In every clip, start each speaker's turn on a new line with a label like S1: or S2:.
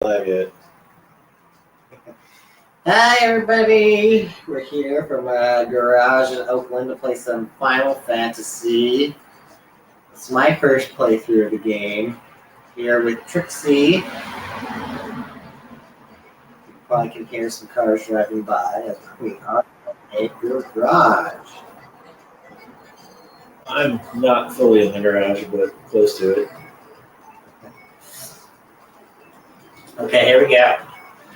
S1: live yet.
S2: Hi everybody! We're here from a garage in Oakland to play some Final Fantasy. It's my first playthrough of the game. Here with Tricksy. You probably can hear some cars driving by as we are in a garage.
S1: I'm not fully in the garage, but close to it.
S2: Okay, here we go.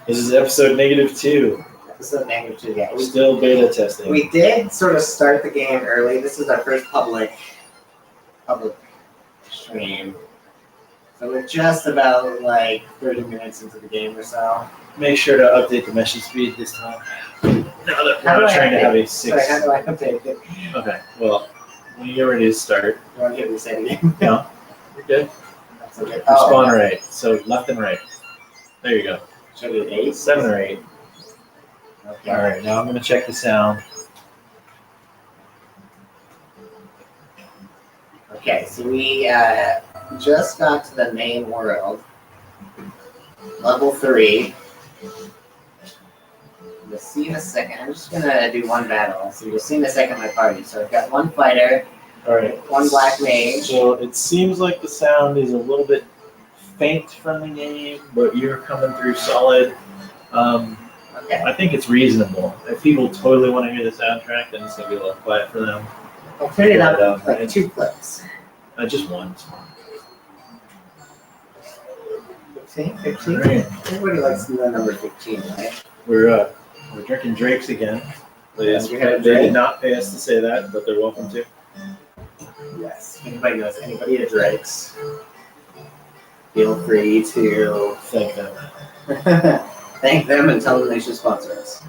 S1: This is episode -2.
S2: Episode -2, yeah.
S1: Still beta testing.
S2: We did sort of start the game early. This is our first public stream. So we're just about like 30 minutes into the game or so.
S1: Make sure to update the meshing speed this time. Now that we're not trying to have a 6.
S2: Sorry, how do I update it?
S1: Okay, well, when you're ready to start.
S2: You want to hit reset again?
S1: No, you're good.
S2: That's okay.
S1: Respawn right. So left and right. There you go.
S2: Should we do 8?
S1: 7 or 8.
S2: Okay.
S1: All right, now I'm going to check the sound.
S2: Okay, so we just got to the main world. Level 3. You'll see in a second. I'm just going to do one battle. So you'll see in a second my party. So I've got one fighter.
S1: All right.
S2: One black mage.
S1: So it seems like the sound is a little bit faint from the game, but you're coming through solid.
S2: Okay.
S1: I think it's reasonable. If people totally want to hear the soundtrack, then it's going to be a little quiet for them.
S2: I'll turn it up like 2 clips.
S1: Just one. It's fine.
S2: 15? 15?
S1: Right.
S2: Everybody likes the number 15, right?
S1: We're drinking Drakes again.
S2: Yes, we have a
S1: They
S2: Drake.
S1: did not pay us to say that, but they're welcome to.
S2: Yes. Anybody knows anybody at Drake's, feel free to
S1: Thank them.
S2: thank them and tell them they should sponsor us.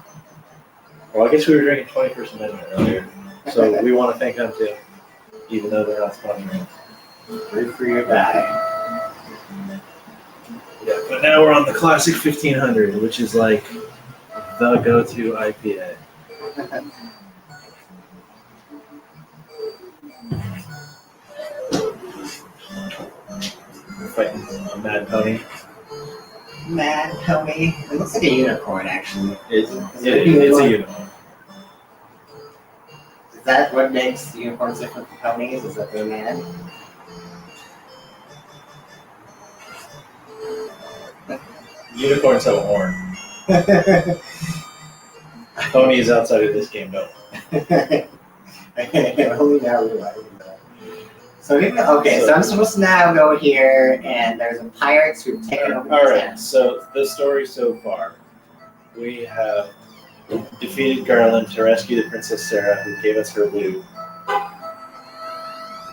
S1: Well, I guess we were drinking 21st Amendment earlier, so we want to thank them too, even though they're not sponsoring.
S2: Free for your die.
S1: Yeah, but now we're on the classic 1500, which is like the go-to IPA. We're fighting a mad pony.
S2: Mad pony. It looks like a unicorn, actually.
S1: It's
S2: Is
S1: a unicorn.
S2: Is that what makes unicorns different from ponies? Is that they're mad?
S1: Unicorns have a horn. Ponies outside of this game don't.
S2: Only now realizing that. So I'm supposed to now go here, and there's a pirates who've taken over the
S1: Alright,
S2: town.
S1: so the story so far. We have defeated Garland to rescue the Princess Sarah, who gave us her loot.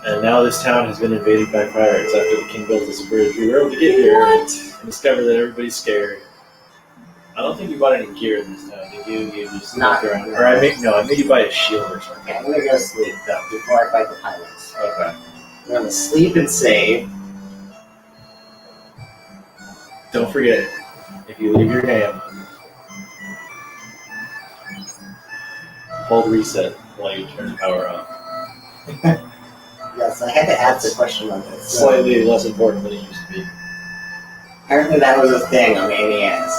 S1: And now this town has been invaded by pirates after the king built this bridge. We were able to get here and discover that everybody's scared. I don't think you bought any gear in this town, did you? You just
S2: Not
S1: looked around.
S2: really.
S1: Or I made you buy a shield or something.
S2: Okay, I'm gonna go sleep though before I fight the pirates.
S1: Okay.
S2: I'm gonna sleep and save.
S1: Don't forget, if you leave your game, hold reset while you turn power off.
S2: Yes, I had to ask the question on this. So
S1: Slightly less important than it used to be.
S2: apparently that was a thing on the NES.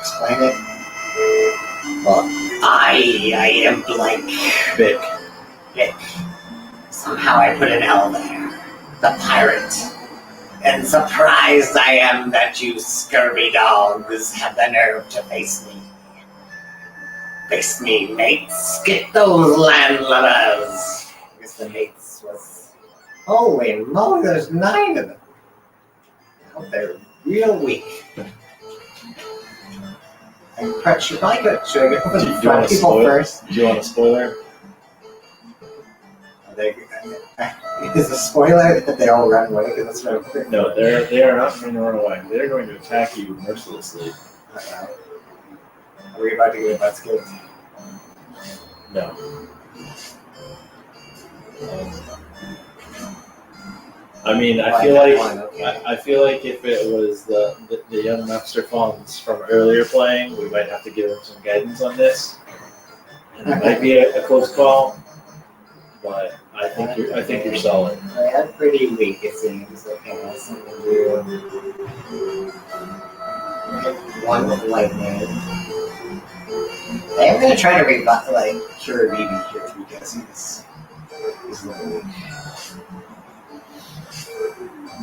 S2: Explain it. Well, I am blank.
S1: Vic.
S2: Vic. Somehow I put an L there. The pirate. And surprised I am that you scurvy dogs have the nerve to face me. Face me, mates. Get those landlubbers. I guess the mates was... Holy moly, there's 9 of them. I hope they're real weak. I should probably go. Should I go for the front people first?
S1: Do you want a spoiler?
S2: Is a spoiler that they all run away? Because that's what I'm
S1: No, they are not going to run away. They're going to attack you mercilessly.
S2: Are we about to get butts kicked?
S1: No. I mean, I feel like if it was the young Master Fonz from earlier playing, we might have to give him some guidance on this. And it might be a close call, but I think you're solid.
S2: I'm pretty weak, it seems. Okay, that's something to do. One with lightning. I'm gonna try to cure BB here because he's really weak.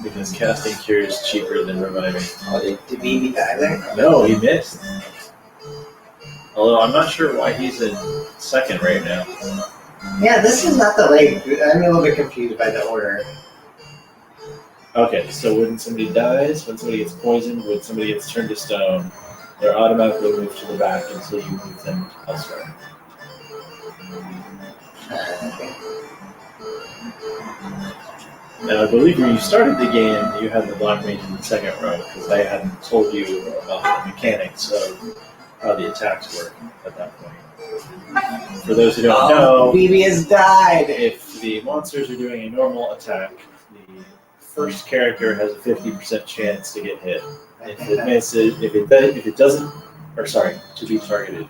S1: Because casting cure is cheaper than reviving.
S2: Oh, did BB die there?
S1: No, he missed. Although I'm not sure why he's in second right now.
S2: Yeah, this is not the I'm a little bit confused by the order.
S1: Okay, so when somebody dies, when somebody gets poisoned, when somebody gets turned to stone, they're automatically moved to the back until you move them elsewhere. Now, I believe when you started the game, you had the Black Mage in the second row, because I hadn't told you about the mechanics of how the attacks work at that point. For those who don't know,
S2: BB has died!
S1: If the monsters are doing a normal attack, the first character has a 50% chance to get hit. If it misses, if it doesn't, or sorry, to be targeted.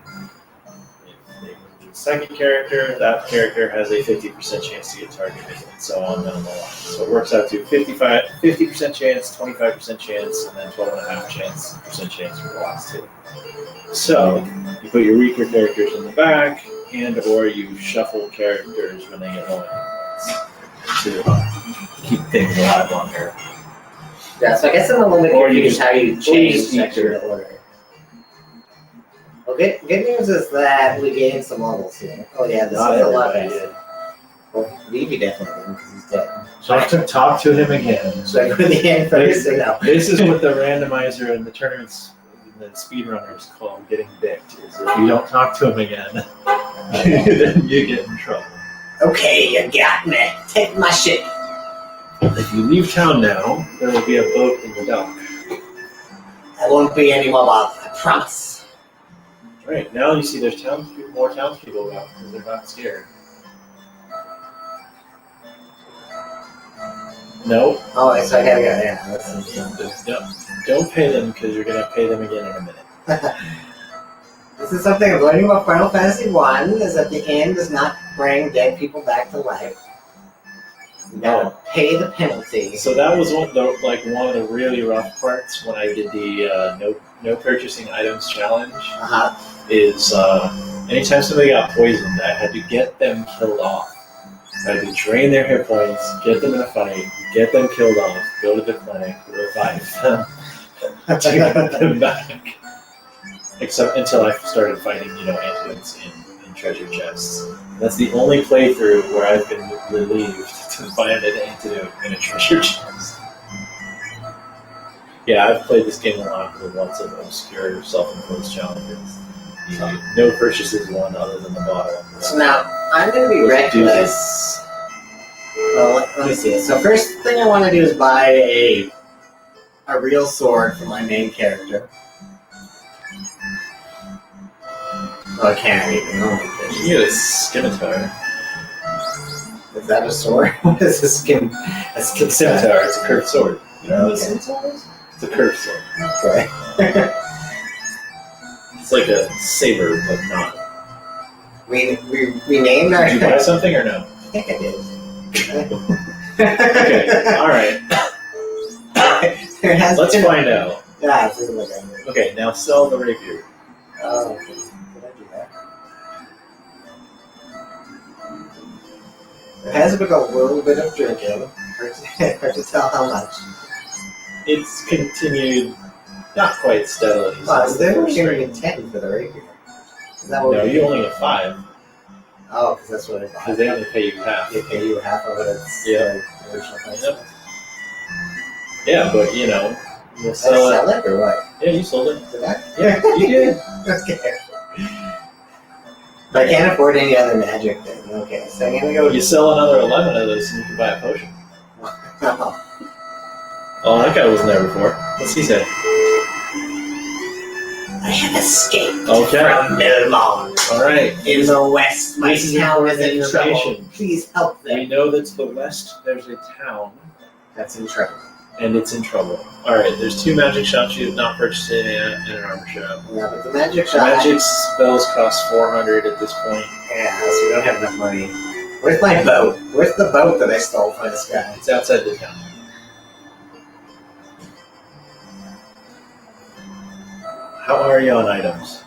S1: If they move to the second character, that character has a 50% chance to get targeted, and so on down the line. So it works out to 50% chance, 25% chance, and then 12.5% chance for the last two. So you put your weaker characters in the back, and or you shuffle characters when they get low to keep things alive longer.
S2: Yeah, so I guess I'm a little bit confused how you change
S1: your
S2: order. Well, good news is that we gained some levels here. Oh yeah, this is a lot better. Well, Levy definitely didn't because he's dead.
S1: So I have to talk to him again.
S2: So I go to the end first or no?
S1: This is what the randomizer and the tournaments, the speedrunners call getting bicked. Is if you don't talk to him again, then you get in trouble.
S2: Okay, you got me. Take my ship.
S1: If you leave town now, there will be a boat in the dock.
S2: I won't be any more bother, I promise.
S1: Right, now you see there's more townspeople about because they're not scared. No.
S2: Oh, so I gotta go, yeah.
S1: Don't pay them because you're going to pay them again in a minute.
S2: This is something I'm learning about Final Fantasy 1, is that the end does not bring dead people back to life. You gotta pay the penalty.
S1: So that was one of the really rough parts when I did the no purchasing items challenge. Is anytime somebody got poisoned, I had to get them killed off. I had to drain their hit points, get them in a fight, get them killed off, go to the clinic, revive them, to get them back. Except until I started fighting, antidotes in treasure chests. That's the only playthrough where I've been relieved to find an antidote in a treasure chest. Yeah, I've played this game a lot with lots of obscure self-imposed challenges. No purchases one other than the bottle.
S2: So now, I'm going to be reckless. Well, let me see. So first thing I want to do is buy a real sword for my main character. Oh, I can't even. Oh my goodness.
S1: You need a scimitar.
S2: Is that a sword? What is a scimitar?
S1: Scimitar. It's a curved sword. You know what a scimitar is? It's a curved sword.
S2: Okay.
S1: It's like a saber, but not.
S2: We named our...
S1: Did you buy something or no?
S2: I think I did.
S1: Okay, alright. Let's find out.
S2: Yeah, it's like that.
S1: Okay, now sell the rapier.
S2: Oh, okay. Did I do that? It has been a little bit of drinking. Hard to tell how much.
S1: It's continued not quite steadily.
S2: Oh, so they're only going to get 10 for the rapier. Is that what
S1: no, you only get 5.
S2: Oh, because that's what I bought.
S1: Because they only pay you half.
S2: They pay you half of it. The original price.
S1: Yep. Yeah, but you'll
S2: Did I
S1: sell
S2: sell it or what?
S1: Yeah, you sold it.
S2: Did I?
S1: Yeah, you did.
S2: Okay. But I can't afford any other magic then. Okay, so I'm gonna go.
S1: You sell another 11 of those and you can buy a potion.
S2: Oh.
S1: Oh, that guy wasn't there before. What's he say?
S2: I have escaped
S1: Okay.
S2: from Belmont.
S1: Alright.
S2: In the west, my
S1: This is
S2: town is in trouble.
S1: information.
S2: Please help
S1: We
S2: them.
S1: know that to the west there's a town
S2: That's in trouble.
S1: and it's in trouble. Alright, there's 2 magic shops you have not purchased in an armor shop.
S2: Yeah, but the magic shop.
S1: Magic spells cost 400 at this point.
S2: Yeah, so we don't have enough money. Where's my boat? Where's the boat that I stole from this guy?
S1: It's outside the town. How are you on items?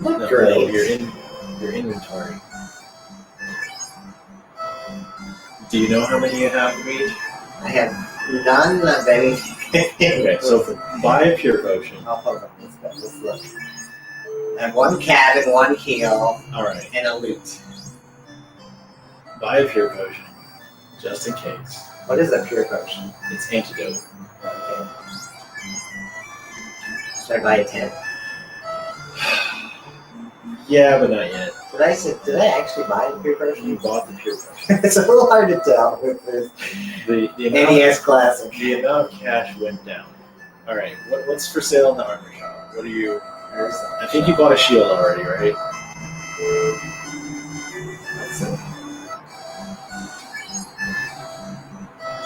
S2: Not great.
S1: Your inventory. Do you know how many you have of each?
S2: I have none of anything.
S1: Okay, so buy a pure potion.
S2: Oh, hold on. Let's look. I have one cat and one heal.
S1: Alright.
S2: And a loot.
S1: Buy a pure potion. Just in case.
S2: What is a pure potion?
S1: It's antidote.
S2: Okay. Should I buy a 10?
S1: Yeah, but not yet.
S2: Did I actually buy the pure potion?
S1: You bought the pure potion.
S2: It's a little hard to tell with this
S1: The
S2: NES Classic.
S1: The amount of cash went down. Alright, what's for sale in the armor shop? What are you... I think you bought a shield already, right?
S2: Let's see.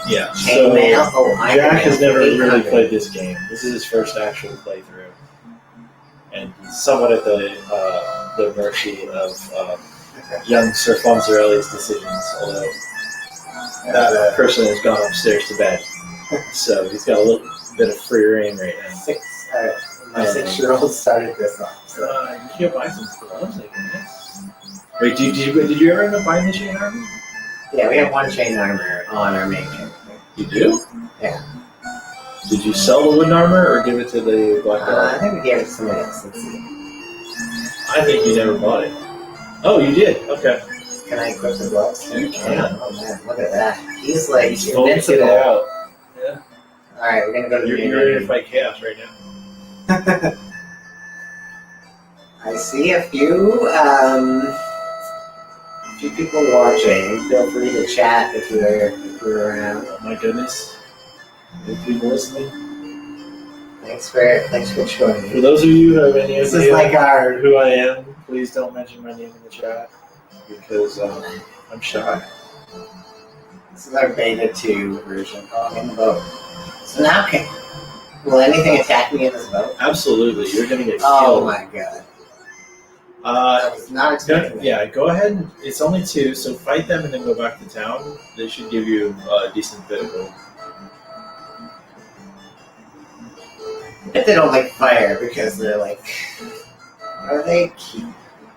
S1: Yeah, so
S2: Chainmail? Oh,
S1: Jack has never really
S2: 800.
S1: played this game. This is his first actual playthrough. And he's somewhat at the mercy of young Sir Fonzarelli's decisions, although that person has gone upstairs to bed. So he's got a little bit of free reign right now.
S2: My 6-year-old started this off. So.
S1: You can't buy some gloves, I guess. Wait, did you ever end up buying the chain armor?
S2: Yeah, we have one chain armor on our main character.
S1: You do?
S2: Yeah.
S1: Did you sell the wooden armor or give it to the black dog?
S2: I think we gave it to somebody else. Let's see.
S1: I think you never bought it. Oh, you did? Okay.
S2: Can I equip the gloves?
S1: You can.
S2: Oh man, look at that. He's like
S1: He's fully kitted
S2: invincible.
S1: out. Yeah.
S2: Alright, we're gonna go to the
S1: You're ready to fight chaos right now.
S2: I see a few people watching. Feel free to chat if you're around.
S1: Oh my goodness. Are people listening?
S2: Thanks for joining.
S1: For those of you who have any
S2: This
S1: idea
S2: is like our
S1: who I am, please don't mention my name in the chat because I'm shy.
S2: This is our beta 2 version. Oh, I'm in the boat. So now will anything attack me in this boat?
S1: Absolutely, you're gonna get killed.
S2: Oh my god. I was not expecting that.
S1: Yeah, go ahead. It's only 2, so fight them and then go back to town. They should give you a decent bit of gold.
S2: If they don't like fire because they're like, are they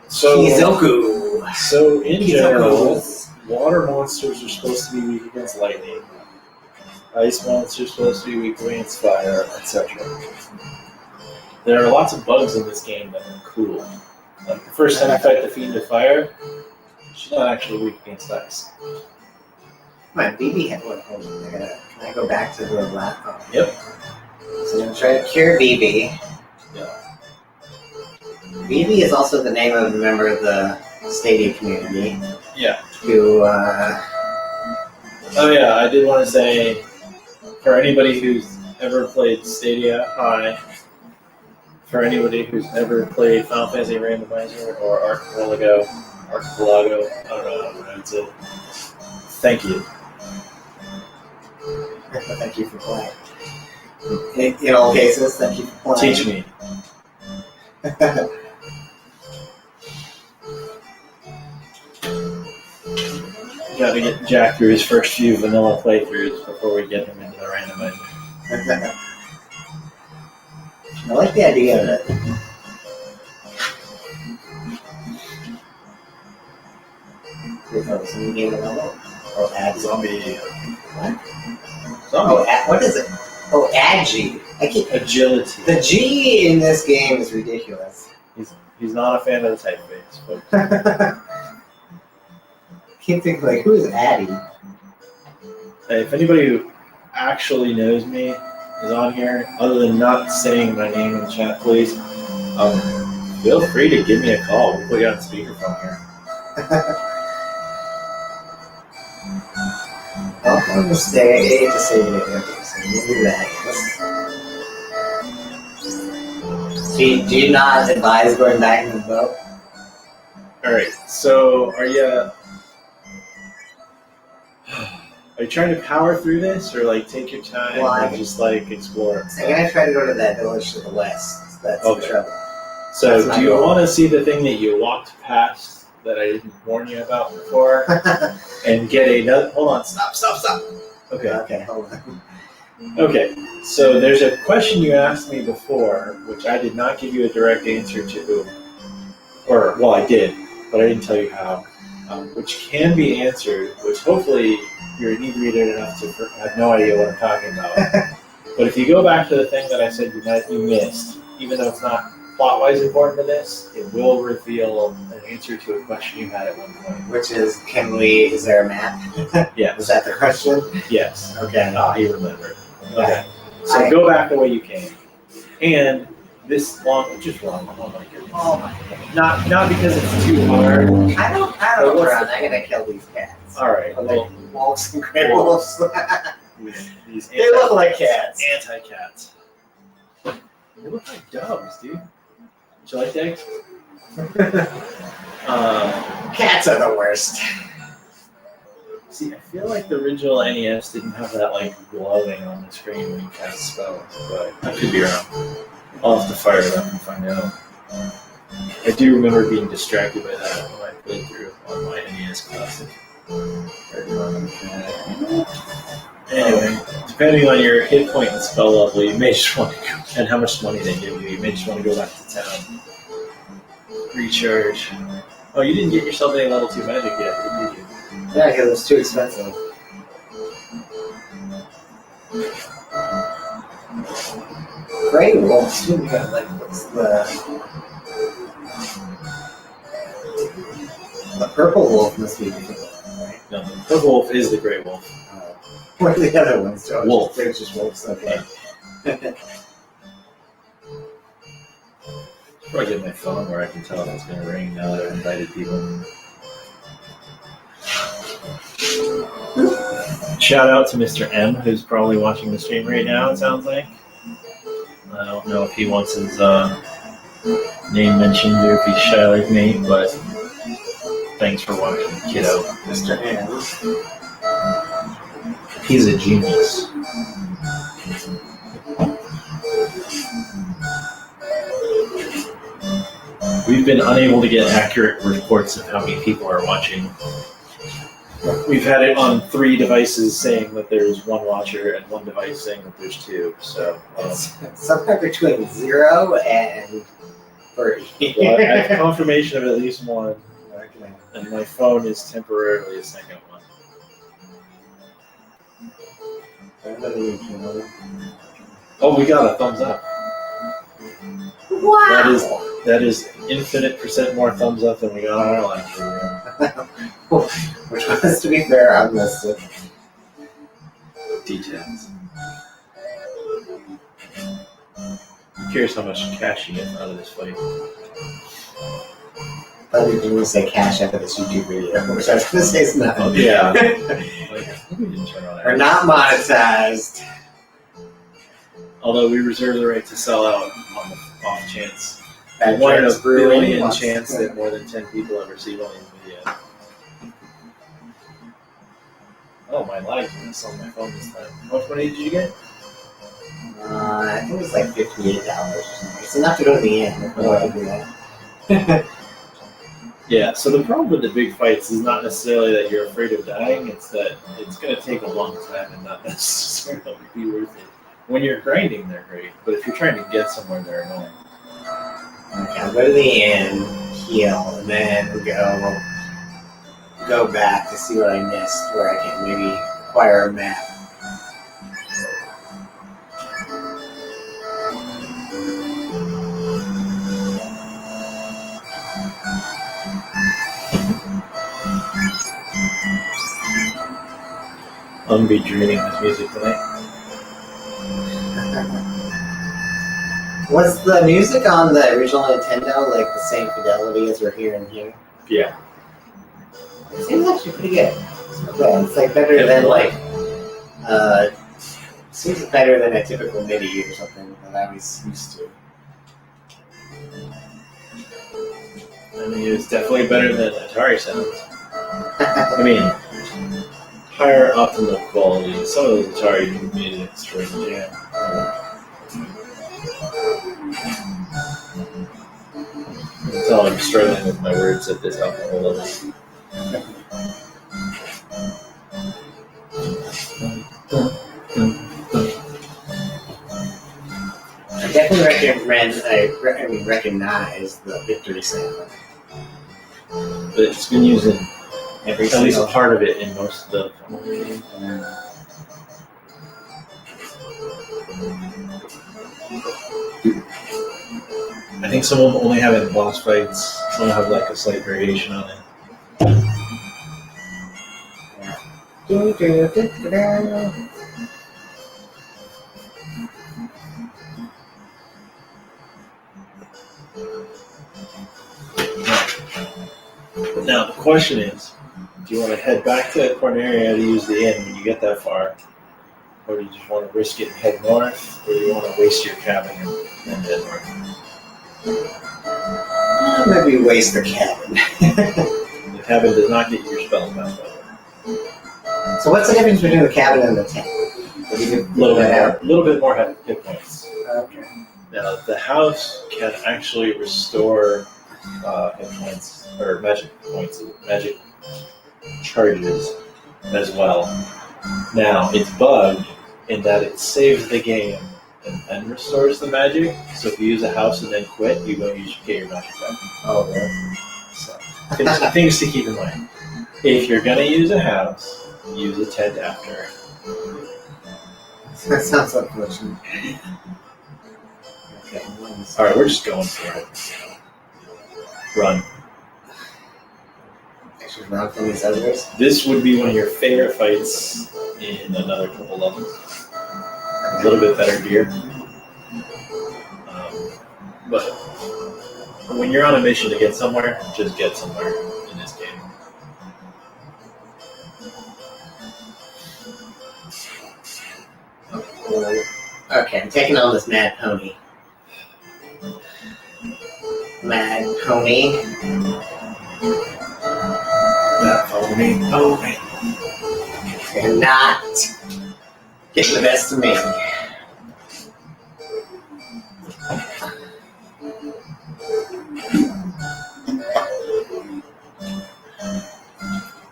S1: So
S2: Kizoku?
S1: So in general,
S2: Kizokus.
S1: water monsters are supposed to be weak against lightning. Ice monsters are supposed to be weak against fire, etc. There are lots of bugs in this game that are cool. Like the first time I fight the Fiend of Fire, she's not actually weak against ice.
S2: Come on, BB had one. Hold on, can I go back to the last? Oh.
S1: Yep.
S2: So I'm gonna try to cure BB.
S1: Yeah.
S2: BB is also the name of a member of the Stadia community.
S1: Yeah.
S2: Who?
S1: Oh yeah, I did want to say, for anybody who's ever played Stadia, hi. For anybody who's never played Final Fantasy Randomizer or Archipelago, I don't know how to pronounce it. Thank you.
S2: Thank you for playing. In all cases, thank you for playing.
S1: Teach me. Gotta get Jack through his first few vanilla playthroughs before we get him into the randomizer.
S2: I like the idea of it. Oh, ad
S1: Zombie.
S2: What?
S1: Zombie.
S2: Oh, what is it? Oh, Agi. I keep
S1: Agility.
S2: the G in this game is ridiculous.
S1: He's not a fan of the typeface, but
S2: I keep thinking like, who is Addy?
S1: hey, if anybody who actually knows me is on here, other than not saying my name in the chat, please, feel free to give me a call. We'll put you on speakerphone here.
S2: Well, I'm gonna stay to say it. Okay, so we'll do that. Do you not advise going back in the boat?
S1: Alright, so are you trying to power through this or like take your time and just like explore?
S2: I'm gonna try to go to that village to the west. That's the trouble.
S1: So do you want to see the thing that you walked past that I didn't warn you about before? And get another. Hold on, stop.
S2: Okay, hold on.
S1: Okay, so there's a question you asked me before, which I did not give you a direct answer to, or, well, I did, but I didn't tell you how, which can be answered, which hopefully you're inebriated enough to have no idea what I'm talking about. But if you go back to the thing that I said you missed, even though it's not plot-wise important to this, it will reveal an answer to a question you had at one point.
S2: Which is, is there a map?
S1: Yes.
S2: Was that the question?
S1: Yes.
S2: Okay.
S1: He remembered. Okay. So go back the way you came. And this just wrong. Oh my goodness.
S2: Oh my god.
S1: Not because it's too hard.
S2: I don't look around. I'm gonna kill these cats.
S1: Alright.
S2: Well, wolves and gray wolves.
S1: These
S2: They look like cats.
S1: Anti-cats. They look like doves, dude. Would you like eggs?
S2: Cats are the worst.
S1: See, I feel like the original NES didn't have that like glowing on the screen when you cast spells, but I could be wrong. I'll have to fire it up and find out. I do remember being distracted by that when I played through on my NES Classic. Anyway, depending on your hit point and spell level, you may just want to go, and how much money they give you may just want to go back to town. Recharge. Oh, you didn't get yourself any level 2 magic yet, did you?
S2: Yeah, because it's too expensive. Gray wolves. What's the purple wolf must be different, right?
S1: No, the purple wolf is the gray wolf.
S2: What are the other ones?
S1: Wolf.
S2: They're just wolves. Okay.
S1: Probably get my phone where I can tell if it's going to ring now that I've invited people. Shout out to Mr. M, who's probably watching the stream right now, it sounds like. I don't know if he wants his name mentioned or if he's shy like me, but thanks for watching, kiddo.
S2: Mr. M.
S1: He's a genius. We've been unable to get accurate reports of how many people are watching. We've had it on 3 devices saying that there's 1 watcher and 1 device saying that there's 2. So
S2: it's somewhere between 0 and 3.
S1: Well, I have confirmation of at least 1,
S2: Okay.
S1: and my phone is temporarily a second one. Oh, we got a thumbs up.
S2: Wow!
S1: That is infinite % more thumbs up than we got on our last video.
S2: Which was, to be fair, unlisted.
S1: Details. I'm curious how much cash you get out of this fight.
S2: I thought you were going to say cash after this YouTube video, which I was going to say is not.
S1: Oh, yeah. We didn't turn on
S2: We're not monetized.
S1: Although we reserve the right to sell out on the off chance.
S2: That
S1: 1 in a billion
S2: Brewing
S1: chance that more than 10 people ever see one of these videos. Oh, my lag is on my phone this time. How much money did you get?
S2: I think it was like $58 or something. It's enough to go to the end. I don't want to do that.
S1: Yeah, so the problem with the big fights is not necessarily that you're afraid of dying, it's that it's going to take a long time and not necessarily be worth it. When you're grinding, they're great, but if you're trying to get somewhere, they're annoying.
S2: Okay, I'll go to the end, heal, and then go back to see what I missed, where I can maybe acquire a map.
S1: I'm going to be dreaming this music tonight.
S2: Was the music on the original Nintendo like the same fidelity as we're hearing here?
S1: Yeah.
S2: It seems actually pretty good. It's like better than like seems better than a typical MIDI or something that I was used to.
S1: I mean, it's definitely better than Atari sounds. I mean, higher optimal quality. Some of those Atari music destroyed the jam. I can tell I'm struggling with my words at this alcohol level.
S2: recognize the victory sound.
S1: But it's been used in at least a part of it in most of the. I think some of them only have it in boss fights. Some have like a slight variation on it. Now the question is, do you want to head back to Quarry to use the inn when you get that far? Or do you just want to risk it and head north? Or do you want to waste your cabin and head north?
S2: Maybe waste the cabin.
S1: The cabin does not get your spells back, by the way.
S2: So what's the difference between the cabin and the tent?
S1: A little bit more hit points.
S2: Okay.
S1: Now, the house can actually restore hit points, or magic points, magic charges as well. Now, it's bugged in that it saves the game and restores the magic. So if you use a house and then quit, you don't get your magic back.
S2: Oh, really?
S1: So, things to keep in mind. If you're going to use a house, use a tent after.
S2: That sounds unfortunate. Okay.
S1: Alright, we're just going for it. Run.
S2: Actually, run from these others.
S1: This would be one of your favorite fights in another couple levels. A little bit better gear. But when you're on a mission to get somewhere, just get somewhere in this game.
S2: Okay, I'm taking on this mad pony. Mad pony.
S1: That pony.
S2: You're not getting the best of me.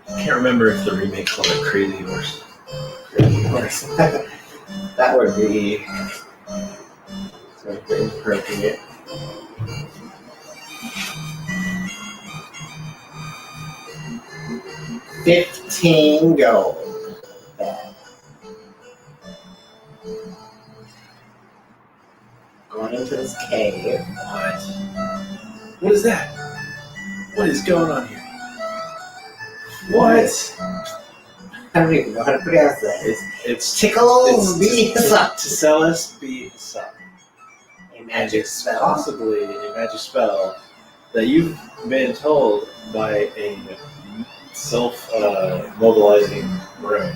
S1: I can't remember if the remake called it Crazy Horse.
S2: Crazy horse. That would be sort of inappropriate. $15 gold. Going into this cave.
S1: What is that? What is going on here? What?
S2: I don't even know how to pronounce that.
S1: It's
S2: Tickles me up.
S1: To sell us be suck.
S2: A magic spell.
S1: Possibly a magic spell that you've been told by a self-mobilizing room.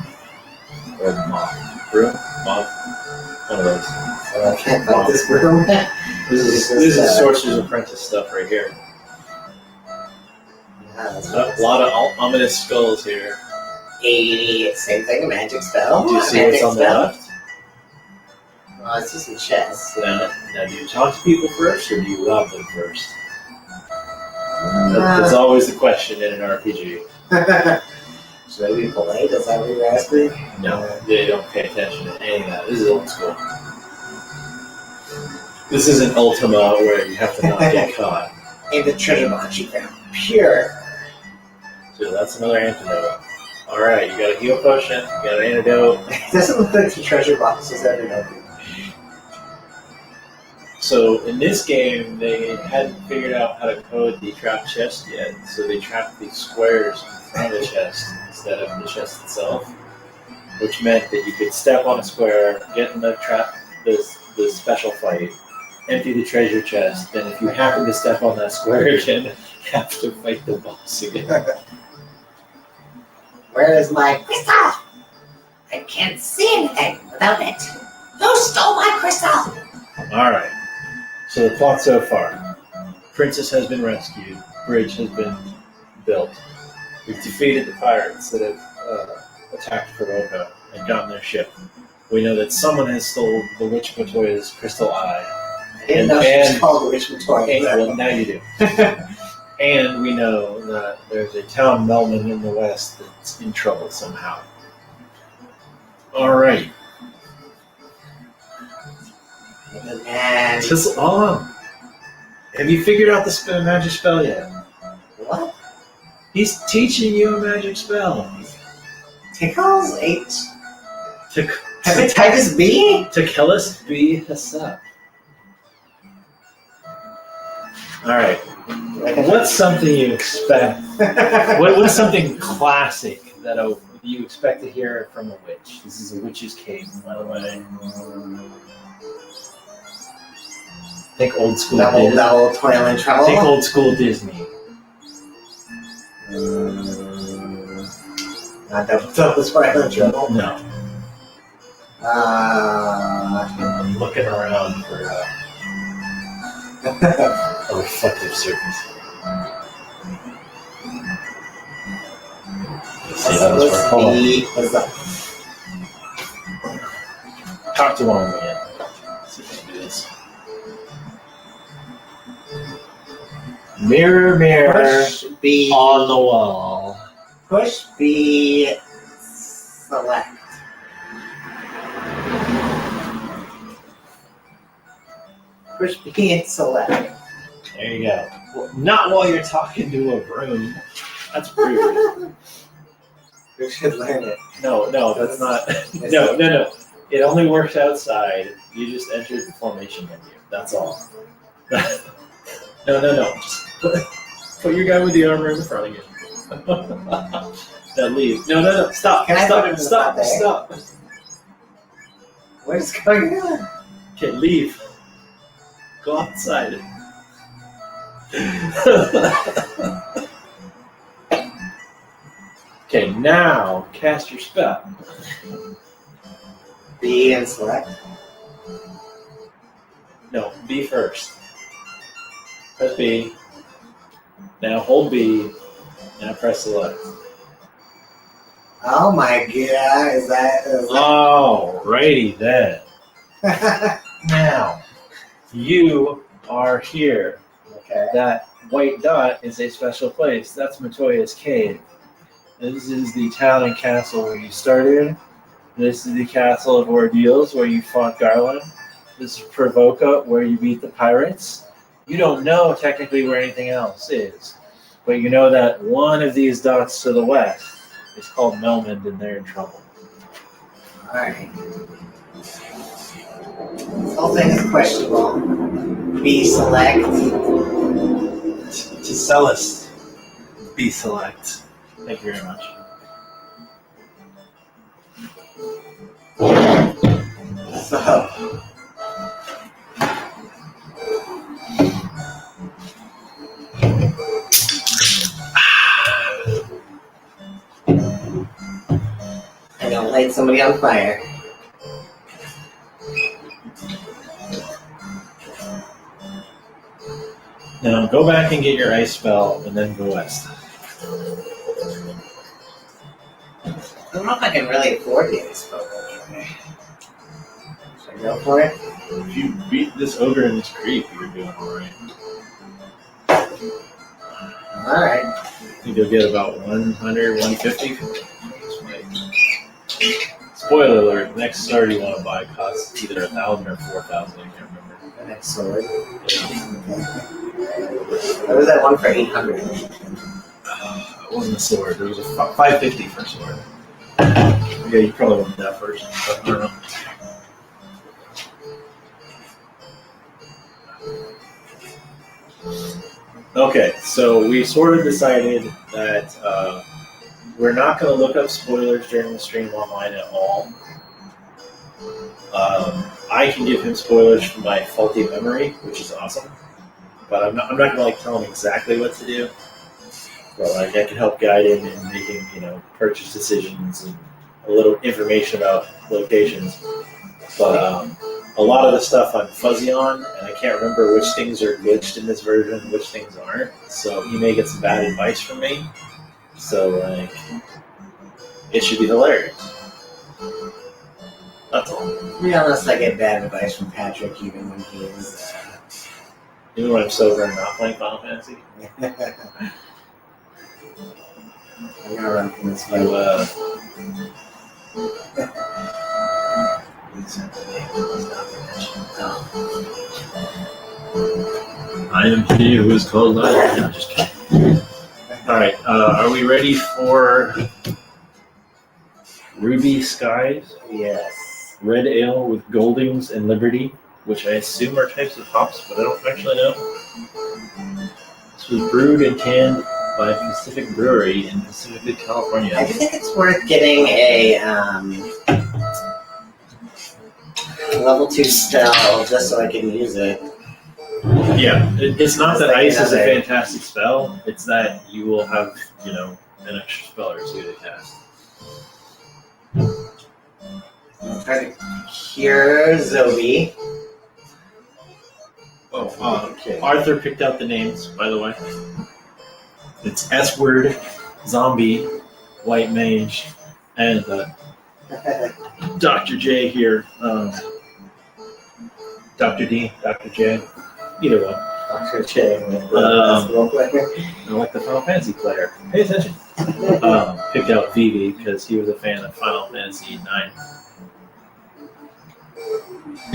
S1: Or mob. Room? Mob? One of those.
S2: This room.
S1: This is Sorcerer's Apprentice stuff right here.
S2: Yeah,
S1: A lot of ominous skulls here.
S2: Same thing, a magic spell.
S1: Do you see what's on the left?
S2: Well, it's just a chest.
S1: Now, do you talk to people first, or do you rob them first? That's always the question in an RPG.
S2: Should I be polite? Is that what you're asking?
S1: No, they don't pay attention to any of that. This is old school. This isn't Ultima where you have to not get caught.
S2: And the treasure box you found. Pure.
S1: So that's another antidote. Alright, you got a heal potion, you got an antidote.
S2: It doesn't look like the treasure box is ever open.
S1: So in this game, they hadn't figured out how to code the trap chest yet, so they trapped these squares in front of the chest instead of the chest itself, which meant that you could step on a square, get in the trap, the special fight, empty the treasure chest, then if you happen to step on that square again, have to fight the boss again.
S2: Where is my crystal? I can't see anything without it. Who stole my crystal?
S1: Alright, so the plot so far. Princess has been rescued, bridge has been built. We've defeated the pirates that have attacked Kuroko and gotten their ship. We know that someone has stolen the Witch Matoya's crystal eye.
S2: I didn't know she was called the Witch Matoya.
S1: Well, now you do. And we know that there's a town Melman in the west that's in trouble somehow. Alright.
S2: And
S1: Just on. Have you figured out the magic spell yet?
S2: what?
S1: He's teaching you a magic spell.
S2: Tickles? H?
S1: To
S2: Hepatitis B?
S1: to kill us, be Hasep. Alright. What's something you expect? What's something classic that you expect to hear from a witch? This is a witch's cave, by the way. Think old school Disney.
S2: Double Toil and Trouble?
S1: Think old school Disney.
S2: Not Double Toil and Trouble?
S1: No. I'm looking around for a reflective surface. Let's see how this works. Hold on.
S2: What's up?
S1: Talk to one of them again. See if I can do this. Mirror, mirror
S2: Push B.
S1: on the wall.
S2: Push B. Select. Push B and select.
S1: There you go. Well, not while you're talking to a broom. That's rude.
S2: You should learn it.
S1: No, that's not. No. It only works outside. You just entered the formation menu. That's all. No. Just put your guy with the armor in front of you. Now leave. No. Stop.
S2: Can I put him in the
S1: Stop.
S2: front there?
S1: Stop.
S2: What is going on?
S1: Okay, leave. Go outside. Okay, now cast your spell.
S2: B and select.
S1: No, B first. Press B. Now hold B. Now press select.
S2: Oh my god, is that
S1: Alrighty then. Now, you are here.
S2: okay.
S1: That white dot is a special place. That's Matoya's cave. This is the town and castle where you started. This is the castle of Ordeals where you fought Garland. This is Provoca where you beat the pirates. You don't know technically where anything else is, but you know that one of these dots to the west is called Melmond and they're in trouble.
S2: Alright. This whole thing is questionable. B select.
S1: To sell us, B select. Thank you very much.
S2: So I don't light somebody on fire.
S1: Now go back and get your ice spell and then go west.
S2: I don't know if I can really afford the ice spell. Should I go for it?
S1: If you beat this ogre in this creep, you're doing alright.
S2: Alright.
S1: I think you'll get about 100, 150. Spoiler alert, next sword you want to buy costs either 1,000 or 4,000, I can't remember.
S2: The next sword. What was that one for 800?
S1: It wasn't a sword, there was a 550 for a sword. Yeah, you probably wanted that first, but I don't know. Okay, so we sort of decided that we're not going to look up spoilers during the stream online at all. I can give him spoilers from my faulty memory, which is awesome. But I'm not going to like tell him exactly what to do. But like I can help guide him in making purchase decisions and a little information about locations. But a lot of the stuff I'm fuzzy on, and I can't remember which things are glitched in this version and which things aren't. So he may get some bad advice from me. So like, it should be hilarious. That's all.
S2: To be honest, I get bad advice from Patrick even when he is.
S1: Even when I'm sober and not playing Final Fantasy.
S2: I'm gonna run from this fight.
S1: I am he who is called Lion. No, just kidding. Alright, are we ready for Ruby Skies?
S2: Yes.
S1: Red Ale with Goldings and Liberty, which I assume are types of hops, but I don't actually know. This was brewed and canned by Pacific Brewery in Pacific, California.
S2: I do think it's worth getting a level 2 spell just so I can use it.
S1: Yeah, it's not that
S2: Like
S1: ice is a
S2: another-
S1: fantastic spell, it's that you will have, an extra spell or two to cast.
S2: I'll try to cure Zoe.
S1: Oh,
S2: Okay.
S1: Arthur picked out the names, by the way. It's S-Word, Zombie, White Mage, and Dr. J here. Dr. D, Dr. J, either one.
S2: Dr. J with the basketball player.
S1: I like the Final Fantasy player. Pay attention. Picked out Vivi because he was a fan of Final Fantasy IX,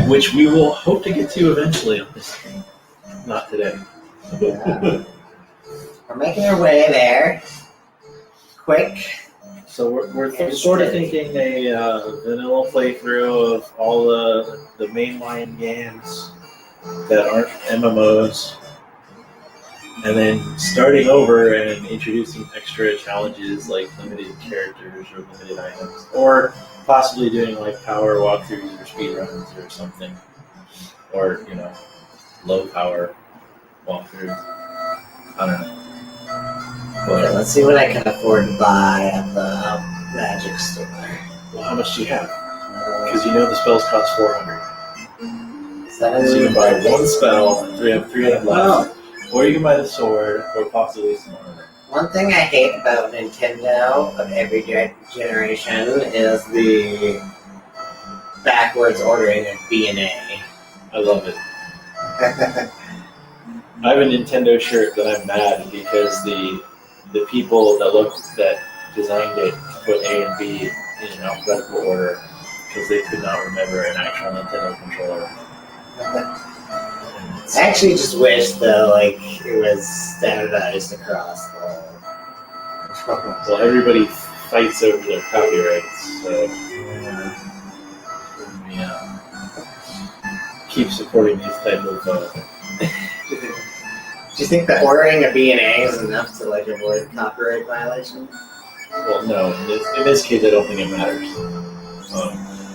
S1: which we will hope to get to eventually on this stream. Not today.
S2: Yeah. We're making our way there. Quick.
S1: So we're sort of thinking a vanilla playthrough of all the mainline games that aren't MMOs, and then starting over and introducing extra challenges like limited characters or limited items, or possibly doing like power walkthroughs or speedruns or something, or low power walkthroughs. I don't know.
S2: Okay, let's see what I can afford to buy at the magic store.
S1: Well, how much do you have? Because the spells cost 400. So you can buy one spell, and we have 300 left. Or you can buy the sword, or possibly some armor.
S2: One thing I hate about Nintendo of every generation is the backwards ordering of B and A.
S1: I love it. I have a Nintendo shirt that I'm mad because the people that designed it put A and B in alphabetical order because they could not remember an actual Nintendo controller.
S2: I actually just wish though, it was standardized across the.
S1: Well, everybody fights over their copyrights, so keep supporting these type of.
S2: Do you think that ordering a B and A is enough to avoid copyright violation?
S1: Well, no. In this case, I don't think it matters.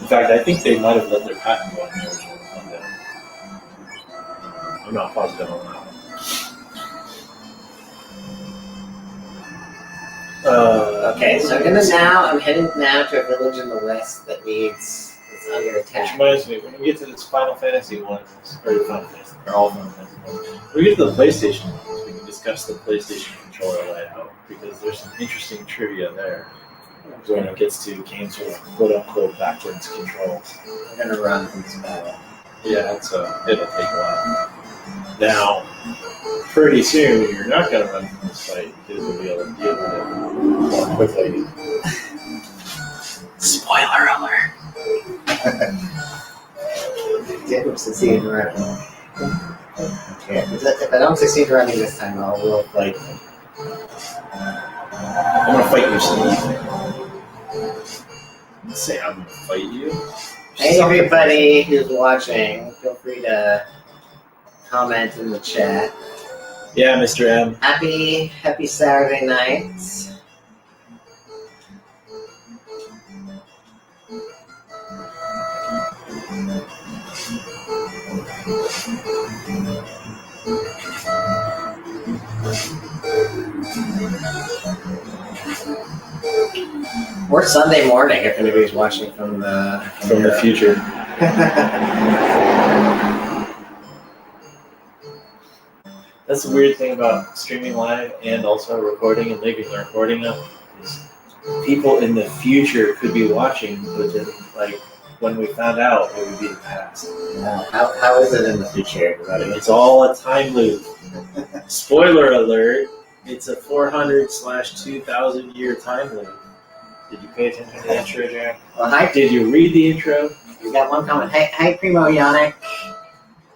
S1: In fact, I think they might have let their patent go on the original Nintendo. I'm not positive on that.
S2: Okay, so I'm heading now to a village in the west that it's under
S1: Which
S2: attack.
S1: reminds me, when we get to this Final Fantasy one, or the Final Fantasy, or all Final Fantasy ones, when we get to the PlayStation ones, we can discuss the PlayStation controller layout, because there's some interesting trivia there. So when it gets to games with quote-unquote backwards controls.
S2: I'm gonna run from this battle.
S1: Yeah, it'll take a while. Now, pretty soon, you're not going to run from this fight, because you'll be able to deal with it more quickly. Spoiler alert!
S2: Didn't succeed in running. Okay, if I don't succeed running this time, I will fight them.
S1: I'm going to fight you, Steve. Say I'm going to fight you?
S2: Hey everybody who's watching, feel free to comment in the chat.
S1: Yeah, Mr. M.
S2: Happy Saturday night. Or Sunday morning if anybody's watching from the
S1: future. That's the weird thing about streaming live and also recording and leaving the recording up is people in the future could be watching, but then when we found out, it would be the past.
S2: Yeah. How is it in the future, everybody?
S1: It's all a time loop. Spoiler alert, it's a 400/2000 year time loop. Did you pay attention to the intro, Jack?
S2: Well, hi.
S1: Did you read the intro?
S2: We got one comment. Hey, Primo Yannick.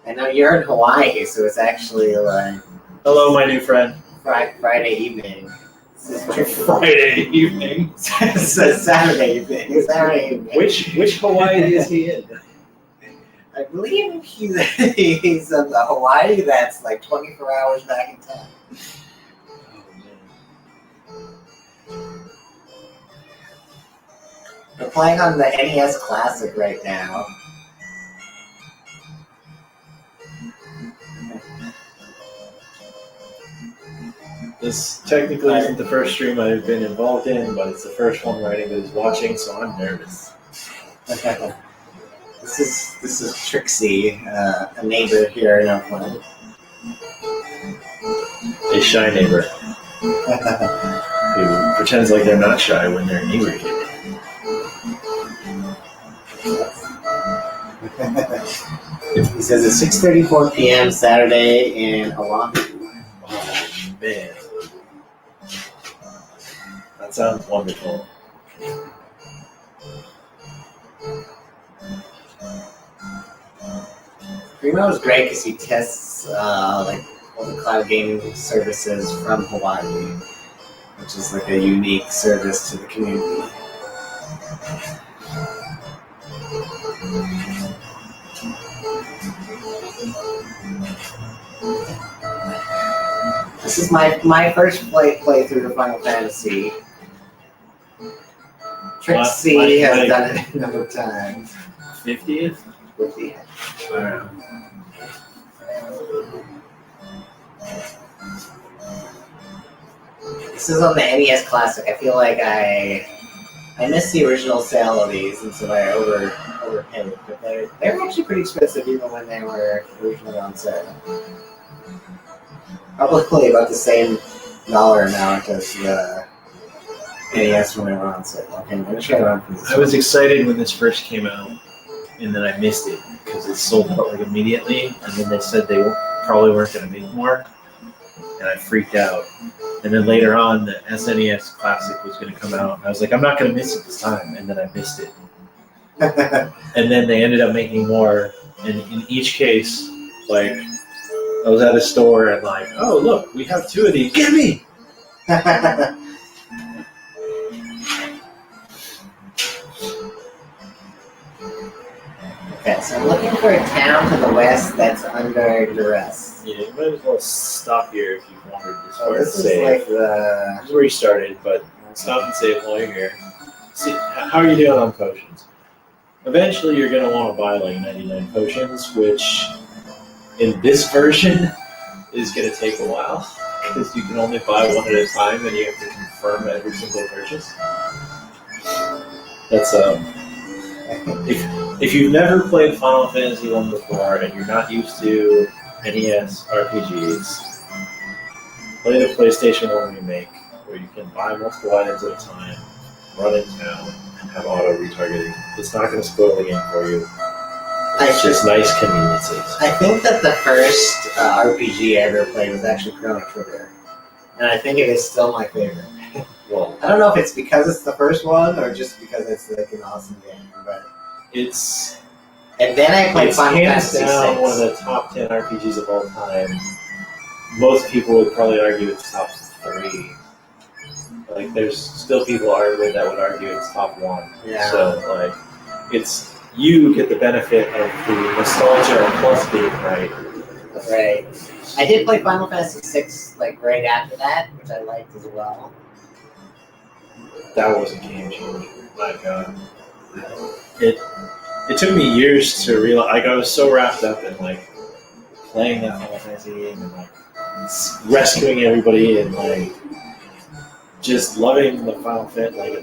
S2: I know you're in Hawaii, so it's actually like
S1: Hello, my new friend.
S2: Friday evening.
S1: Friday evening.
S2: Saturday evening. Saturday evening.
S1: Which Hawaii is he in?
S2: I believe he's in the Hawaii that's like 24 hours back in time. We're playing on the NES Classic right now.
S1: This technically isn't the first stream I've been involved in, but it's the first one where anybody's watching, so I'm nervous.
S2: This is Tricksy, a neighbor here in Oakland.
S1: A shy neighbor who pretends like they're not shy when they're inebriated.
S2: He says it's 6:34 p.m. Saturday in Oahu.
S1: Oh man, that sounds wonderful.
S2: Primo is great because he tests like all the cloud gaming services from Hawaii, which is like a unique service to the community. This is my first playthrough of Final Fantasy. Tricksy has done it a number of times.
S1: 50th?
S2: 50th. This is on the NES Classic. I feel like I missed the original sale of these, and so I overpaid. But they were actually pretty expensive even when they were originally on sale. Probably about the same dollar amount as the NES when they were on sale. Okay, I'm gonna try to run from this.
S1: I was excited when this first came out, and then I missed it because it sold out like immediately, and then they said they probably weren't going to make more, and I freaked out. And then later on, the SNES Classic was going to come out, and I was like, I'm not going to miss it this time, and then I missed it. And then they ended up making more, and in each case, like, I was at a store and like, oh look, we have 2 of these. Get me!
S2: Okay, so I'm looking for a town to the west that's under duress.
S1: Yeah, you might as well stop here if you've wandered this far.
S2: This is
S1: save.
S2: like the...
S1: This is where you started, but stop and save while you're here. See, how are you doing on potions? Eventually, you're going to want to buy like 99 potions, which in this version is going to take a while because you can only buy one at a time and you have to confirm every single purchase. That's if you've never played Final Fantasy 1 before and you're not used to NES RPGs, play the PlayStation 1 remake where you can buy multiple items at a time, run in town, and have auto retargeting. It's not going to spoil the game for you. It's just nice conveniences.
S2: I think that the first RPG I ever played was actually Chrono Trigger, and I think it is still my favorite.
S1: Well,
S2: I don't know if it's because it's the first one or just because it's like an awesome game, but
S1: it's
S2: and then I played Final
S1: hands
S2: Fantasy
S1: down
S2: 6.
S1: one of the top 10 RPGs of all time. Most people would probably argue it's top 3. Like, there's still people that would argue it's top 1.
S2: Yeah.
S1: So, like, it's you get the benefit of the nostalgia plus being right.
S2: Right. I did play Final Fantasy 6 like right after that, which I liked as well.
S1: That was a game changer. My God. It took me years to realize. Like, I was so wrapped up in like playing that Final Fantasy game and like rescuing everybody and like just loving the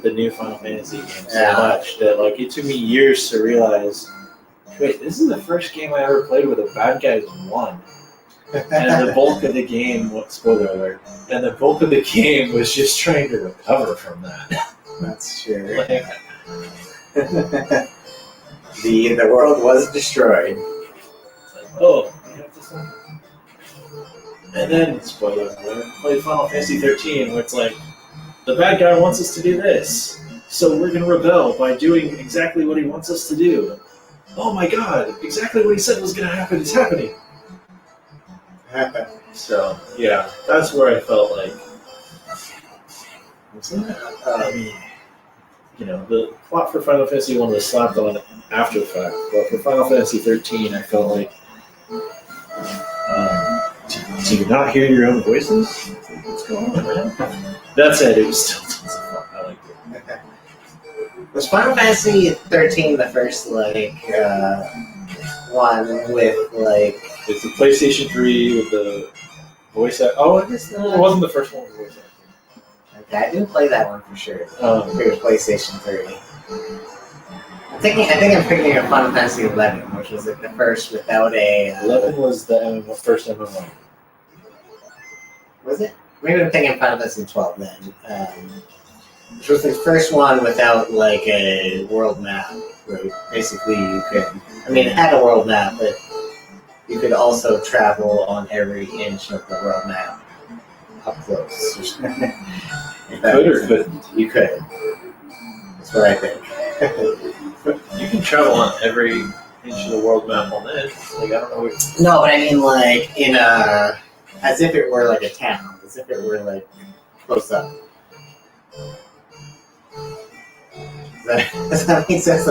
S1: the new Final Fantasy game so much that like it took me years to realize. Wait, this is the first game I ever played where the bad guys won. And the bulk of the game, spoiler alert, and the bulk of the game was just trying to recover from that.
S2: That's true.
S1: Like,
S2: The world was destroyed.
S1: oh, we have this one. And then, spoiler alert, played Final Fantasy 13, where it's like, the bad guy wants us to do this, so we're going to rebel by doing exactly what he wants us to do. oh my god, exactly what he said was going to happen is happening. So, yeah, that's where I felt like, the plot for Final Fantasy 1 was slapped on after the fact, but for Final Fantasy 13, I felt like, do you not hear your own voices? What's going on, man? That said, it was still tons of fun. I liked it.
S2: Was Final Fantasy 13 the first, one with,
S1: It's the PlayStation 3 with the voice act. Oh, I guess it wasn't the first one with voice acting.
S2: Okay, I didn't play that one for sure.
S1: Um,
S2: For PlayStation 3. I think I'm picking up Final Fantasy 11, which was like the first without a.
S1: 11 was the first MMO.
S2: Was it? Maybe I'm thinking Final Fantasy 12 then. Which was the first one without like a world map, where basically you could. I mean, it had a world map, but you could also travel on every inch of the world map up close.
S1: You could or couldn't?
S2: You could. That's what I think.
S1: You can travel on every inch of the world map on this. Like, I don't know what.
S2: No, but I mean, like in a, as if it were like a town, as if it were like close up. Does that make sense?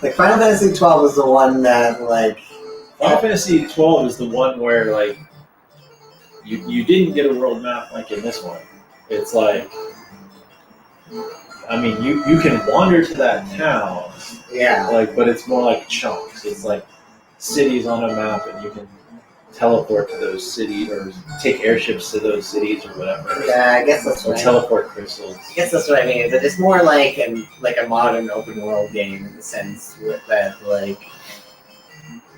S2: Like Final Fantasy 12 was the one that like.
S1: Final Fantasy 12 is the one where like you didn't get a world map like in this one. It's like, I mean, you can wander to that town,
S2: Yeah.
S1: but it's more like chunks. It's like cities on a map, and you can teleport to those cities or take airships to those cities or whatever.
S2: Yeah, I guess that's
S1: Or
S2: what
S1: teleport crystals.
S2: I guess that's what I mean. But it's more like a modern open world game in the sense with that like.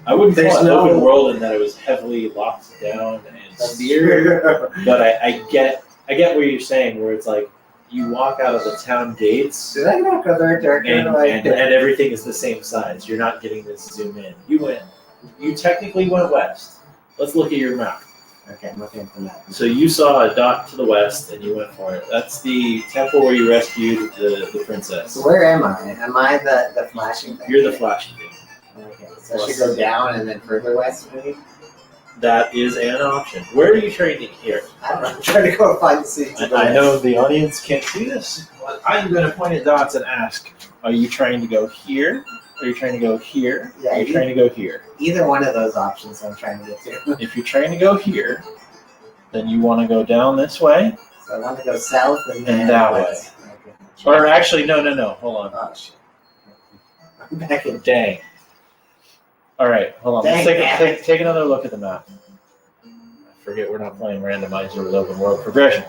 S1: I wouldn't
S2: There's
S1: call it
S2: no-
S1: open world in that it was heavily locked down and steered. But I get what you're saying, where it's like you walk out of the town gates
S2: Did I not go there, Dirk?
S1: and everything is the same size. You're not getting this zoom in. You technically went west. Let's look at your map.
S2: Okay, I'm looking at the map.
S1: So you saw a dot to the west and you went for it. That's the temple where you rescued the princess.
S2: So where am I? Am I the flashing thing?
S1: You're the flashing thing.
S2: Okay, so I should go down and then further west, maybe?
S1: That is an option. Where are you trying to here?
S2: I don't know. I'm trying to go find the city.
S1: I know the audience can't see this, but I'm going to point at dots and ask, are you trying to go here? Are you trying to go here?
S2: Yeah,
S1: are you trying to go here?
S2: Either one of those options I'm trying to get to.
S1: If you're trying to go here, then you want to go down this way.
S2: So I want to go south and then
S1: that
S2: west.
S1: way.
S2: Okay.
S1: Or actually, no. Hold on.
S2: Oh, shit. I'm back in.
S1: Dang. All right, hold on.
S2: Dang,
S1: Let's take another look at the map. I forget we're not playing randomizer with open world progression.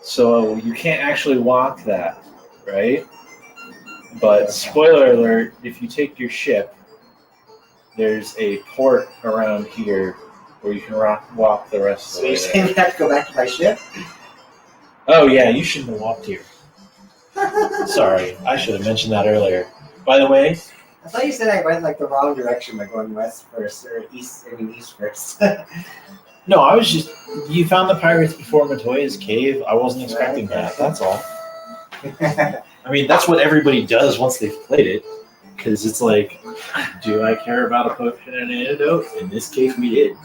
S1: So you can't actually walk that, right? But spoiler alert, if you take your ship, there's a port around here where you can walk the rest of the
S2: So
S1: way.
S2: you're saying I have to go back to my ship?
S1: Oh yeah, you shouldn't have walked here. Sorry, I should have mentioned that earlier. By the way,
S2: I thought you said I went like the wrong direction by going west first or east first.
S1: no, you found the pirates before Matoya's cave. I wasn't expecting that, that's all. I mean, that's what everybody does once they've played it. Because it's like, do I care about a potion and an antidote? In this case, we did.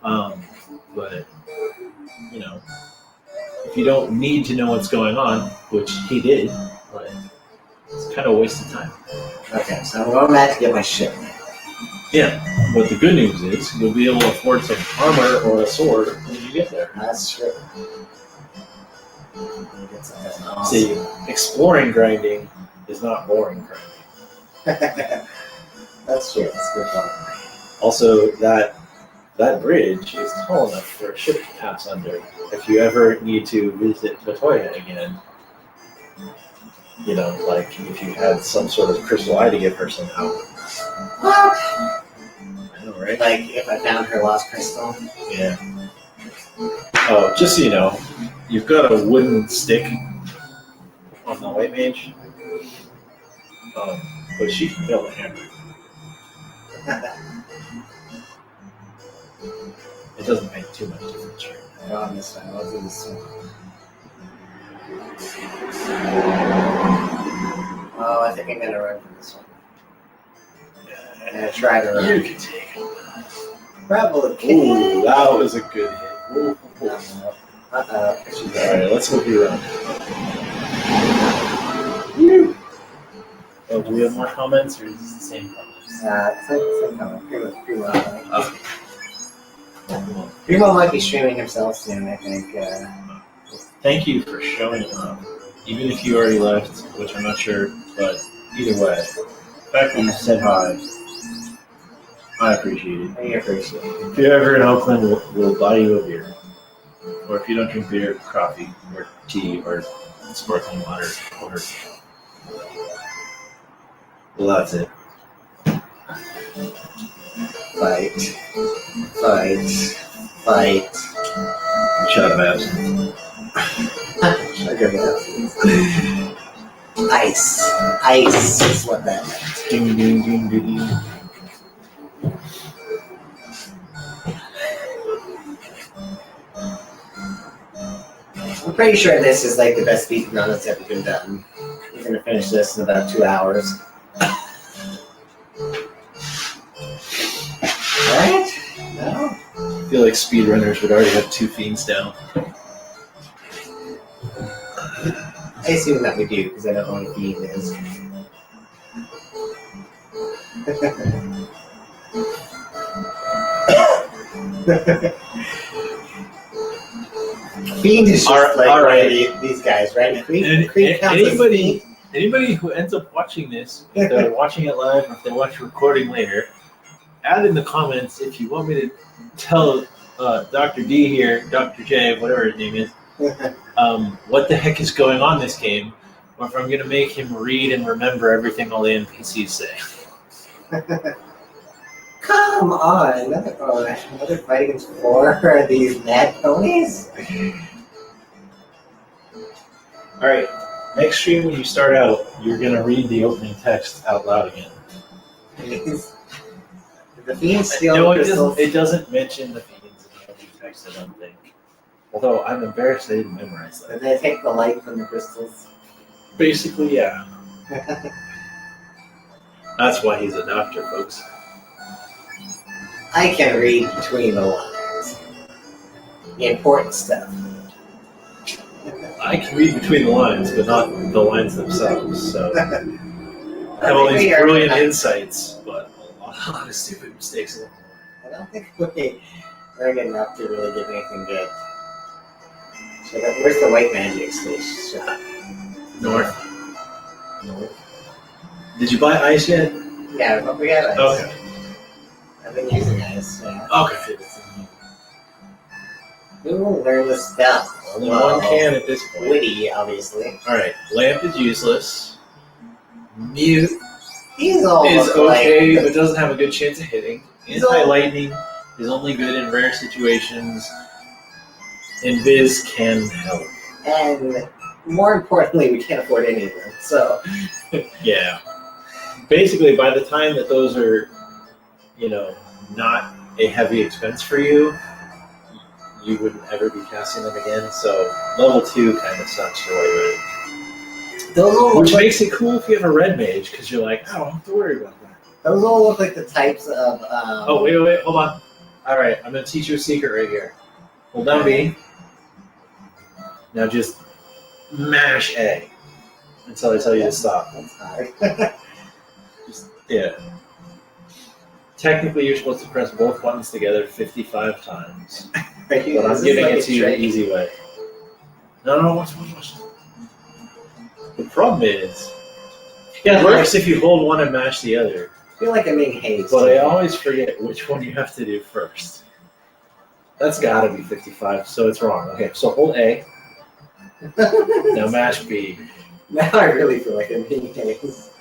S1: But, if you don't need to know what's going on, which he did, but it's kind of a waste of time.
S2: Okay, so I'm going back to get my ship.
S1: Yeah, but the good news is you'll be able to afford some armor or a sword when you get there.
S2: That's true.
S1: See, exploring grinding is not boring grinding.
S2: That's true. That's a good point.
S1: Also, that bridge is tall enough for a ship to pass under. If you ever need to visit Matoya again, if you had some sort of crystal eye to give her somehow.
S2: What?
S1: I know, right?
S2: Like if I found her lost crystal?
S1: Yeah. Oh, just so you know, you've got a wooden stick on the white mage, but she can build a hammer. It doesn't make too much difference, right?
S2: I don't understand. I'll do this one. Oh, I think I'm gonna run for this one. And I try to
S1: You
S2: run.
S1: can take it.
S2: Rebel
S1: Ooh,
S2: kid.
S1: that was a good hit. Ooh.
S2: Uh-oh.
S1: Alright, let's hope you run. Oh, do we have more comments, or is this the same comments?
S2: Same comment. Primo, I think.
S1: Oh, come on.
S2: Primo might be streaming himself soon, I think.
S1: Thank you for showing up. Even if you already left, which I'm not sure, but either way, the fact that you said hi, I appreciate it.
S2: I appreciate it.
S1: If you're ever in Oakland, we'll buy you a beer. Or if you don't drink beer, coffee, or tea, or sparkling water, or... Well, that's it.
S2: Fight.
S1: Shut up, absent.
S2: Sugar absence. Ice is what that meant.
S1: Ding, ding, ding, ding, ding.
S2: I'm pretty sure this is like the best speedrun that's ever been done. We're gonna finish this in about 2 hours. Right? No?
S1: I feel like speedrunners would already have 2 fiends down.
S2: I assume that we do, because I don't know what a fiend is. Fiend is just like these guys, right? Creed counts as fiend.
S1: Anybody who ends up watching this, if they're watching it live or if they watch the recording later, add in the comments if you want me to tell Dr. D here, Dr. J, whatever his name is, what the heck is going on this game, or if I'm going to make him read and remember everything all the NPCs say.
S2: Come on, another fight against 4 of these mad ponies?
S1: Alright, next stream when you start out, you're going to read the opening text out loud again.
S2: The fiends steal
S1: No,
S2: crystals.
S1: it doesn't mention the fiends in the opening text, I don't think. Although I'm embarrassed I didn't memorize that.
S2: And they take the light from the crystals.
S1: Basically, yeah. That's why he's a doctor, folks.
S2: I can read between the lines. The important stuff.
S1: I can read between the lines, but not the lines themselves. So I have all these brilliant insights, but a lot of stupid mistakes.
S2: I don't think we're good enough to really get anything good. So where's the white magic station?
S1: North. Did you buy ice yet?
S2: Yeah, but we got ice.
S1: Okay.
S2: I've been using ice. Yeah.
S1: Okay.
S2: We will learn this stuff.
S1: Only one can at this point.
S2: Witty, obviously.
S1: Alright, lamp is useless. Mute
S2: These all
S1: is
S2: look
S1: okay,
S2: like
S1: but doesn't have a good chance of hitting. Anti-lightning is only good in rare situations. Invis can help.
S2: And more importantly, we can't afford any of them. So
S1: Yeah. Basically, by the time that those are, not a heavy expense for you, you wouldn't ever be casting them again. So level 2 kind of sucks for white mage.
S2: those all
S1: Which
S2: look
S1: makes it cool if you have a red mage, because you're like, I don't have to worry about that.
S2: those all look like the types of.
S1: Oh, wait, hold on. All right, I'm going to teach you a secret right here. Hold down B. Now just mash A until I tell you to stop.
S2: That's hard.
S1: Yeah. Technically, you're supposed to press both buttons together 55 times. But I'm giving it to you the easy way. No, watch. The problem is, it works if you hold one and mash the other.
S2: I feel like I'm being haste.
S1: But I always forget which one you have to do first. That's gotta be 55, so it's wrong. Okay, so hold A. Now mash B.
S2: Now I really feel like I'm being haste.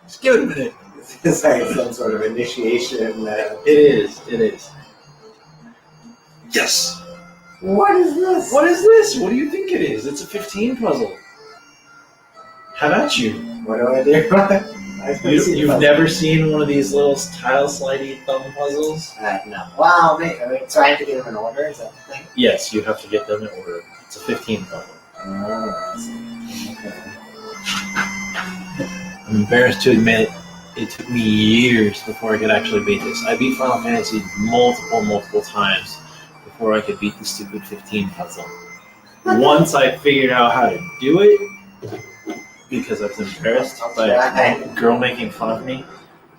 S1: Just give it a minute.
S2: It's like some sort of initiation.
S1: It is. Yes!
S2: What is this?
S1: What is this? What do you think it is? It's a 15 puzzle. How about you?
S2: What do I do?
S1: You've never seen one of these little tile slidey thumb puzzles?
S2: No. Wow, so I have to get them in order? Is that the thing?
S1: Yes, you have to get them in order. It's a 15 puzzle.
S2: Oh, I see. Okay.
S1: I'm embarrassed to admit it took me years before I could actually beat this. I beat Final Fantasy multiple times before I could beat the stupid 15 puzzle. Once I figured out how to do it, because I was embarrassed by a girl making fun of me,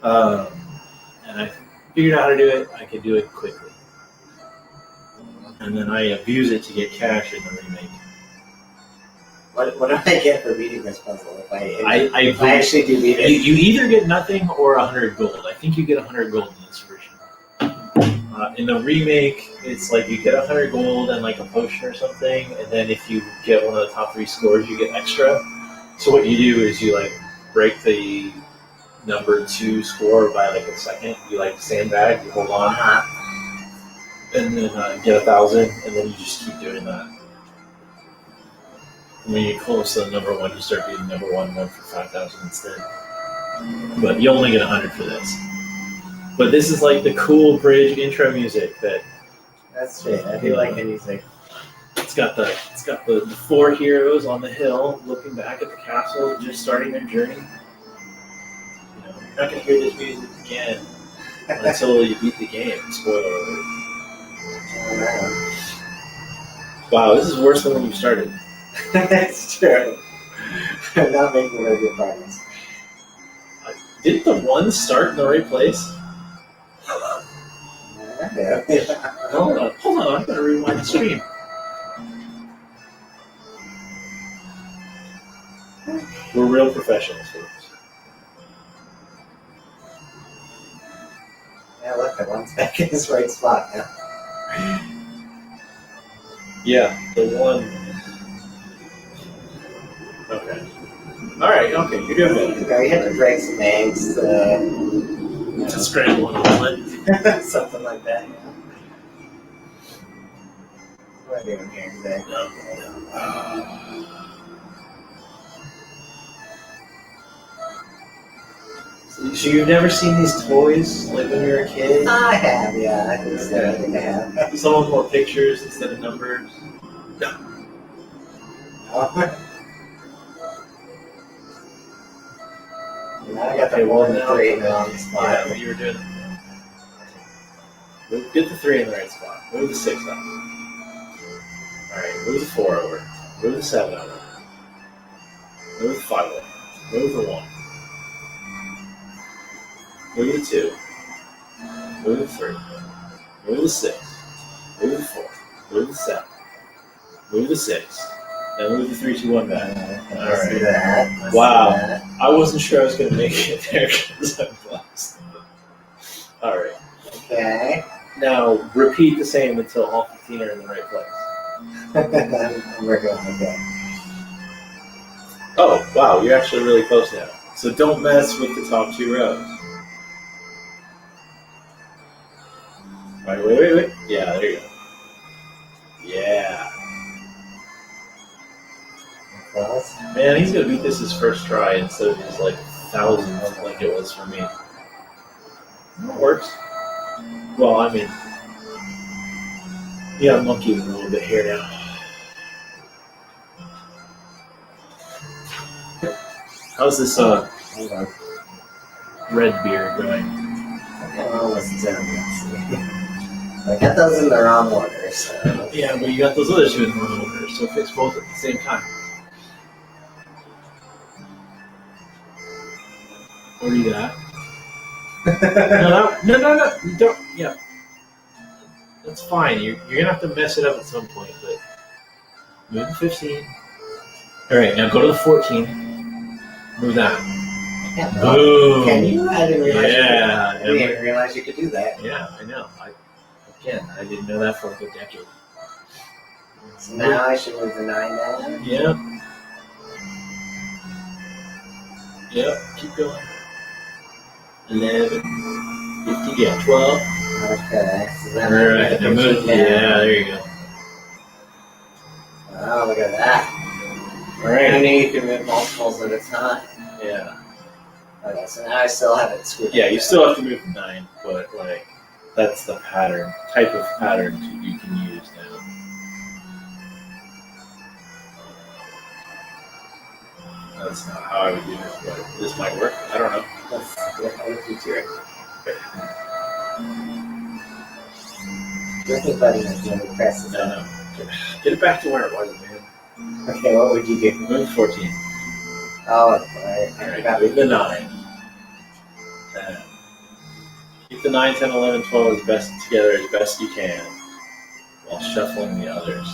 S1: and I figured out how to do it, I could do it quickly. And then I abuse it to get cash in the remake.
S2: What do I get for beating this puzzle? If I
S1: I
S2: actually do beat it?
S1: You either get nothing or 100 gold. I think you get 100 gold in this version. In the remake, it's like you get 100 gold and like a potion or something, and then if you get one of the top 3 scores, you get extra. So what you do is you like break the number 2 score by like a second. You like sandbag, you hold on, and then get 1,000, and then you just keep doing that. And when you're close to the number 1, you start being number 1 for 5,000 instead. But you only get 100 for this. But this is like the cool bridge intro music that.
S2: That's true. I do like the music.
S1: It's got the 4 heroes on the hill looking back at the castle, just starting their journey. You're not gonna hear this music again until you beat the game. Spoiler alert. Wow, this is worse than when you started.
S2: That's true. I'm not making very good progress.
S1: Didn't the 1 start in the right place? Hold on, I'm gonna rewind the stream. We're real professionals, folks.
S2: Yeah, look, that one's back in his right spot now.
S1: Yeah, the 1. Okay. Alright, okay, you're doing better.
S2: Okay, you had to break some eggs to
S1: scramble an omelet.
S2: something like that. Yeah. What am I doing here today?
S1: So you've never seen these toys like when you were a kid?
S2: I have, yeah. I think I have.
S1: Some with more pictures instead of numbers.
S2: Now I got the 1 and 3 in the wrong spot.
S1: Yeah, what you were doing. Get the 3 in the right spot. Move the 6 up. Alright, move the 4 over. Move the 7 over. Move the 5 over. Move the 1. Move the 2. Move the 3. Move the 6. Move the 4. Move the 7. Move the 6. Then move the 3, 2, 1 back.
S2: Let's do that.
S1: Wow. I wasn't sure I was going to make it there because I'm lost. Alright.
S2: Okay.
S1: Now, repeat the same until all 15 are in the right place.
S2: I'm working on it.
S1: Oh, wow, you're actually really close now. So don't mess with the top 2 rows. Alright, wait. Yeah, there you go. Yeah. Man, he's gonna beat this his first try instead of his like thousands like it was for me. It works. Well, I mean, yeah, monkey with a little bit here now. How's this red beard going?
S2: Oh, listen to him. I got those in the wrong order, so.
S1: Yeah, but you got those other 2 in the wrong order, so fix both at the same time. What are you at? No, you don't. Yeah, that's fine. You're gonna have to mess it up at some point, but move the 15. All right, now go to the 14. Move that.
S2: Yeah,
S1: boom.
S2: Can you? I didn't realize.
S1: Yeah,
S2: I didn't realize you could do that.
S1: Yeah, I know. I didn't know that for like a decade.
S2: So now I should move the 9 down.
S1: Yep. Keep going. 11, 15, yeah, 12.
S2: Okay. So then
S1: Alright, now move. Yeah, there you go.
S2: Oh, look at that.
S1: Alright.
S2: And then you can move multiples at a time.
S1: Yeah.
S2: Okay, so now I still have it screwed.
S1: Yeah, you still have to move 9, but like that's the type of pattern you can use now. That's not how I would do it, but this might work. I don't know.
S2: Let's do it. Nothing funny when you press this.
S1: No. Get it back to where it was, man.
S2: Okay, what would you do?
S1: Move 14.
S2: Oh, alright.
S1: Alright, move the 9. 10. Keep the 9, 10, 11, 12 as best together as best you can while shuffling the others.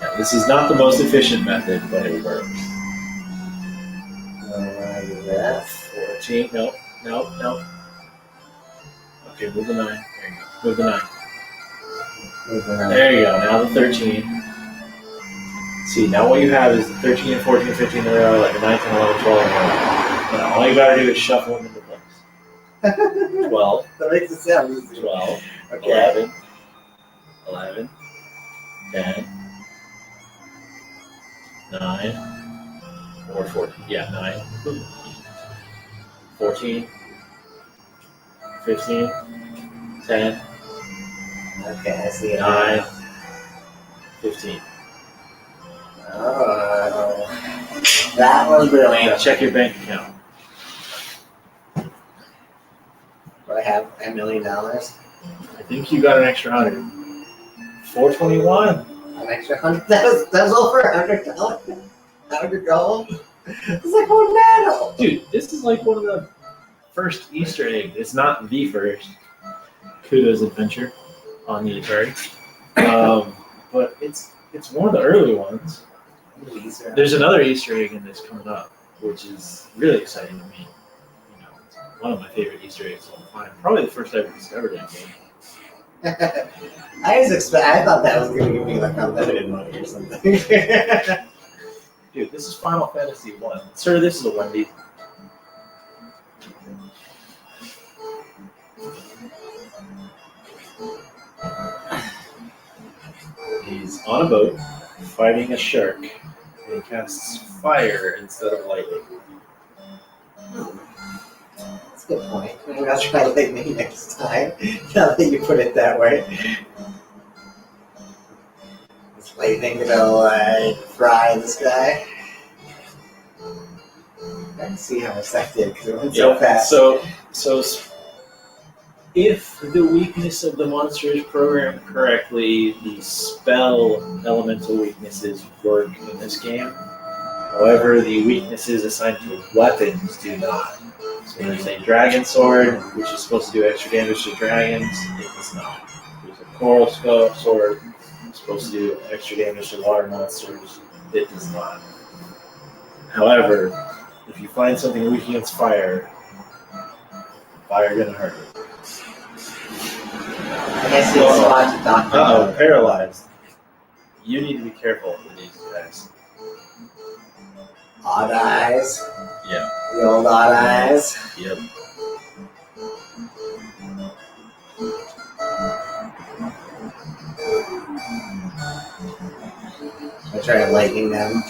S1: Yeah, this is not the most efficient method, but it works.
S2: Do that.
S1: 14. Nope. Okay, move the 9. There you go. Move the 9. There you go. Now the 13. See, now what you have is the 13 and 14 and 15 in a row, like a 9, 10, 11, 12 in a row. Now all you gotta do is shuffle them into place. 12.
S2: That makes it sound easy.
S1: 12.
S2: Okay.
S1: 11. 10. 9. Or 14. Yeah, 9. 14. 15. 10.
S2: Okay, I see it.
S1: 9. 15.
S2: Oh, that was brilliant.
S1: Now check your bank account.
S2: Do I have $1 million?
S1: I think you got an extra 100. 421.
S2: An extra 100? That was over $100. $100? It's like one medal.
S1: Dude, this is like one of the first Easter eggs. It's not the first Kudo's Adventure on the Atari. But it's one of the early ones. There's another Easter egg in this coming up, which is really exciting to me. You know, it's one of my favorite Easter eggs of all time. Probably the first I ever discovered it in game.
S2: I thought that was going to give me like unlimited money or something.
S1: Dude, this is Final Fantasy 1. Sir, this is a Wendy. He's on a boat, fighting a shark, and he casts fire instead of lightning.
S2: That's a good point. Maybe I'll try lightning next time, now that you put it that way. Is lightning gonna fry this guy? I can see how effective because it went so fast.
S1: So if the weakness of the monster is programmed correctly, the spell elemental weaknesses work in this game. However, the weaknesses assigned to weapons do not. So there's a dragon sword, which is supposed to do extra damage to dragons. It does not. There's a coral sword, supposed to do extra damage to water monsters. It does not. However, if you find something weak against fire, fire gonna hurt it.
S2: I guess it's spot to talk about.
S1: Paralyzed. You need to be careful with these guys.
S2: Odd eyes.
S1: Yeah.
S2: The old odd eyes.
S1: Yep.
S2: I try lightning them.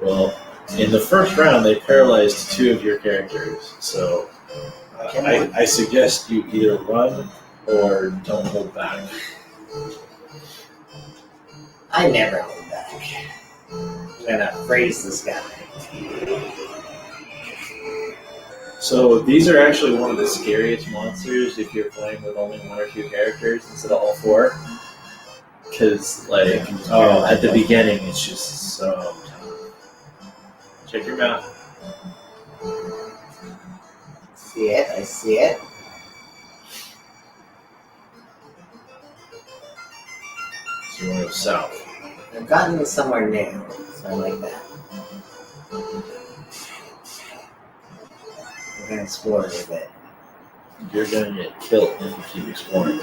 S1: Well, in the first round, they paralyzed 2 of your characters, so I suggest you either run or don't hold back.
S2: I never hold back. I'm gonna freeze this guy.
S1: So these are actually one of the scariest monsters if you're playing with only 1 or 2 characters instead of all 4. Because, at the beginning, it's just so tough. Check your mouth.
S2: I see it.
S1: So you want to go south.
S2: I've gotten to somewhere new, so I like that. We're gonna explore a little bit.
S1: You're going to get killed if you keep exploring.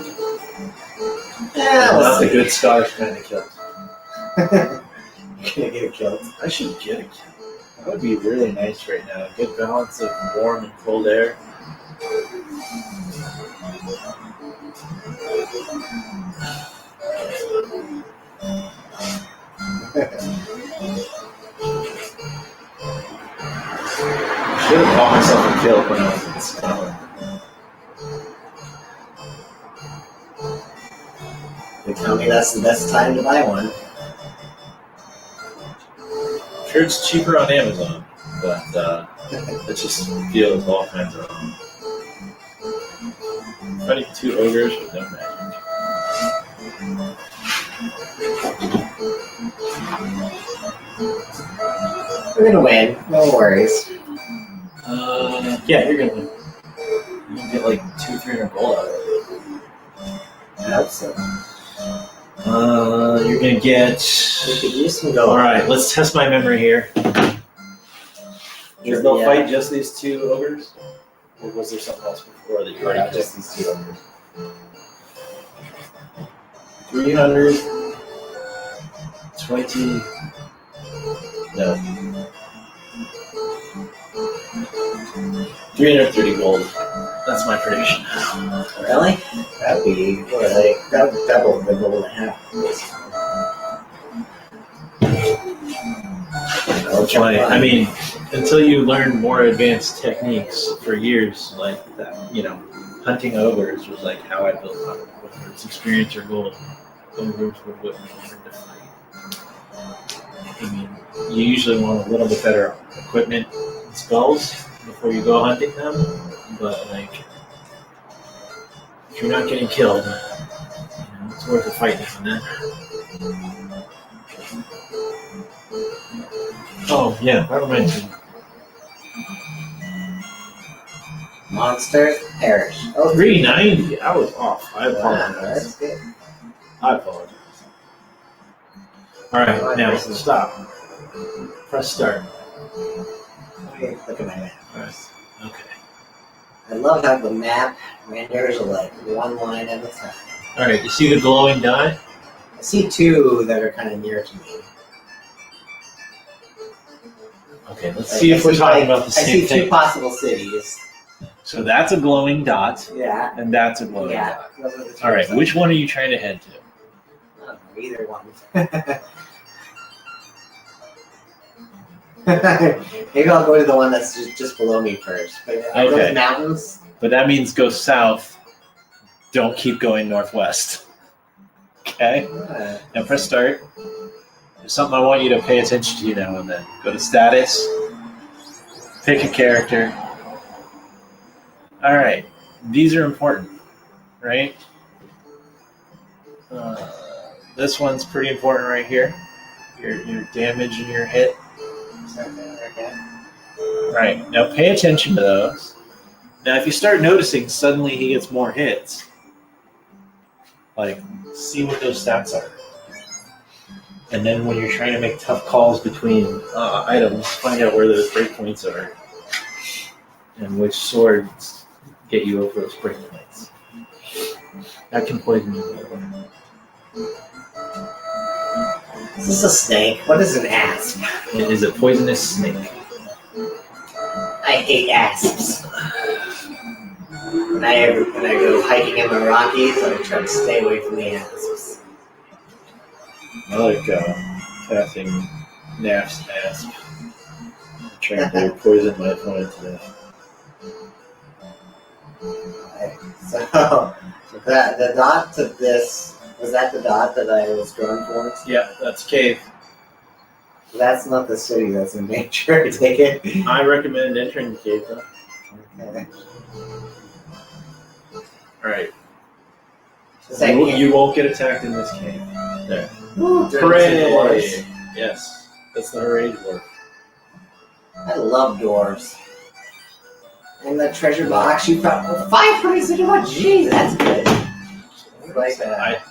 S2: Yeah,
S1: Not the good Scottish kind of kills.
S2: You're gonna get killed.
S1: I should get a kill. That would be really nice right now. A good balance of warm and cold air. Should have bought myself a kill when I was in Scotland.
S2: They tell me that's the best time to buy one.
S1: heard it's cheaper on Amazon, but it just feels all kinds of wrong. Fighting 2 ogres with no magic.
S2: We're gonna win. No worries.
S1: Yeah, you're gonna win. You can get like 200-300 gold out of it.
S2: I hope so.
S1: You're gonna get.
S2: We could use some gold.
S1: All right, let's test my memory here. Does they'll fight just these 2 ogres, or was there something else before that you already killed?
S2: Just these 2 ogres.
S1: 300, 20. No. 330 gold. That's my prediction.
S2: Really? That'd be like that would double the gold I have.
S1: That's why, I mean, until you learn more advanced techniques for years, like that, hunting ogres was like how I built up, whether it's experience or gold. Ogres were what you learned to fight. I mean, you usually want a little bit better equipment and spells before you go hunting them, but like, if you're not getting killed, it's worth a fight, isn't it? Oh, yeah, that reminds me.
S2: Monsters perish. Oh,
S1: 390. I was off. I
S2: wow,
S1: apologize.
S2: that's good.
S1: I apologize. All right, now stop. Press start.
S2: Okay, look at my map.
S1: Okay.
S2: I love how the map renders like one line at a time.
S1: All right. You see the glowing dot?
S2: I see 2 that are kind of near to me.
S1: Okay. Let's see if we're talking about the same
S2: I see 2
S1: thing.
S2: possible cities.
S1: So that's a glowing dot,
S2: Yeah.
S1: and that's a glowing
S2: Yeah.
S1: dot.
S2: Those are the 2
S1: All right.
S2: sides.
S1: Which one are you trying to head to?
S2: I don't know, either one. Maybe I'll go to the one that's just below me first. But
S1: Okay.
S2: those mountains.
S1: But that means go south. Don't keep going northwest. Okay. Now press start. There's something I want you to pay attention to now and then. Go to status. Pick a character. All right. These are important, right? This one's pretty important right here. Your damage and your hit.
S2: Okay.
S1: Right. Now pay attention to those. Now if you start noticing suddenly he gets more hits, like see what those stats are. And then when you're trying to make tough calls between items, find out where those breakpoints are and which swords get you over those breakpoints. That can poison you.
S2: Is this a snake? What is an asp?
S1: It is a poisonous snake.
S2: I hate asps. When I go hiking in the Rockies, I try to stay away from the asps.
S1: I like passing Naf's asp. Trying to poison my opponent to death.
S2: So the dot to this, was that the dot that I was going towards?
S1: Yeah, that's cave.
S2: That's not the city that's in danger. Take it.
S1: I recommend entering the cave though.
S2: Okay.
S1: Alright.
S2: Second.
S1: You won't get attacked in this cave. There.
S2: Ooh,
S1: Hooray! Yes. That's the hooray dwarf.
S2: I love dwarves. And the treasure box, you found 561. Jeez, that's good. Like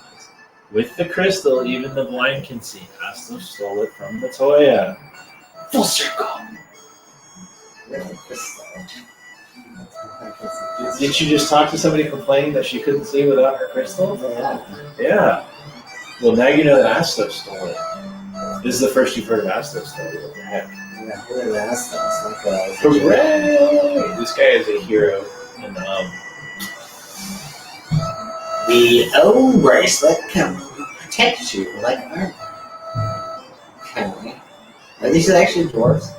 S1: With the crystal, even the blind can see. Asta stole it from Latoya. Full circle. Didn't you just talk to somebody complaining that she couldn't see without her crystal?
S2: Yeah.
S1: Yeah. Well, now you know that Asta stole it. This is the first you've heard of Asta stole it. What the heck?
S2: Yeah, look at that stuff. Like,
S1: Hooray! This guy is a hero. And,
S2: the O bracelet can protect you like armor. Okay. Are these actually dwarves?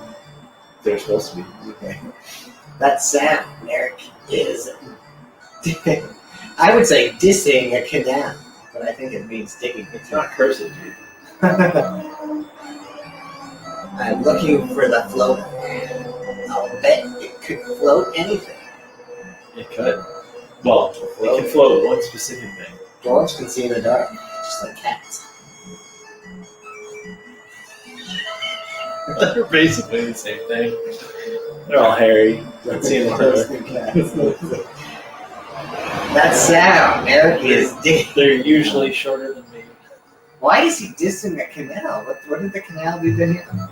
S1: they're supposed to be.
S2: Okay. That sound, Eric, is I would say dissing a canal, but I think it means digging.
S1: It's not cursing, dude.
S2: I'm looking for the floater. I'll bet it could float anything.
S1: It could. Well, it can float one specific thing.
S2: Dwarves can see in the dark, just like cats.
S1: They're basically the same thing. They're all hairy. Let's see in the dark.
S2: That sound, Eric is digging.
S1: They're usually shorter than me.
S2: Why is he dissing the canal? What did the canal do to him?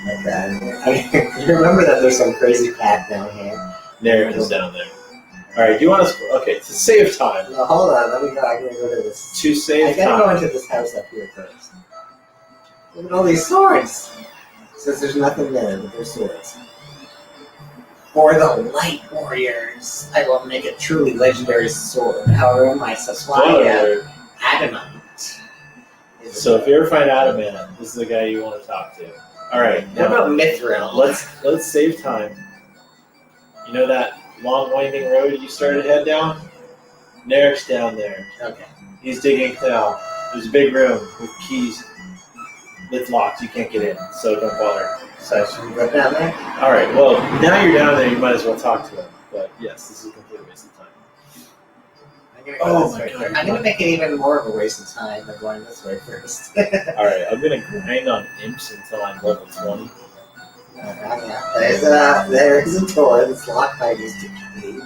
S2: Okay. You remember that there's some crazy path down here?
S1: There it is down there. Alright, do you want to... Okay, to save time.
S2: No, hold on. Let me go. I'm going to go to this.
S1: To
S2: I
S1: save
S2: gotta go
S1: time.
S2: into this house up here first. Look at all these swords. It says there's nothing there, but there's swords. For the light warriors, I will make a truly legendary sword. However, my supply
S1: Spoiler
S2: of
S1: alert.
S2: adamant.
S1: So if you ever find Adamant, this is the guy you want to talk to. Alright,
S2: What
S1: now
S2: about Mithril?
S1: let's save time. You know that long winding road you started to head down? Nerek's down there.
S2: Okay.
S1: He's digging canal. There's a big room with keys. It's locked. You can't get in, so don't bother.
S2: So should we go down there?
S1: All right. Well, now you're down there. You might as well talk to him. But yes, this is a complete waste of time.
S2: I'm gonna go
S1: Oh
S2: this
S1: my
S2: way
S1: God.
S2: first. I'm gonna make it even more of a waste of time by going this way first.
S1: All right. I'm gonna grind on imps until I'm level 20.
S2: There is a door that's locked by Mystic Key.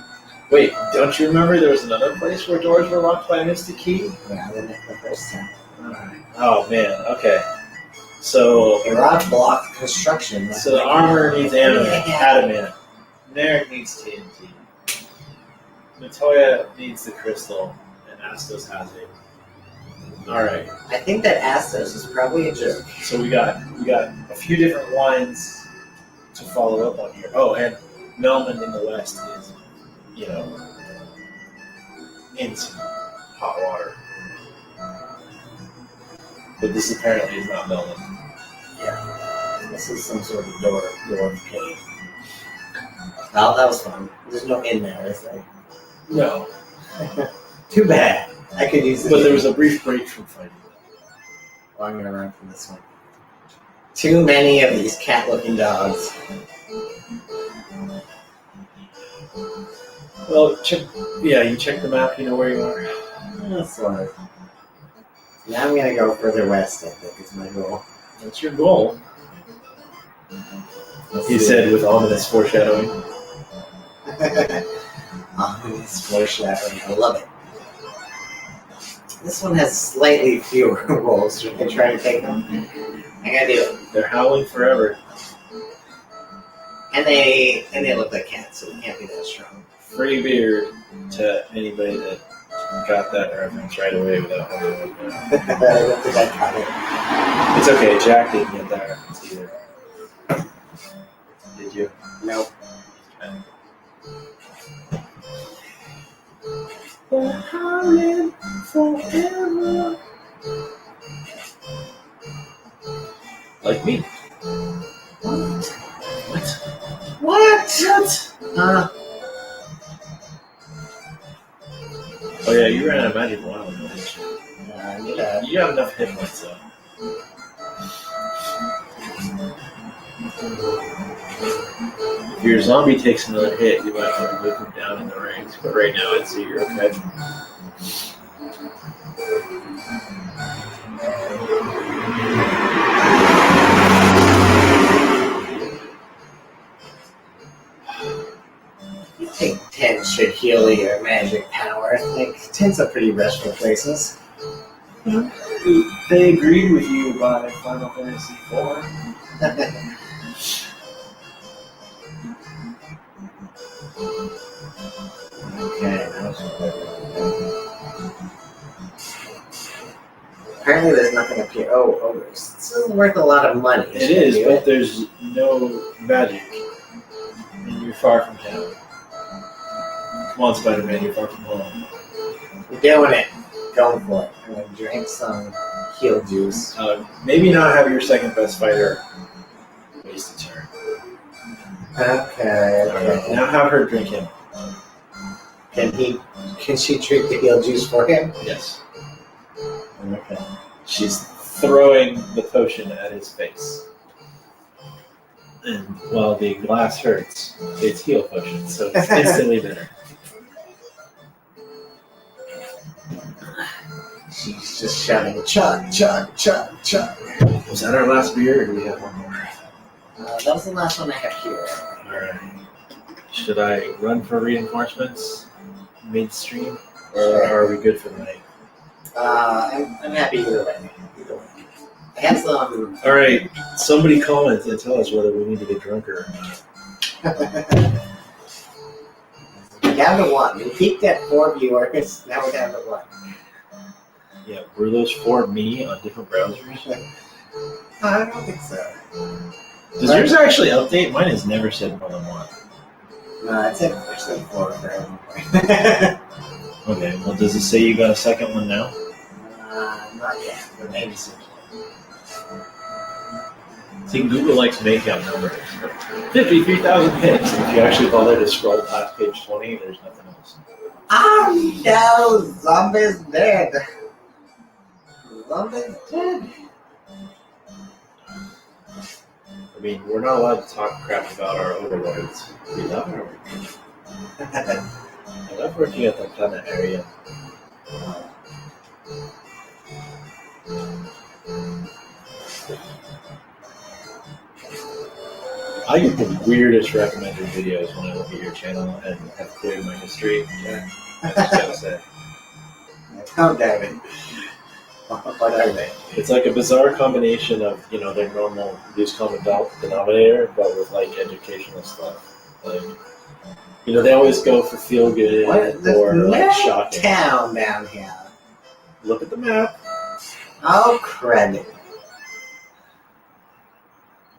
S1: Wait, don't you remember there was another place where doors were locked by a mystic key?
S2: Yeah, I didn't make the first time.
S1: All right. Oh man. Okay. So
S2: A rock block construction.
S1: So the armor needs adamant. Narek needs TNT. Matoya needs the crystal, and Astos has it. Alright,
S2: I think that Astos is probably a jerk.
S1: so we got a few different wines to follow up on here. Oh, and Melman in the West is, in some hot water. But this apparently is not Melman.
S2: Yeah. This is some sort of door cave. Oh, that was fun. There's no in there, is there?
S1: No.
S2: Too bad. I could use this.
S1: But there was a brief break from fighting.
S2: Well, I'm gonna run from this one. Too many of these cat-looking dogs.
S1: Well, you check the map, you know where you are.
S2: Sort of. Now I'm gonna go further west, I think, is my goal.
S1: That's your goal.
S2: Let's
S1: He
S2: see.
S1: said with ominous foreshadowing.
S2: Ominous foreshadowing. I love it. This one has slightly fewer rolls. Should I try to take them? I gotta do it.
S1: They're howling forever.
S2: And they look like cats, so they can't be that strong.
S1: Free beer to anybody that got that reference right away without holding it.
S2: I don't think I caught it.
S1: It's okay, Jack didn't get that reference either. Did you?
S2: Nope.
S1: They're howling forever. Like me. What?
S2: What?
S1: Oh yeah, you ran out of magic one, didn't you?
S2: I need that.
S1: You have enough hit points though. If your zombie takes another hit, you might have to move him down in the ranks. But right now, I'd say you're okay.
S2: I think 10 should heal your magic power. Like, 10's a pretty restful places.
S1: They agreed with you by Final Fantasy IV.
S2: Okay, apparently there's nothing up here. Oh, this is worth a lot of money.
S1: It is, but there's no magic. And you're far from town. Come on, Spider-Man, you're far from home.
S2: You're doing it. Going for it. I'm gonna drink some heal juice.
S1: Maybe not have your second best fighter waste a turn.
S2: Okay.
S1: Alright, now have her drink him.
S2: Can she drink the heal juice for him?
S1: Yes.
S2: Okay.
S1: She's throwing the potion at his face. And while the glass hurts, it's heal potion, so it's instantly better.
S2: She's just shouting, chug, chug, chug, chug.
S1: Was that our last beer, or do we have one more?
S2: That was the last one I have here.
S1: Alright. Should I run for reinforcements midstream, or are we good for the night?
S2: I'm happy either way. I have some.
S1: Alright, somebody comment and tell us whether we need to get drunker or not.
S2: Down to 1. We peaked at 4 viewers. Now we're down to 1.
S1: Yeah, were those for me on different browsers?
S2: I don't think so.
S1: Does yours actually update? Mine has never said more than 1.
S2: No, it's actually 4 for everyone.
S1: Okay, well, does it say you got a second one now?
S2: Not yet, but maybe soon.
S1: See, Google likes making up numbers. 53,000 hits. If you actually bother to scroll past page 20, there's nothing else.
S2: Oh no! Zombie's dead! Zombie's dead!
S1: I mean, we're not allowed to talk crap about our overlords. We love our overlords. I love working at the planet area. I get the weirdest recommended videos when I look at your channel and have cleared my history. Yeah, I just gotta say.
S2: Oh, damn it. What are they?
S1: It's like a bizarre combination of, their normal least common denominator, but with like educational stuff. Like, they always go for feel good or like shocking.
S2: Town down here.
S1: Look at the map.
S2: Oh, credit.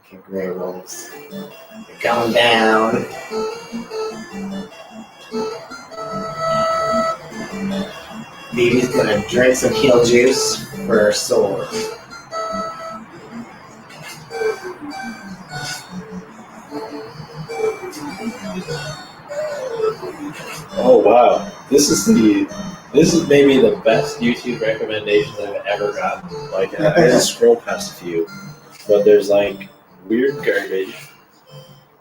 S2: Okay, gray rolls. They're going down. Baby's gonna drink some heal juice for her sword.
S1: Oh wow. This is maybe the best YouTube recommendations I've ever gotten. Like I just scroll past a few. But there's like weird garbage.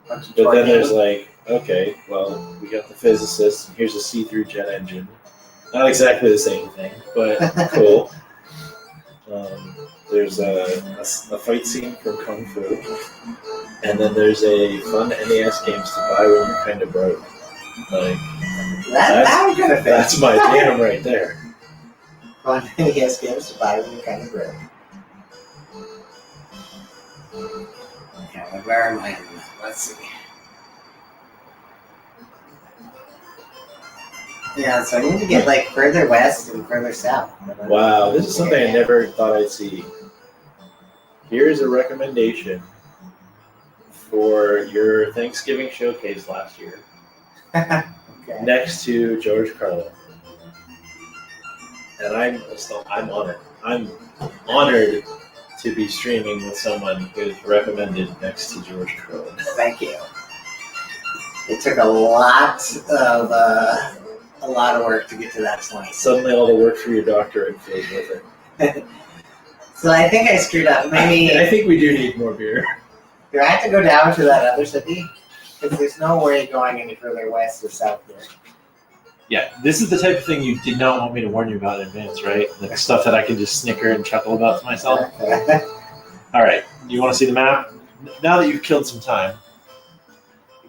S1: But then there's like, okay, well, we got the physicist, and here's a see-through jet engine. Not exactly the same thing, but cool. There's a fight scene from Kung Fu, and then there's a fun NES games to buy when you're kind of broke. Like that's my jam right there.
S2: Fun NES games to buy when you're kind of broke. Okay, where am I? Let's see. Yeah, so I need to get like further west and further south.
S1: Wow, this is something I never thought I'd see. Here's a recommendation for your Thanksgiving showcase last year.
S2: Okay.
S1: Next to George Carlin. And I'm on it. I'm honored to be streaming with someone who's recommended next to George Carlin.
S2: Thank you. It took a lot of work to get to that point.
S1: Suddenly all the work for your doctorate feels worth it.
S2: So I think I screwed up. Maybe
S1: I think we do need more beer.
S2: do I have to go down to that other city? Because there's no way going any further west or south here.
S1: Yeah, this is the type of thing you did not want me to warn you about in advance, right? The stuff that I can just snicker and chuckle about to myself. All right, you want to see the map? Now that you've killed some time,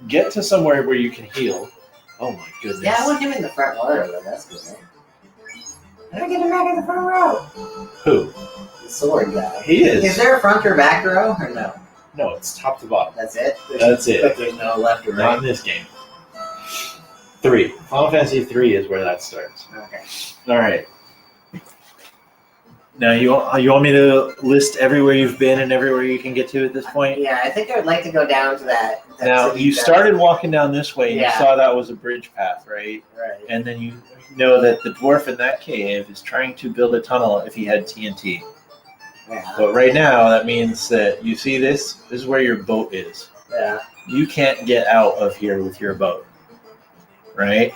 S1: get to somewhere where you can heal. Oh my goodness.
S2: Yeah, I want him in the front row, though. That's good. Right? How do I get him back in the front row?
S1: Who?
S2: The sword guy.
S1: He is.
S2: Is there a front or back row, or no?
S1: No, it's top to bottom.
S2: That's it?
S1: That's it.
S2: But there's no left or
S1: Not
S2: right?
S1: in this game. 3. Final Fantasy 3 is where that starts.
S2: Okay.
S1: All right. Now, you want me to list everywhere you've been and everywhere you can get to at this point?
S2: Yeah, I think I would like to go down to that
S1: Now,
S2: city
S1: you
S2: down-
S1: started walking down this way and
S2: Yeah.
S1: you saw that was a bridge path, right?
S2: Right.
S1: And then you know that the dwarf in that cave is trying to build a tunnel if he had TNT.
S2: Yeah.
S1: But right now, that means that you see this is where your boat is.
S2: Yeah.
S1: You can't get out of here with your boat, right?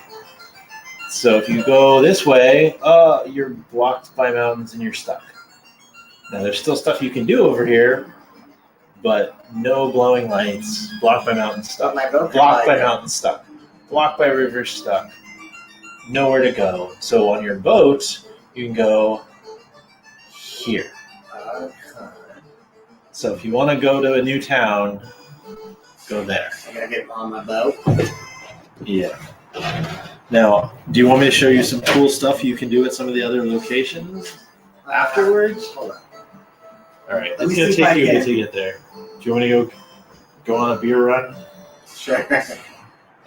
S1: So if you go this way, you're blocked by mountains and you're stuck. Now, there's still stuff you can do over here, but no glowing lights. Blocked by mountain stuck.
S2: My boat
S1: Blocked by mountain stuck. Blocked by river stuck. Nowhere to go. So on your boat, you can go here. So if you want to go to a new town, go there.
S2: I gotta get on my boat.
S1: Yeah. Now, do you want me to show you some cool stuff you can do at some of the other locations afterwards?
S2: Hold on.
S1: All right, it's gonna take you a bit to get there. Do you want to go on a beer run?
S2: Sure.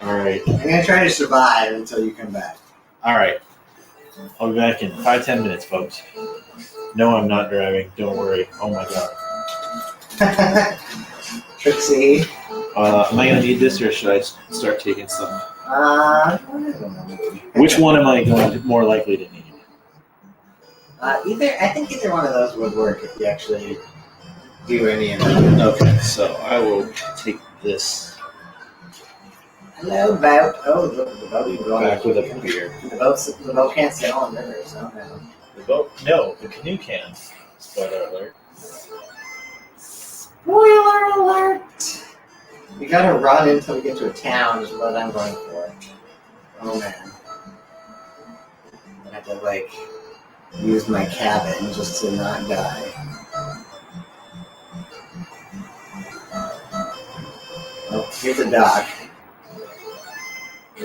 S1: All right.
S2: I'm gonna try to survive until you come back.
S1: All right. I'll be back in 5-10 minutes, folks. No, I'm not driving. Don't worry. Oh my god.
S2: Tricksy.
S1: Am I gonna need this, or should I start taking stuff?
S2: I don't know.
S1: Which one am I more likely to need?
S2: I think either one of those would work if you actually do any of them.
S1: Okay, so I will take this.
S2: Hello, boat. Oh, the boat is going
S1: Back with a beer.
S2: The boat can't sail on rivers. Oh no.
S1: The boat? No, the canoe can. Spoiler alert.
S2: Spoiler alert! We gotta run until we get to a town is what I'm going for. Oh man. I have to use my cabin just to not die. Oh, here's a dock.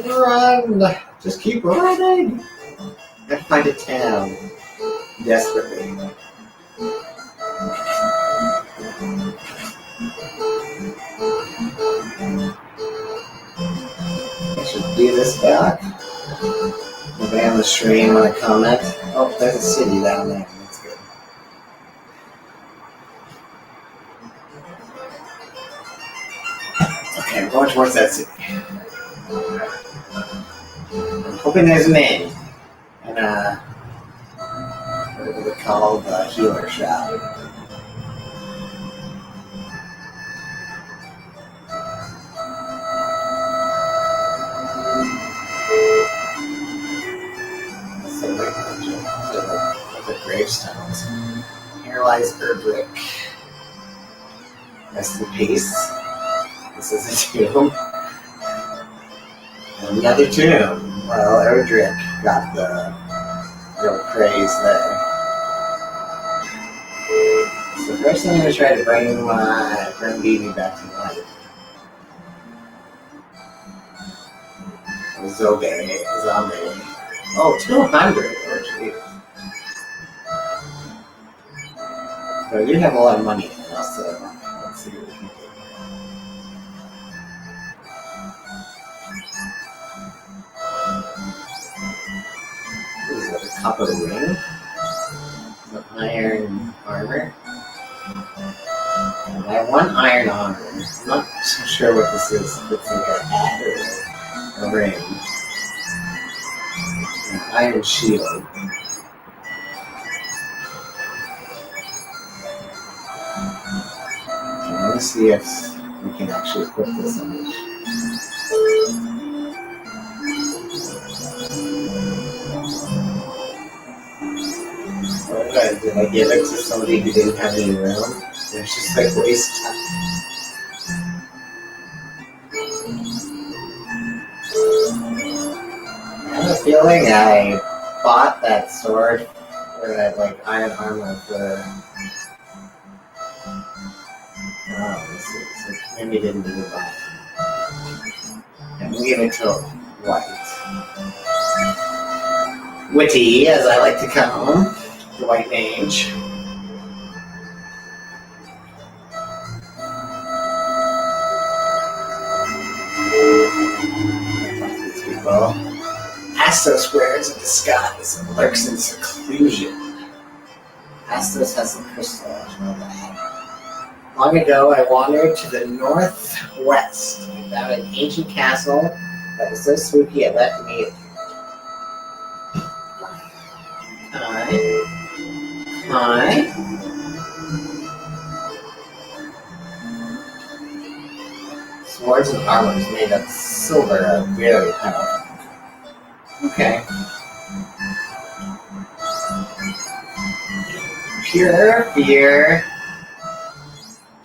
S2: Run! Just keep running! I gotta find a town. Desperately. I should do this dock. Nobody on the stream want to comment. Oh, there's a city down there. That's good. Okay, I'm going towards that city. I'm hoping there's men. And, what is it called? The healer shop. The gravestones. Here lies Erdrick. Rest in peace. This is a tomb. And another tomb. Well, Erdrick got the real praise there. So first I'm going to try to bring Beebe back to life. Zombie. Oh, 200. Oh, geez. So you have a lot of money now, so let's see what we can do. What is that, a copper ring? Some iron armor? And I have one iron armor. I'm not so sure what this is. It's like a hat or a ring. An iron shield. Let's see if we can actually equip this image. Did I give it to somebody who didn't have any room? There's just waste time. I have a feeling I bought that sword or that iron armor for. Oh, this is maybe didn't do it right. And we'll give it to White. Witty, as I like to call him, the White Mage. These people. Astos squares in disguise and lurks in seclusion. Astos has a crystal, I know that. Long ago, I wandered to the northwest and found an ancient castle that was so spooky it left me. Hi. Swords and armor is made of silver are very powerful. Okay. Pure Fear,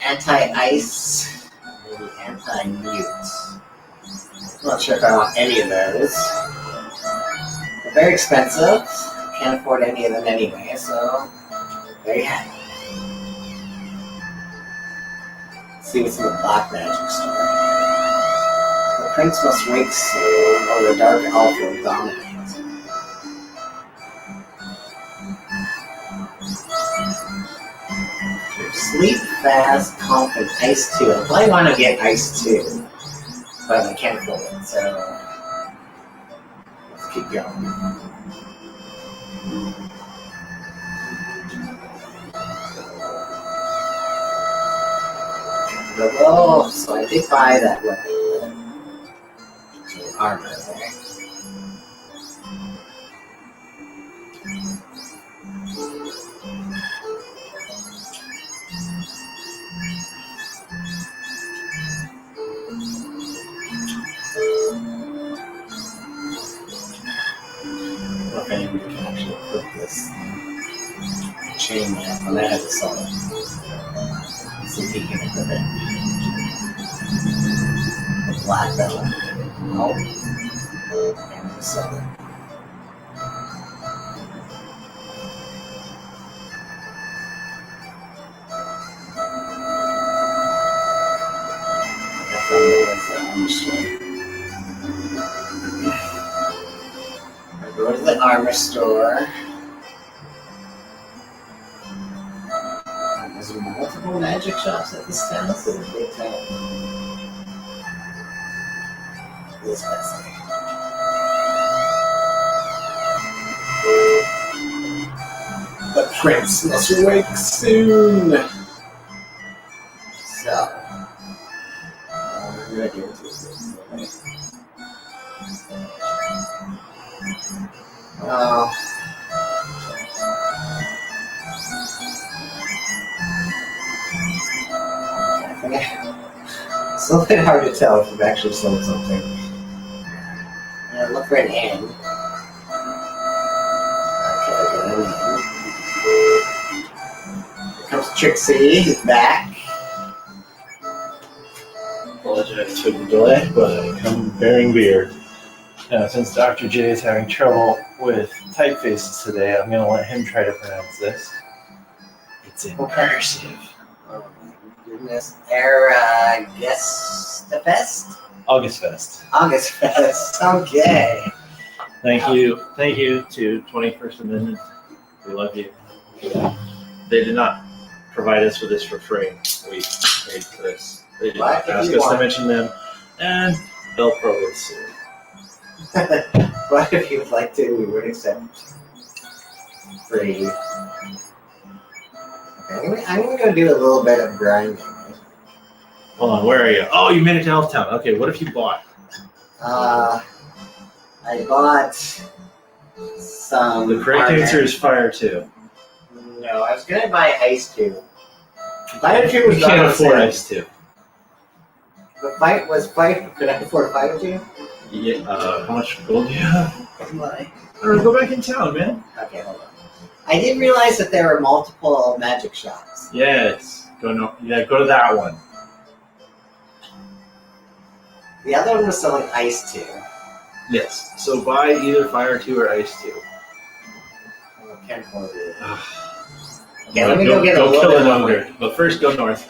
S2: Anti-Ice, maybe Anti-Mute. I'm not sure if I want any of those. They're very expensive. Can't afford any of them anyway, so there you have it. Let's see what's in the Black Magic store. The Prince must wake soon, or the Dark Elf will dominate. Sleep Fast, Confident, Ice 2. I probably want to get Ice 2, but I can't afford it, so let's keep going. Oh, so I did buy that weapon. Armor there. Okay, we can actually put this chain there on the head of solid. See if he can equip it. The black belt. Oh. And the solid. Go to the armor store. There's multiple magic shops at this town. This is a big town. This messy. The prince must wake soon. So, we're gonna do this. It's a little bit hard to tell if you've actually sold something. Look for an inn. Okay, I got an inn. Here comes Tricksy, he's back.
S1: Apologize for the delay, but I come bearing beer. Now, since Dr. J is having trouble with typefaces today, I'm going to let him try to pronounce this. It's in cursive.
S2: Oh my goodness. Guess the fest?
S1: August Fest.
S2: August Fest. Okay.
S1: Thank you to 21st Amendment. We love you. They did not provide us with this for free. We paid for this. They did not ask us to mention them, and they'll probably sue.
S2: But if you would like to, we would accept free. Okay, I'm going to go do a little bit of grinding.
S1: Hold on, where are you? Oh, you made it to Elftown. Okay, what if you bought?
S2: I bought some.
S1: The correct answer is Fire 2.
S2: No, I was going to buy Ice 2. Fire 2 was
S1: you can't afford Ice 2.
S2: The fight was fight. Could I afford Fire 2?
S1: Yeah, how much gold do you have? I don't know, go back in town, man.
S2: Okay, hold on. I didn't realize that there were multiple magic shops.
S1: Yes. Go to that one.
S2: The other one was selling Ice 2.
S1: Yes. So buy either Fire 2 or Ice 2.
S2: Oh, I can't afford it. Okay, let me go get a
S1: little
S2: little
S1: kill
S2: bit
S1: it
S2: more.
S1: under. But first go north.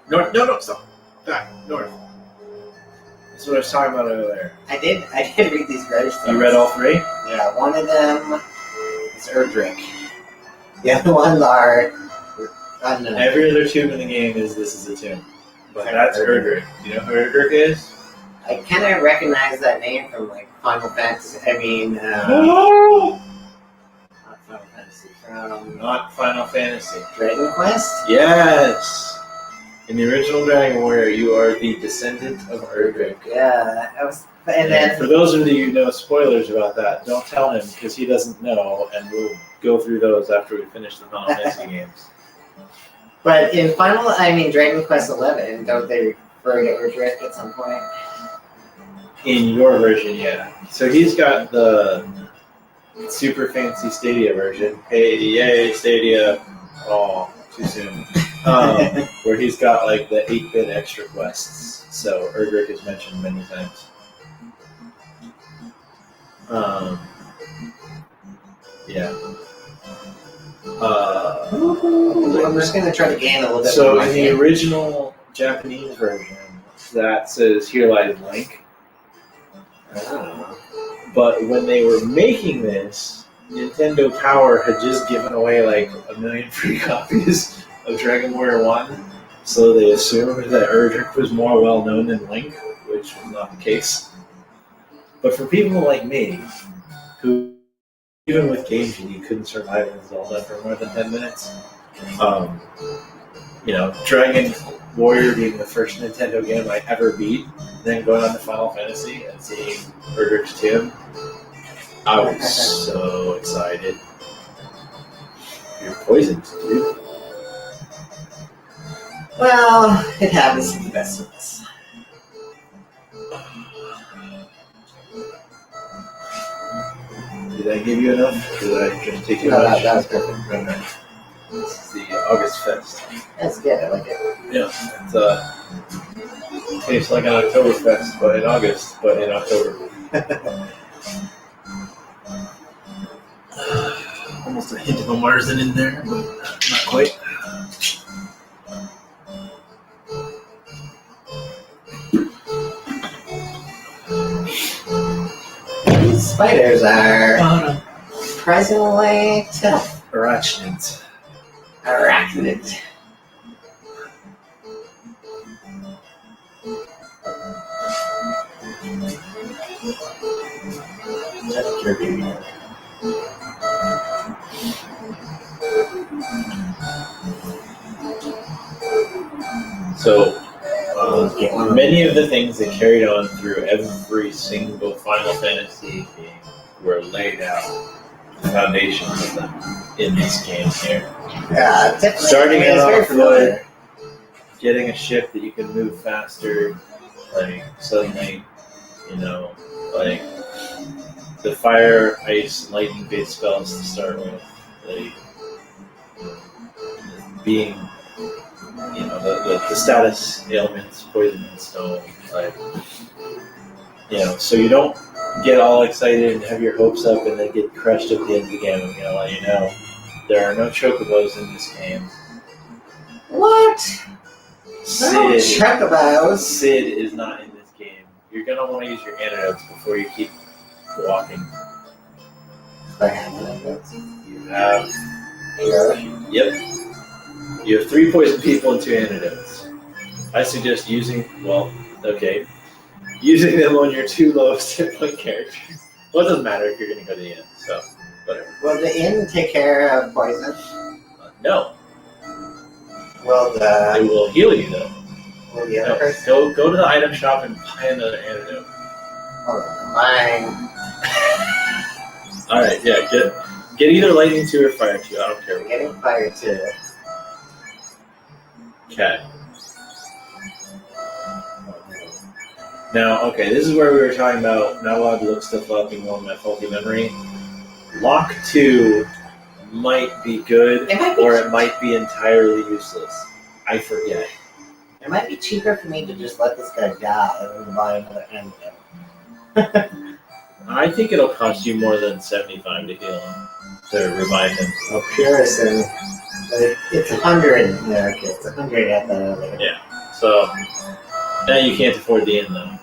S1: North. No, stop. Back. North. That's what I was talking about over there.
S2: I did read these gravestones.
S1: You read all three?
S2: Yeah, one of them is Erdrick. The other ones are unknown.
S1: Every other tomb in the game is this is a tomb. But that's Erdrick. Do you know who Erdrick is?
S2: I kind of recognize that name from like Final Fantasy. I mean, not Final Fantasy. From
S1: Not Final Fantasy.
S2: Dragon Quest.
S1: Yes! In the original Dragon Warrior, you are the descendant of Erdrick.
S2: Yeah, I was. And then
S1: for those of you who know spoilers about that, don't tell him because he doesn't know, and we'll go through those after we finish the Final Fantasy games.
S2: But in Dragon Quest 11, don't they refer to Erdrick at some point?
S1: In your version, yeah. So he's got the super fancy Stadia version. Hey, yay, Stadia. Oh, too soon. Where he's got like the 8-bit extra quests. So Erdrick is mentioned many times. Yeah.
S2: I'm just gonna try to gain a little bit.
S1: So in the original Japanese version, that says "Here lies Link." But when they were making this, Nintendo Power had just given away like 1 million free copies of Dragon Warrior 1, so they assumed that Erdrick was more well known than Link, which was not the case. But for people like me, who even with Game Genie couldn't survive in Zelda for more than 10 minutes, Dragon Warrior being the first Nintendo game I ever beat, then going on to Final Fantasy and seeing Erdrick's tomb, I was so excited. You're poisoned, dude.
S2: Well, it happens to the best of us.
S1: Did I give you enough? Did I just take you
S2: No,
S1: much?
S2: that was perfect.
S1: Okay. This is the August Fest.
S2: That's good. I like it.
S1: Yeah, it tastes like an Oktoberfest, but in August, but in October. Almost a hint of a Marzen in there, but not quite.
S2: These spiders are surprisingly tough.
S1: Arachnids.
S2: Arachnid. That's Kirby.
S1: So, many of the things that carried on through every single Final Fantasy game were laid out, the foundations of them, in this game here.
S2: Yeah,
S1: Starting it
S2: it's very
S1: off
S2: familiar.
S1: with getting a ship that you can move faster, like suddenly, like the fire, ice, lightning based spells to start with, like being, the status ailments, poison and stone, so you don't get all excited and have your hopes up and then get crushed at the end of the game. I'm going to let you know, there are no chocobos in this game.
S2: What? No chocobos.
S1: Sid is not in this game. You're going to want to use your antidotes before you keep walking. You have... Yep. You have 3 poison people and 2 antidotes. I suggest using them on your 2 lowest hit point characters. Well, it doesn't matter if you're going to go to the end, so whatever.
S2: Will the inn take care of poison?
S1: No.
S2: It
S1: will heal you, though.
S2: Will the other person?
S1: Go to the item shop and buy another antidote.
S2: Hold on. Mine.
S1: Alright, yeah, get either lightning 2 or fire 2. I don't care.
S2: I'm getting fire 2.
S1: Okay. Now, okay, this is where we were talking about not allowed to look stuff up and go on my faulty memory. Lock 2 might be good, or it might be entirely useless. I forget.
S2: It might be cheaper for me to just let this guy die and then buy another antidote.
S1: I think it'll cost you more than $75 to heal him, to revive him.
S2: Oh, Purison. It's 100. Yeah, okay, it's 100 at the other.
S1: Yeah, so now you can't afford the inn, though.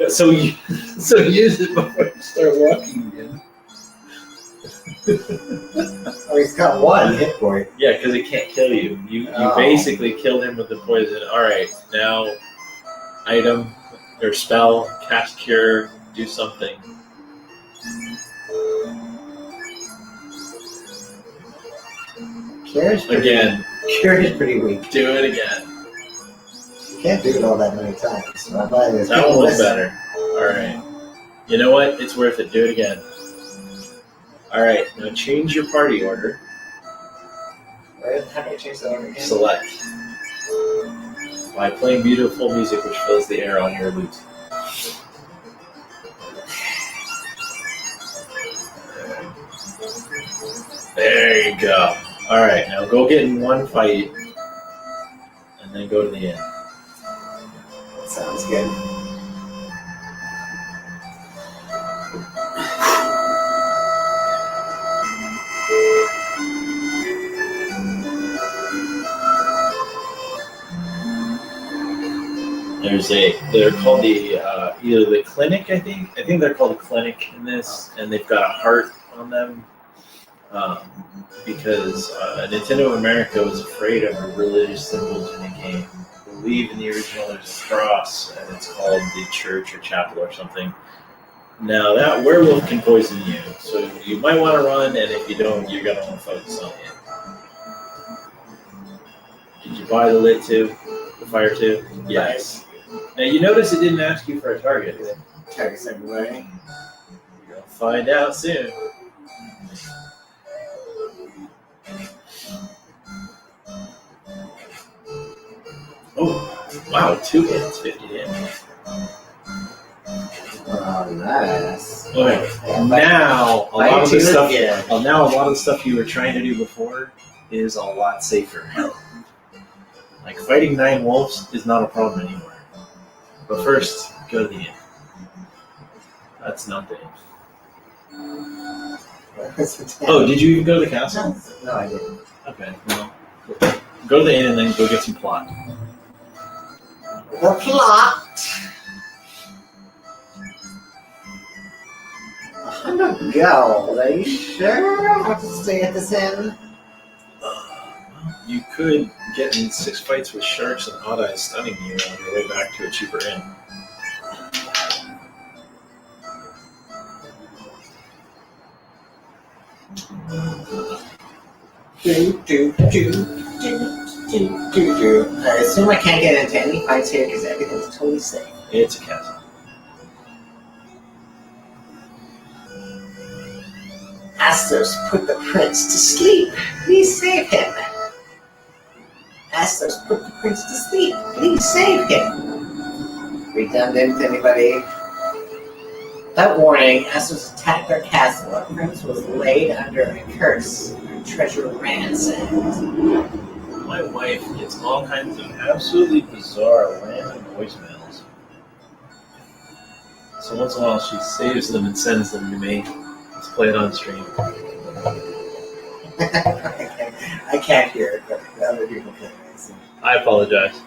S1: So use it before you start walking again.
S2: Oh, he's got 1 hit point.
S1: Yeah, because it can't kill you. You basically killed him with the poison. Alright, now item or spell, cast cure, do something.
S2: Cure is pretty weak.
S1: Do it again.
S2: You can't do it all that many times. So
S1: that one was better. Alright. You know what? It's worth it. Do it again. Alright, now change your party order.
S2: How do I change the order again?
S1: Select. By playing beautiful music which fills the air on your lute. There you go. All right, now go get in one fight, and then go to the end.
S2: Sounds good.
S1: They're called the either the clinic, I think they're called a clinic in this, and they've got a heart on them because Nintendo America was afraid of religious symbols in the game. I believe in the original there's a cross, and it's called the church or chapel or something. Now that werewolf can poison you, so you might want to run, and if you don't, you're gonna want to focus on it. Did you buy the lit too? The fire too? Yes. Now you notice it didn't ask you for a target.
S2: Targets everybody.
S1: You'll find out soon. Oh, wow, 2 hits, 50 damage.
S2: Oh, nice.
S1: Okay, now a lot of the stuff you were trying to do before is a lot safer. Like fighting 9 wolves is not a problem anymore. But first, go to the inn. That's nothing. Oh, did you even go to the castle?
S2: No, I didn't.
S1: Okay, well, go to the inn and then go get some plot.
S2: The plot. $100 gold. Are you sure I have to stay at this inn?
S1: You could get in 6 fights with sharks and odd eyes stunning you on your way back to a cheaper inn.
S2: I assume I can't get into any fights here because everything's totally safe.
S1: It's a castle.
S2: Astos put the prince to sleep. Please save him. Astos put the prince to sleep. Please save him. Redundant, anybody? Without warning, Astos attacked our castle. Our prince was laid under a curse. Our treasure ransacked.
S1: My wife gets all kinds of absolutely bizarre random voicemails. So once in a while she saves them and sends them to me. Let's play it on stream.
S2: I can't hear it, but the other people can.
S1: I apologize.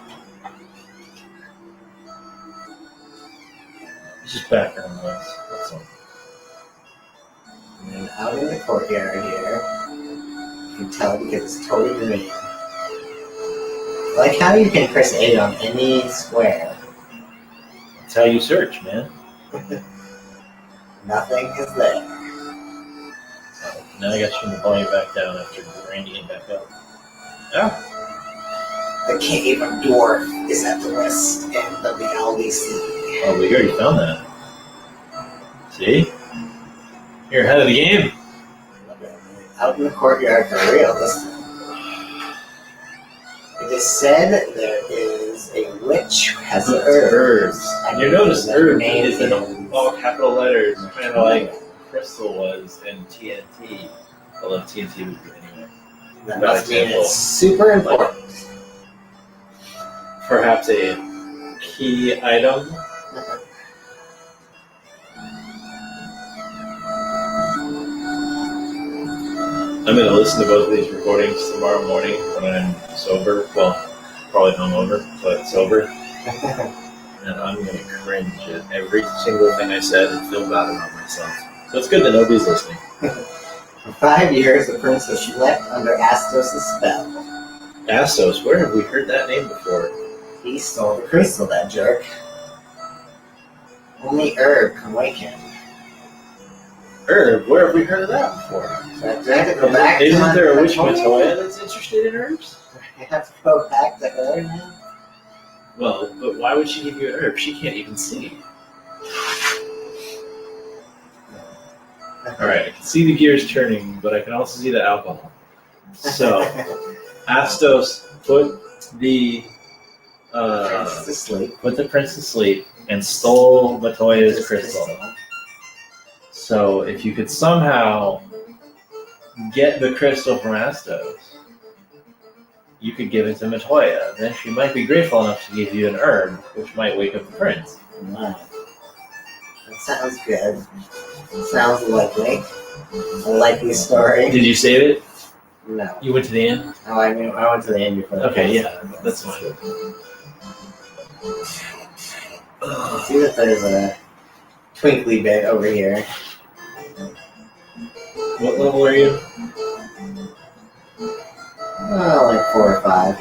S1: It's just background noise. That's all.
S2: And then out in the courtyard here, you can tell because it's totally green. Like how you can press A on any square.
S1: That's how you search, man.
S2: Nothing is there.
S1: Now I got to turn the volume back down after grinding it back up.
S2: The cave of Dwarf is at the west end of the Aldi Sea.
S1: Oh, we already found that. See? You're ahead of the game.
S2: Out in the courtyard for real this time. It is said there is a witch who has herbs.
S1: And you notice herb is in all capital letters, kind of like Crystal was in TNT. Although TNT would be anyway.
S2: That must mean it's super important.
S1: Perhaps a key item. I'm going to listen to both of these recordings tomorrow morning when I'm sober. Well, probably hungover, but sober. And I'm going to cringe at every single thing I said and feel bad about myself. So it's good that nobody's listening.
S2: For 5 years, the princess slept under Astos' spell.
S1: Astos, where have we heard that name before?
S2: He stole the crystal, that jerk. Only Herb can wake him.
S1: Herb? Where have we heard of that before?
S2: So I have to go back.
S1: Isn't there a witch Matoya that's interested in herbs?
S2: I have to go back to her now.
S1: Well, but why would she give you an herb? She can't even see. Alright, I can see the gears turning, but I can also see the alcohol. So, Astos put the prince to sleep and stole Matoya's crystal. So if you could somehow get the crystal from Astos, you could give it to Matoya. Then she might be grateful enough to give you an herb, which might wake up the prince.
S2: Wow. That sounds good. Sounds likely. A likely story.
S1: Did you save it?
S2: No.
S1: You went to the inn?
S2: Oh, I went to the inn before.
S1: Okay, yeah, that's fine.
S2: I see that there's a twinkly bit over here.
S1: What level are you?
S2: Oh, like 4 or 5.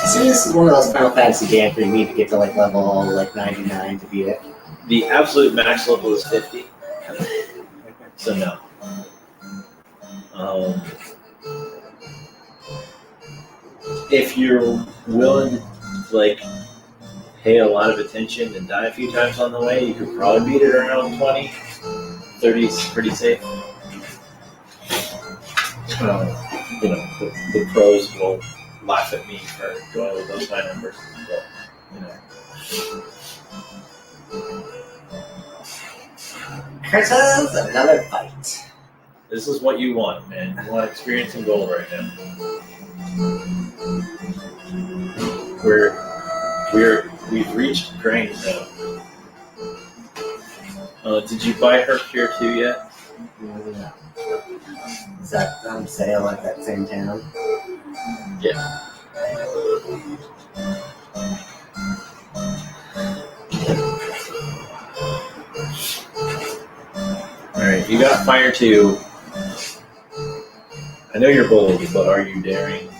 S2: See, this is one of those Final Fantasy games where you need to get to like level 99 to beat it.
S1: The absolute max level is 50. So no. If you're willing to pay a lot of attention and die a few times on the way, you could probably beat it around 20. 30 is pretty safe. The pros will laugh at me for going with those high numbers, but
S2: Curses, another fight.
S1: this is what you want, man. You want experience and gold right now. We've reached grain now. Did you buy her Pure 2 yet?
S2: No. Is that on sale at that same town?
S1: Yeah. Alright, you got Fire 2. I know you're bold, but are you daring?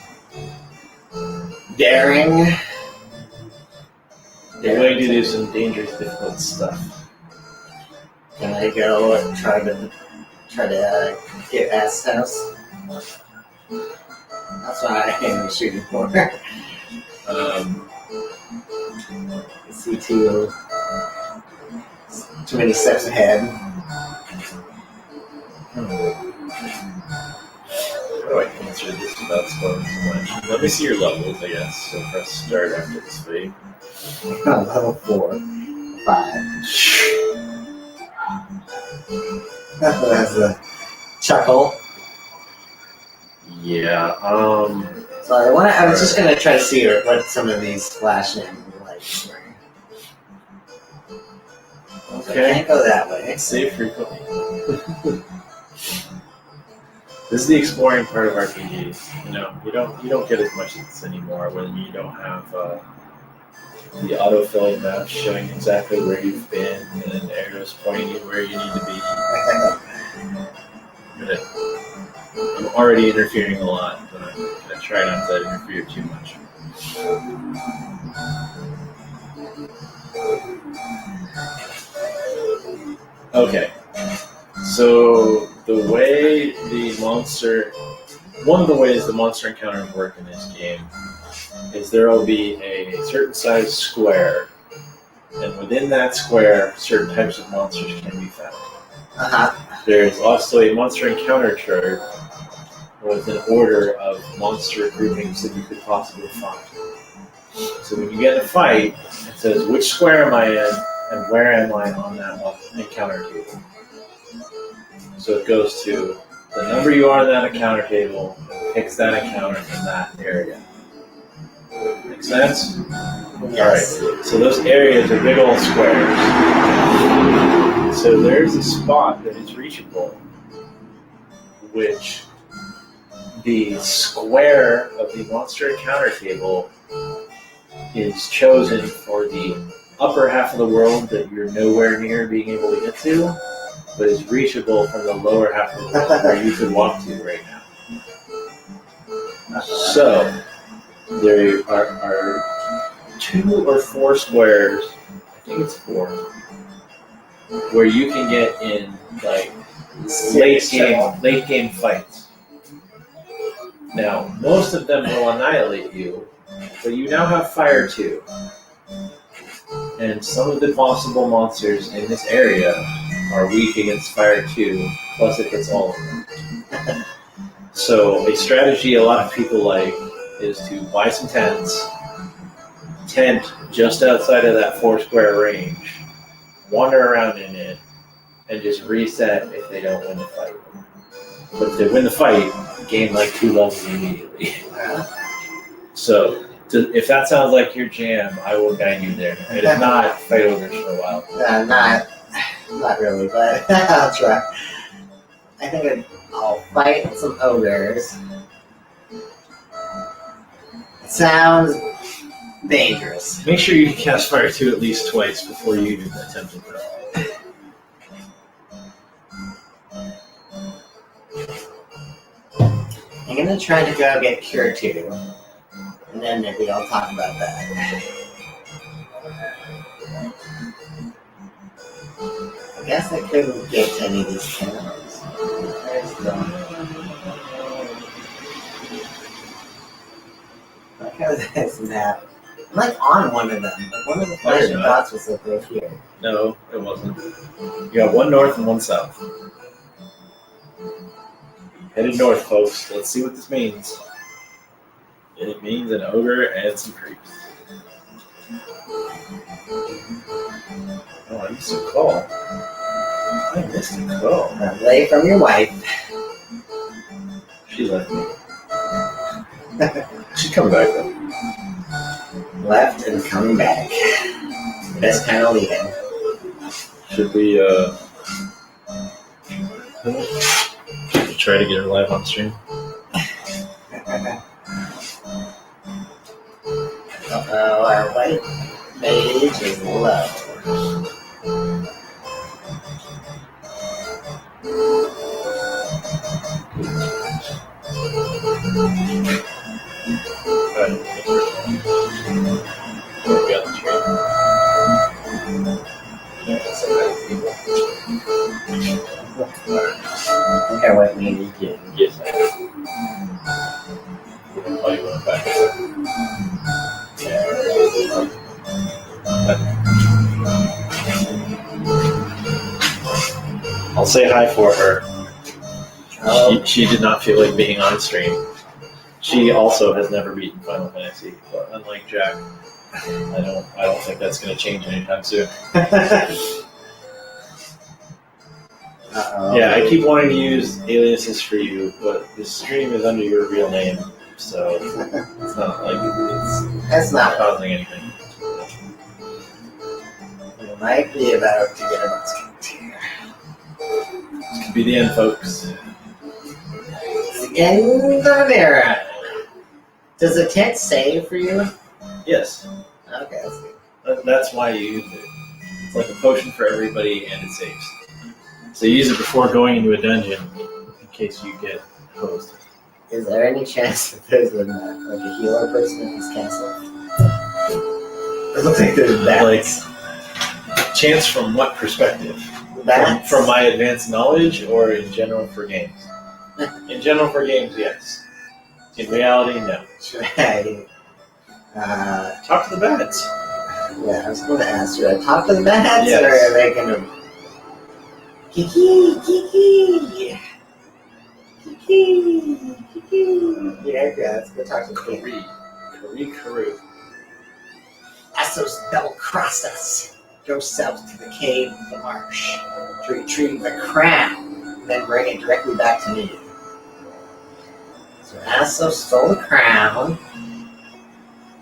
S2: Daring?
S1: You're going to do some dangerous, difficult stuff.
S2: Can I go and try to get Astos? That's what I am shooting for. Is he too many steps ahead?
S1: How do I answer this without spoiling too much? Let me see your levels, I guess. So press start after this fight.
S2: Level 4, 5. That's a chuckle.
S1: Yeah,
S2: So I was just gonna try to see what some of these flashing lights were. So I can't go that way.
S1: Save frequently. This is the exploring part of RPGs. You don't get as much of this anymore when you don't have the autofilling map showing exactly where you've been and arrows pointing you where you need to be. I'm already interfering a lot, but I'm gonna try not to interfere too much. Okay, so one of the ways the monster encounters work in this game is there will be a certain size square, and within that square, certain types of monsters can be found. There's also a monster encounter chart with an order of monster groupings that you could possibly find. So when you get in a fight, it says which square am I in and where am I on that encounter table. So it goes to the number you are on that encounter table and picks that encounter from that area. Make sense?
S2: Yes.
S1: Alright, so those areas are big old squares. So there's a spot that is reachable, which the square of the monster encounter table is chosen for the upper half of the world that you're nowhere near being able to get to, but is reachable from the lower half of the world where you could walk to right now. So there are 2 or 4 squares, I think it's 4, where you can get in late game fights. Now, most of them will annihilate you, but you now have Fire 2. And some of the possible monsters in this area are weak against Fire 2, plus it hits all of them. So a strategy a lot of people like is to buy some tents, tent just outside of that 4 square range, wander around in it, and just reset if they don't win the fight. But if they win the fight, gain like 2 levels immediately. So if that sounds like your jam, I will guide you there. And if not, fight ogres for a while.
S2: Not really, but I'll try. I think I'll fight some ogres. It sounds dangerous.
S1: Make sure you cast Fire 2 at least twice before you even attempt it.
S2: I'm gonna try to go get Cure 2, and then maybe I'll talk about that. I guess I couldn't get to any of these towns. Look at this map. I'm like on one of them. Like one of the flashing dots was like right here.
S1: No, it wasn't. You got 1 north and 1 south. Headed north, folks. Let's see what this means. It means an ogre and some creeps. Oh, I missed a call. I missed a call.
S2: Away from your wife.
S1: She left me. She's coming back though.
S2: Left and coming back. Best kind of leaving.
S1: Should we try to get her live on stream?
S2: Our white mage is low. I think our white mage is good.
S1: Yes, I do. Oh, you went back. I'll say hi for her. She did not feel like being on stream. She also has never beaten Final Fantasy, but unlike Jack, I don't think that's going to change anytime soon.
S2: Uh-oh.
S1: Yeah, I keep wanting to use aliases for you, but the stream is under your real name, so it's not like
S2: That's not
S1: causing anything.
S2: It might be about to get a musket here.
S1: This could be the end, folks.
S2: It's the end of an era. Does the tent save for you?
S1: Yes,
S2: Okay, that's good.
S1: that's why you use it. It's like a potion for everybody, and it saves. So you use it before going into a dungeon, in case you get hosed.
S2: Is there any chance that there's like a healer person in this castle? It looks like there's bats.
S1: Like, chance from what perspective?
S2: Bats?
S1: From my advanced knowledge, or in general for games? In general for games, yes. In reality, no.
S2: Should I?
S1: Talk to the bats.
S2: Yeah, I was going to ask, should I talk to the bats,
S1: Yes.
S2: or are they going to... Kiki, Kiki, Kiki, Kiki. Yeah, let's go talk to Kiki.
S1: Quarry.
S2: Essos double-crossed us. Go south to the cave of the marsh to retrieve the crown, then bring it directly back to me. So Essos stole the crown,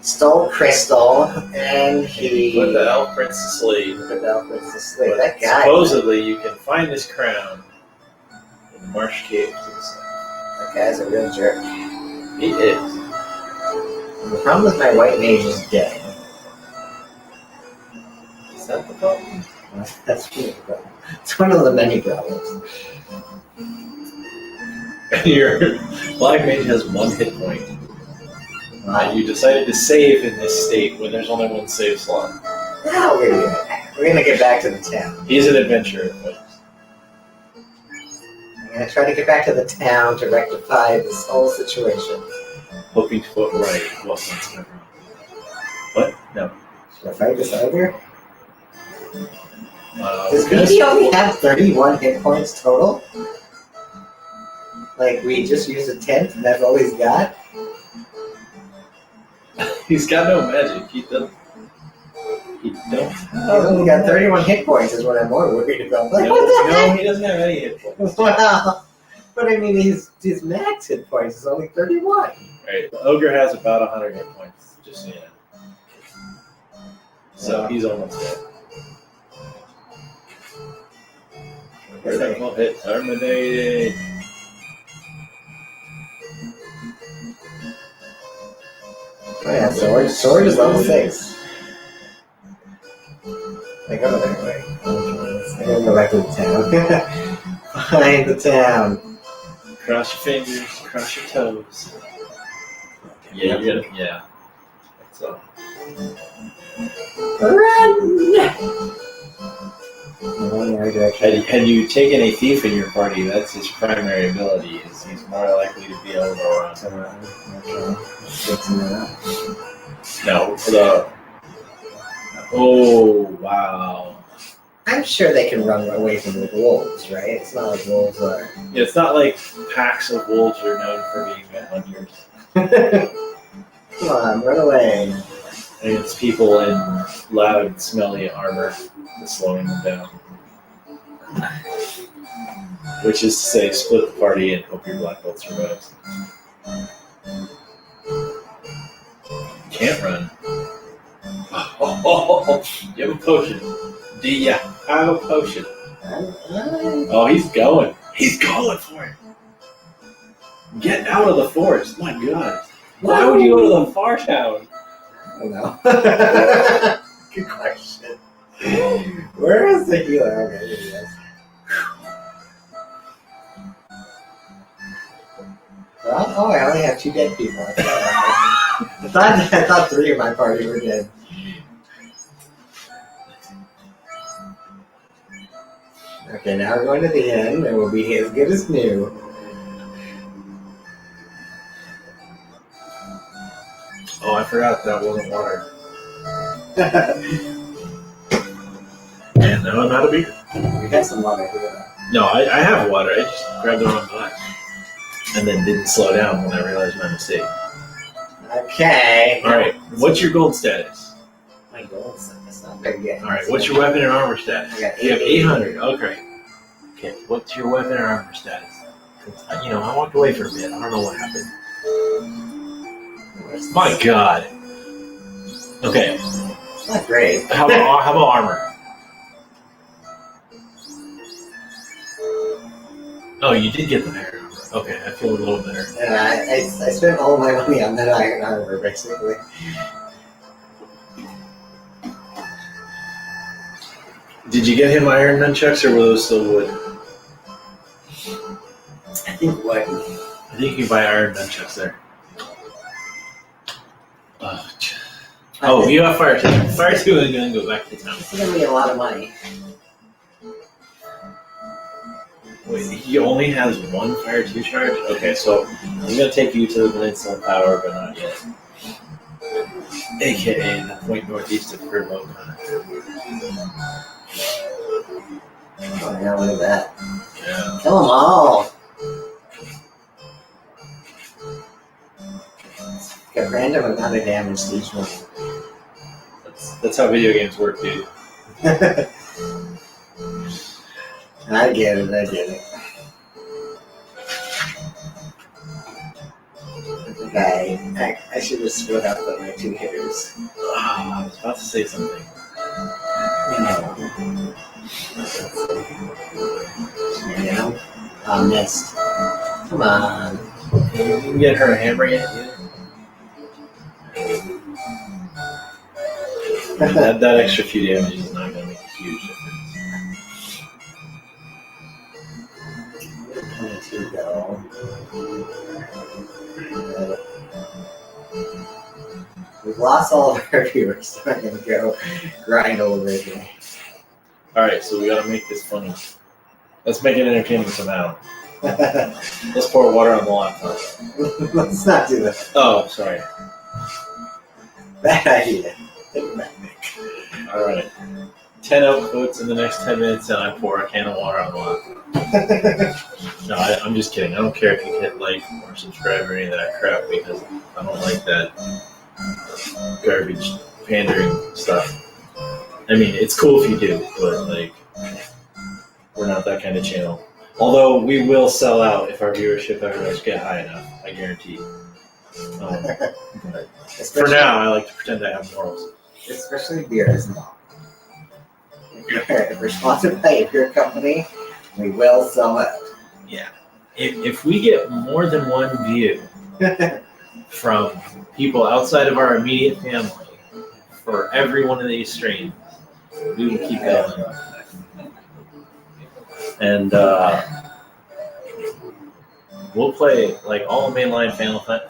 S2: stole Crystal, and he
S1: Put the elf prince to sleep.
S2: put the elf prince to sleep.
S1: But
S2: That guy.
S1: supposedly, you can find this crown in the marsh caves.
S2: That guy's a real jerk.
S1: He is.
S2: And the problem with my white mage is dead.
S1: Is that the problem?
S2: That's one of the problems. It's one of the many problems.
S1: Your black mage has 1 hit point. You decided to save in this state when there's only 1 save slot.
S2: Now we're gonna get back to the town.
S1: He's an adventurer, but
S2: I'm gonna try to get back to the town to rectify this whole situation.
S1: hoping to put right wasn't never. What? No.
S2: Should I fight this ogre? Does
S1: Good.
S2: BB only have 31 hit points total? Like, we just used a tent and that's all he's got?
S1: He's got no magic. He doesn't. You don't
S2: He's
S1: have...
S2: only got 31 hit points is what I'm more worried about. Like, what the
S1: No,
S2: heck?
S1: he doesn't have any hit points.
S2: Wow. But I mean, his max hit points is only 31.
S1: Right. The ogre has about 100 hit points, just so you know. So he's almost dead. Critical hit terminated.
S2: Oh yeah, sword is level 6. I go there, wait. I gotta go back to the town. Find the town.
S1: Cross your fingers, cross your toes. Yeah, you're gonna, yeah. So.
S2: Run! In every direction.
S1: Had you taken a thief in your party, that's his primary ability. Is he's more likely to be able to run.
S2: Okay. Fixing it up.
S1: No, oh wow.
S2: I'm sure they can run away from the wolves, right? It's not like wolves are.
S1: Yeah, it's not like packs of wolves are known for being good hunters.
S2: Come on, run away.
S1: I mean, it's people in loud, smelly armor that's slowing them down. Which is to say, split the party and hope your black belt survives. Can't run. Oh, you have a potion. Do you have a potion? Oh, he's going. He's going for it. Get out of the forest. My God. Why would you go to the far town?
S2: I don't know. Good question. Where is the healer? Okay, here he is. Well, oh, I only have 2 dead people. I thought 3 of my party were dead. Okay, now we're going to the end, and we'll be as good as new.
S1: Oh, I forgot that wasn't water. And now I'm out of beer.
S2: We got some water here.
S1: No, I have water. I just grabbed the wrong glass. And then didn't slow down when I realized my mistake.
S2: Okay.
S1: Alright, what's your gold status?
S2: My gold is not very good.
S1: Alright, what's your weapon and armor status?
S2: I got
S1: You have 800. Okay. Okay, what's your weapon and armor status? You know, I walked away for a bit. I don't know what happened. My God. Okay.
S2: It's not great.
S1: How about armor? Oh, you did get the iron armor. Okay, I feel a little better.
S2: Yeah, I spent all my money on that iron armor, basically.
S1: Did you get him iron nunchucks, or were those still wood?
S2: I think what?
S1: I think you can buy iron nunchucks there. Oh, you have fire 2. Fire 2 and then go back to town.
S2: This is going to be a lot of money.
S1: Wait, he only has 1 fire 2 charge? Okay, so I'm going to take you to the Peninsula Power, but not yet. AKA the point northeast of Kerboka.
S2: Oh, yeah, look at that.
S1: Yeah.
S2: Kill them all. Get random amount of damage to each one.
S1: That's how video games work, dude.
S2: I get it. Okay, I should have split up my 2 hitters.
S1: I was about to say something.
S2: You know? I missed. Come on.
S1: You can get her a hammer yet, dude? that extra few damage is not going to make a huge difference.
S2: To go. We've lost all of our viewers, so I'm going to go grind a little bit here.
S1: Alright, so we got to make this funny. Let's make it entertaining somehow. Let's pour water on the laptop.
S2: Let's not do that.
S1: Oh, sorry.
S2: Bad idea.
S1: Alright. 10 outputs in the next 10 minutes and I pour a can of water on the laptop. No, I'm just kidding. I don't care if you hit like or subscribe or any of that crap because I don't like that garbage pandering stuff. I mean, it's cool if you do, but like, we're not that kind of channel. Although we will sell out if our viewership ever does get high enough, I guarantee. But for now, I like to pretend I have morals.
S2: Especially beer is not. If we're sponsored by a beer company, we will sell out.
S1: Yeah. If we get more than one view from people outside of our immediate family for every one of these streams, we will keep going. And we'll play like all the mainline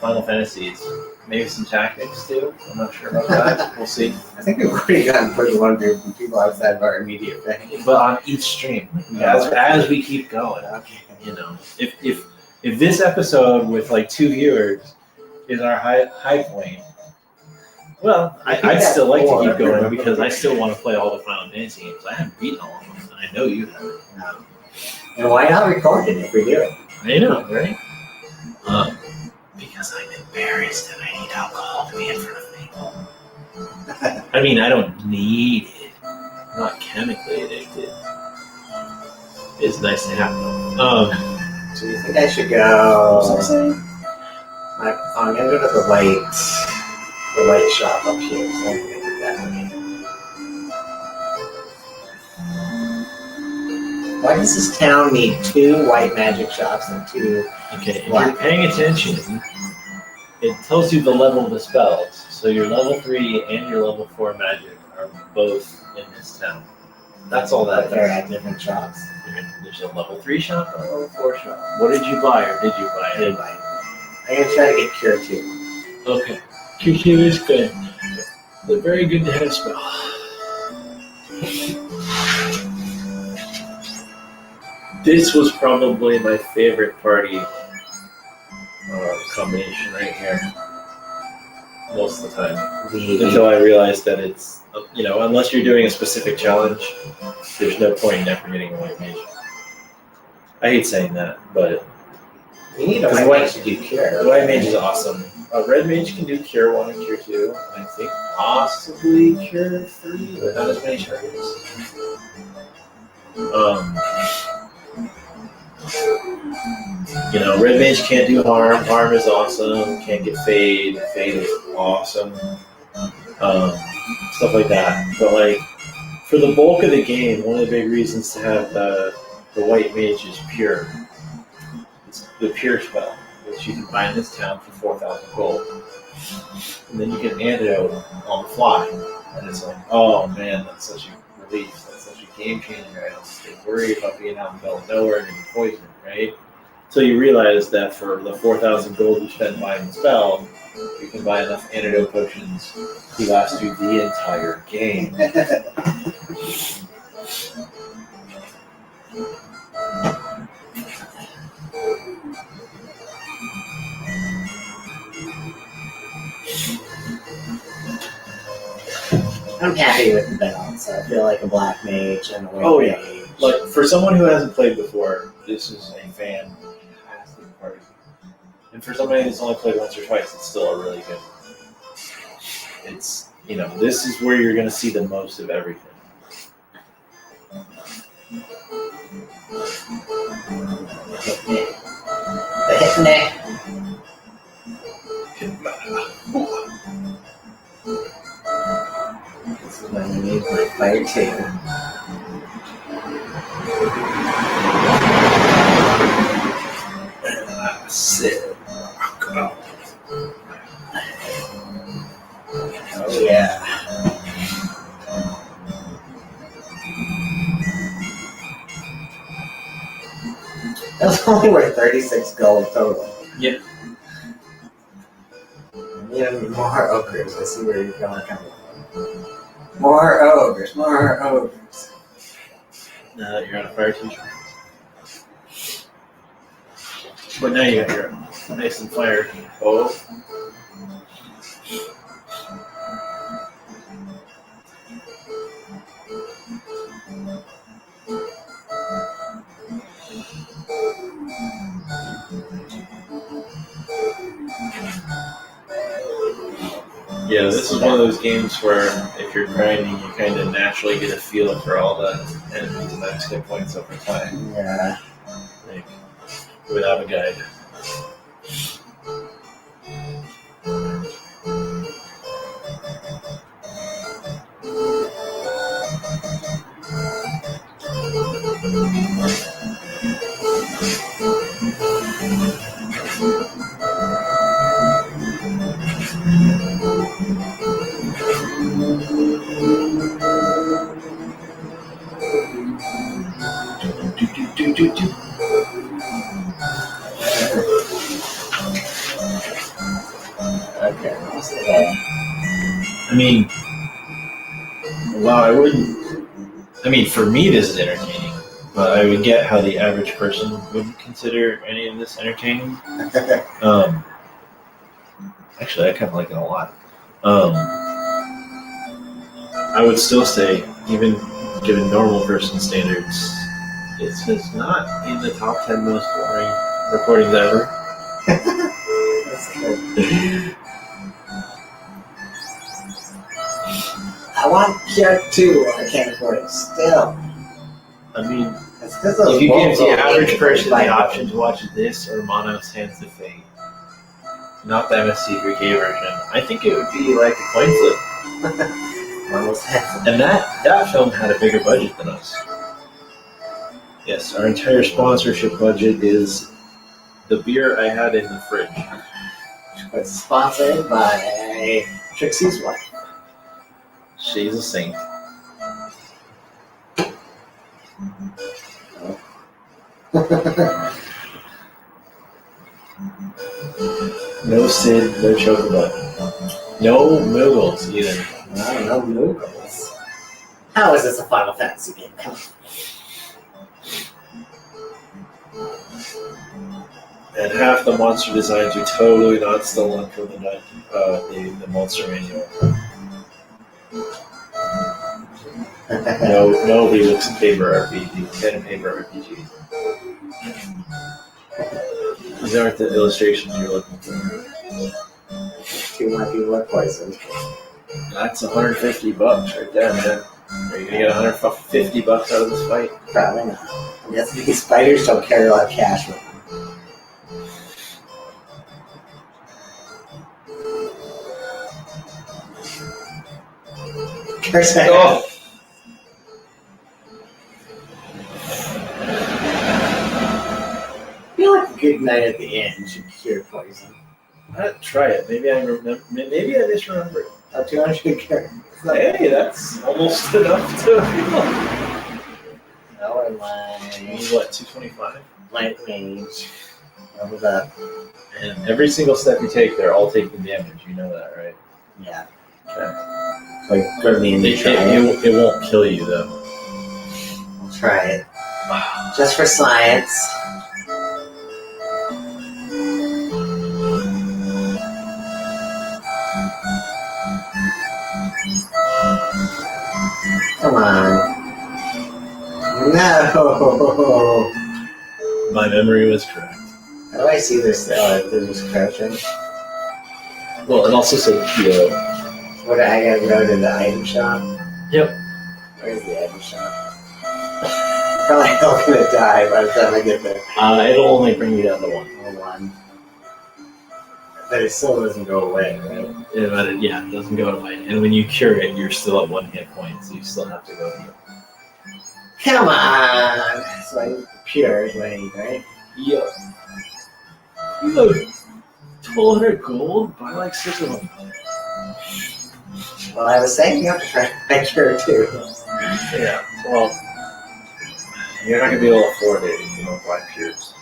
S1: Final Fantasies. Maybe some tactics too. I'm not sure about that. We'll see.
S2: I think we've already gotten pretty one view from people outside of our immediate family.
S1: But on each stream, as we keep going, you know, if this episode with like 2 viewers is our high point, well, I'd still like to keep going because I still want to play all the Final Fantasy games. I haven't beaten all of them. And I know you haven't.
S2: No. And why not record it if we do it?
S1: I know, right? Because I'm embarrassed and I need alcohol to be in front of people. I mean, I don't need it. I'm not chemically addicted. It's nice to have them.
S2: So you think I should go?
S1: What was I saying?
S2: I'm gonna go to the light shop up here. So I'm gonna do that one. Why does this town need 2 white magic shops and 2?
S1: Okay, if you're paying attention, it tells you the level of the spells. So your level 3 and your level 4 magic are both in this town. That's all that
S2: They're
S1: is.
S2: at different shops.
S1: There's a level 3 shop and a level 4 shop. What did you buy or did you buy?
S2: I didn't buy it. I'm gonna try to get Cure 2.
S1: Okay. Cure 2 is good. They're very good to have spell. This was probably my favorite party combination right here. Most of the time. Until I realized that it's, you know, unless you're doing a specific challenge, there's no point in ever getting a white mage. I hate saying that, but
S2: you need a white mage to do Cure.
S1: The white mage is awesome. A red mage can do Cure 1 and Cure 2, and I think possibly Cure 3, but not as many targets. You know, red mage can't do harm. Harm is awesome. Can't get fade. Fade is awesome. Stuff like that. But like, for the bulk of the game, one of the big reasons to have the white mage is pure. It's the pure spell, which you can buy in this town for 4,000 gold. And then you get antidote on the fly. And it's like, oh man, that's such a relief. That's such a game changer. I don't have to worry about being out in the middle of nowhere and getting poisoned, right? So you realize that for the 4,000 gold you spend buying the spell, you can buy enough antidote potions to last you the entire game.
S2: I'm happy with the balance. I feel like a black mage and a white mage.
S1: Like, for someone who hasn't played before, this is a fantastic party. And for somebody who's only played once or twice, it's still a really good. It's, you know, this is where you're going to see the most of everything.
S2: The hit This is when you need my fire too.
S1: Sit.
S2: Oh yeah. That's only worth 36 gold total.
S1: Yeah.
S2: Need more ogres. I see where you're going from. More ogres.
S1: Now that you're on a fire teacher. But now you got your nice and fire. Oh. Yeah, this is one of those games where if you're grinding, you kind of naturally get a feel for all the enemies and max hit points over time.
S2: Yeah.
S1: Like, without a guide.
S2: Okay. So,
S1: I mean, wow, I wouldn't. I mean, for me, this is entertaining, but I would get how the average person wouldn't consider any of this entertaining. Actually, I kind of like it a lot. I would still say, even given normal person standards, it's just not in the top 10 most boring recordings ever.
S2: that's good. I want Pure 2. I can't afford it still.
S1: I mean,
S2: It's because of
S1: if you give the
S2: Volvo
S1: average
S2: games
S1: person
S2: like
S1: the option to watch this or Mono's Hands of Fate, not the MSC3K version, I think it would be like a coin flip.
S2: Almost half.
S1: And that film had a bigger budget than us. Yes, our entire sponsorship budget is the beer I had in the fridge.
S2: It's sponsored by Trixie's wife.
S1: She's a saint. No Sid, no Chocobo. No Moogles either.
S2: I don't know, Moogles. How is this a Final Fantasy game?
S1: And half the monster designs are totally not stolen from the monster manual. No, nobody looks at paper RPG, pen and paper RPG. These aren't the illustrations you're looking for.
S2: Two more people are poisoned.
S1: That's $150 right there, man. Are you gonna get $150 out of this fight?
S2: Probably not. I guess these fighters don't carry a lot of cash with them.
S1: Oh.
S2: I feel like a good night at the end should cure poison.
S1: I'd try it. Maybe I remember. Maybe I misremember it.
S2: How 200 cure?
S1: Hey, that's almost enough to feel.
S2: Our
S1: You
S2: line.
S1: need what, 225?
S2: Light range. Level up.
S1: And every single step you take, they're all taking damage. You know that, right?
S2: Yeah.
S1: Okay.
S2: Like, for me,
S1: It won't kill you, though.
S2: I'll try it. Just for science. Come on. No!
S1: My memory was correct.
S2: How do I see this? They're just crouching.
S1: Well, it also said heal.
S2: What, I gotta go to the item shop?
S1: Yep.
S2: Where's the item shop? Probably not gonna die by the time I get there.
S1: It'll only bring you down to 1.
S2: Hold on. But it still doesn't go away, right?
S1: Yeah, it doesn't go away. And when you cure it, you're still at 1 hit point, so you still have to go heal.
S2: Come on! So I need pure is what I need, right?
S1: Yep. You have 1,200 gold? Buy like 6 of them.
S2: Well, I was saving up to try my cure too.
S1: Yeah, well, you're not going to be able to afford it if you don't buy pures.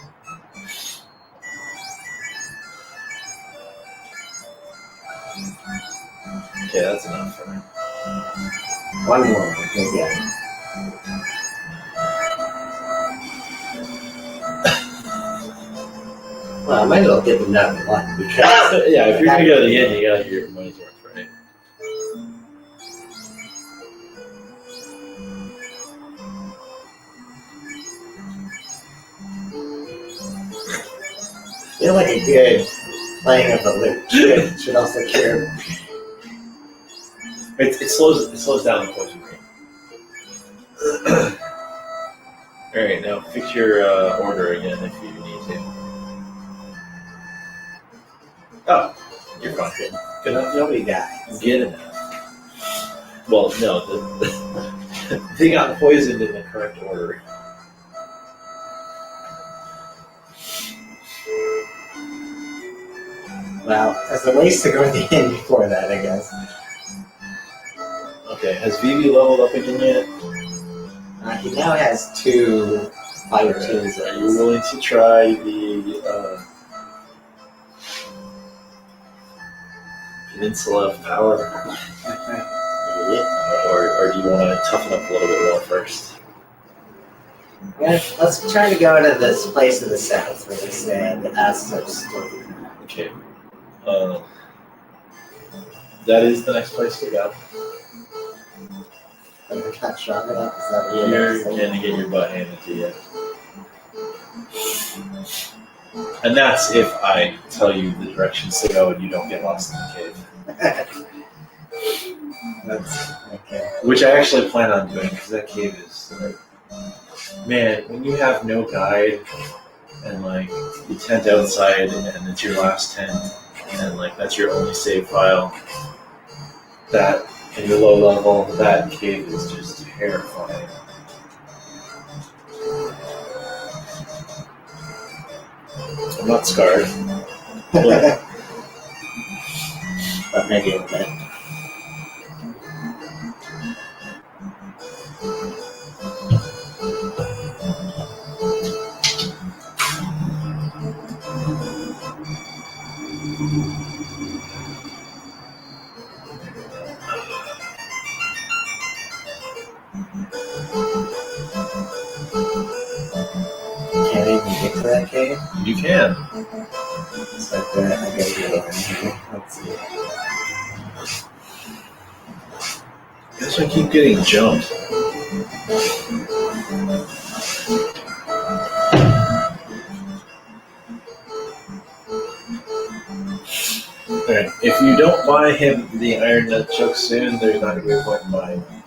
S1: Okay, that's enough for me.
S2: One more, yeah. Well, I might as well get them down to 1 because
S1: Yeah, if you're going to go to the end, you got to get your money's worth, right?
S2: I feel like a good playing of the loop should also cure.
S1: It slows down the poison rate. All right, now fix your order again if you need to. Oh, you're fine. Good enough.
S2: Nobody dies.
S1: Good enough. Well, no, they got poisoned in the correct order.
S2: Well, there's a ways to go at the end before that, I guess.
S1: Okay, has Vivi leveled up again yet?
S2: He now has 2 fire tools.
S1: Are you willing to try the Peninsula of Power? Or do you want to toughen up a little bit more first?
S2: Yeah, let's try to go to this place to the south where they said such story.
S1: Okay. That is the next place to go.
S2: But you're not strong enough. Is that what
S1: You're
S2: saying?
S1: going to get your butt handed to you. And that's if I tell you the directions to go and you don't get lost in the cave.
S2: That's okay.
S1: Which I actually plan on doing because that cave is like, man, when you have no guide and like you tent outside and it's your last tent and like that's your only save file, that and you're low level, that cave is just terrifying. I'm not scarred. But
S2: But maybe a bit. Can't even get to that cave.
S1: you can.
S2: So I gotta get over here. Let's see.
S1: Guess I keep getting jumped. Alright, if you don't buy him the Iron Nut Choke soon, there's not going to be a point in buying him.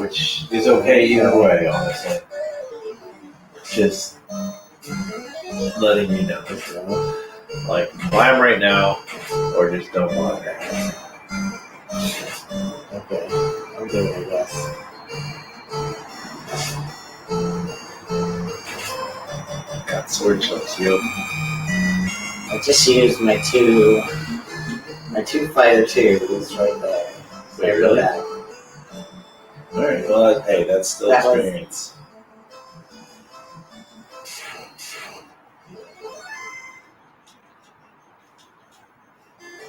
S1: Which is okay either way, honestly. Just letting you know. Like, buy him right now, or just don't buy him.
S2: Okay. I'll do it, I guess.
S1: Got sword chokes, yo.
S2: I just used my two fire tubes right there. So
S1: Wait,
S2: I go
S1: really?
S2: back.
S1: Alright, well, hey, that's still
S2: That was-
S1: experience.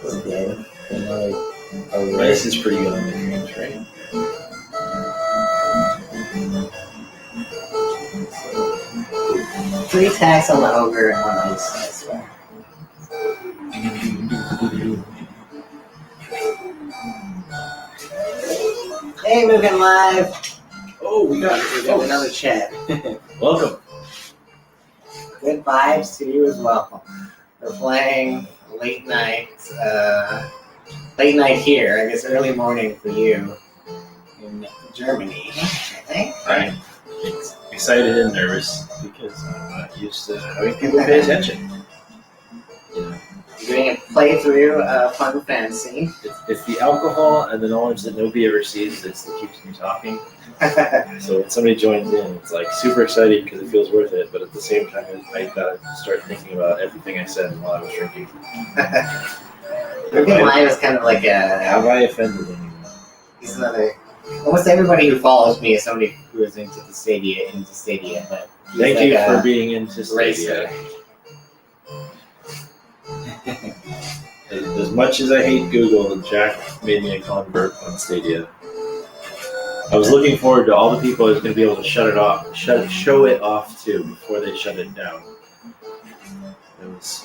S2: Okay. And
S1: Ice is pretty good on the dreams, right?
S2: 3 attacks on the ogre and 1 ice, I swear. Hey, moving live.
S1: Oh, we got
S2: Another chat.
S1: Welcome.
S2: Good vibes to you as well. We're playing late night here. I guess early morning for you in Germany, I think.
S1: Right. Excited and nervous because I'm not used to having people pay attention. You know,
S2: Doing a playthrough of Final Fantasy.
S1: it's the alcohol and the knowledge that nobody ever sees that keeps me talking. So when somebody joins in, it's like super exciting because it feels worth it, but at the same time, I gotta start thinking about everything I said while I was drinking.
S2: Moving live is kind of like
S1: Have I offended anyone?
S2: he's another. Almost everybody who follows me is somebody who is into Stadia, but he's
S1: Thank
S2: like
S1: you
S2: a
S1: for being into
S2: racer.
S1: Stadia. As much as I hate Google, Jack made me a convert on Stadia. I was looking forward to all the people I was going to be able to show it off to before they shut it down. It was,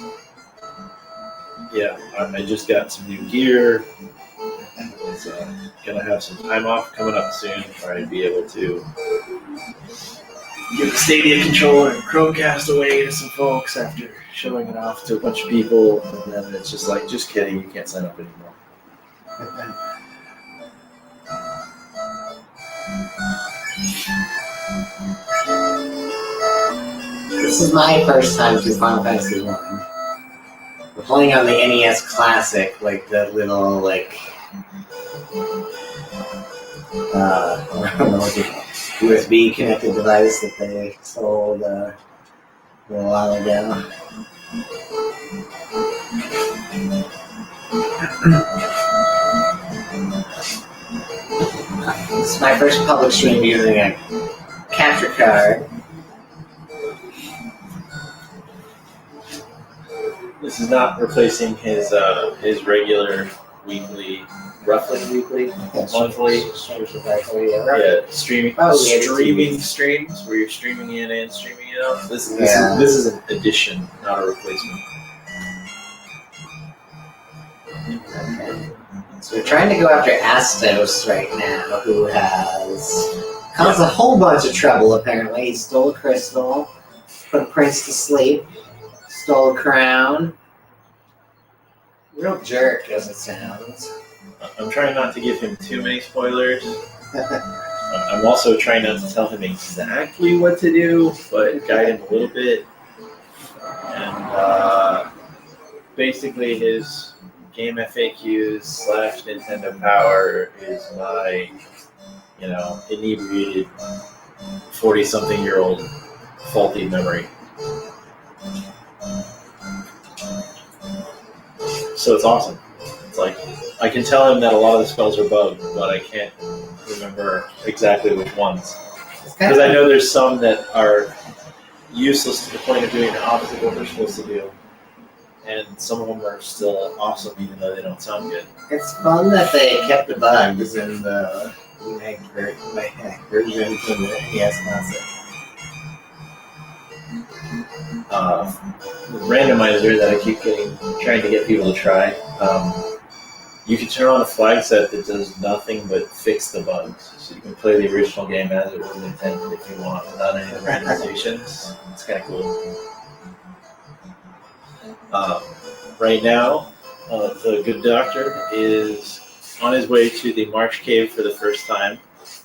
S1: yeah, I just got some new gear. I was going to have some time off coming up soon where I'd be able to give the Stadia controller and Chromecast away to some folks after showing it off to a bunch of people, and then it's just like, just kidding, you can't sign up anymore.
S2: This is my first time through Final Fantasy 1. We're playing on the NES Classic, like the little, like, I don't know what the USB connected device that they sold a little while ago. This is my first public stream using a capture card.
S1: This is not replacing his regular weekly, roughly weekly, monthly. Yeah, streaming streams where you're streaming in and streaming out. This is an addition, not a replacement.
S2: Okay. So we're trying to go after Astos right now, who has caused a whole bunch of trouble apparently. He stole a crystal, put a prince to sleep, stole a crown. Real jerk as it sounds.
S1: I'm trying not to give him too many spoilers. I'm also trying not to tell him exactly what to do, but guide him a little bit. And basically his game FAQs / Nintendo Power is my, inebriated 40-something-year-old faulty memory. So it's awesome. It's like, I can tell him that a lot of the spells are bugged, but I can't remember exactly which ones. Because I know there's some that are useless to the point of doing the opposite of what they're supposed to do. And some of them are still awesome, even though they don't sound good.
S2: It's fun that they kept the bugs in the remake version from the NES Classic.
S1: The randomizer that I keep trying to get people to try, you can turn on a flag set that does nothing but fix the bugs. So you can play the original game as it was intended if you want, without any of the randomizations. It's kind of cool. Right now, the good doctor is on his way to the March Cave for the first time,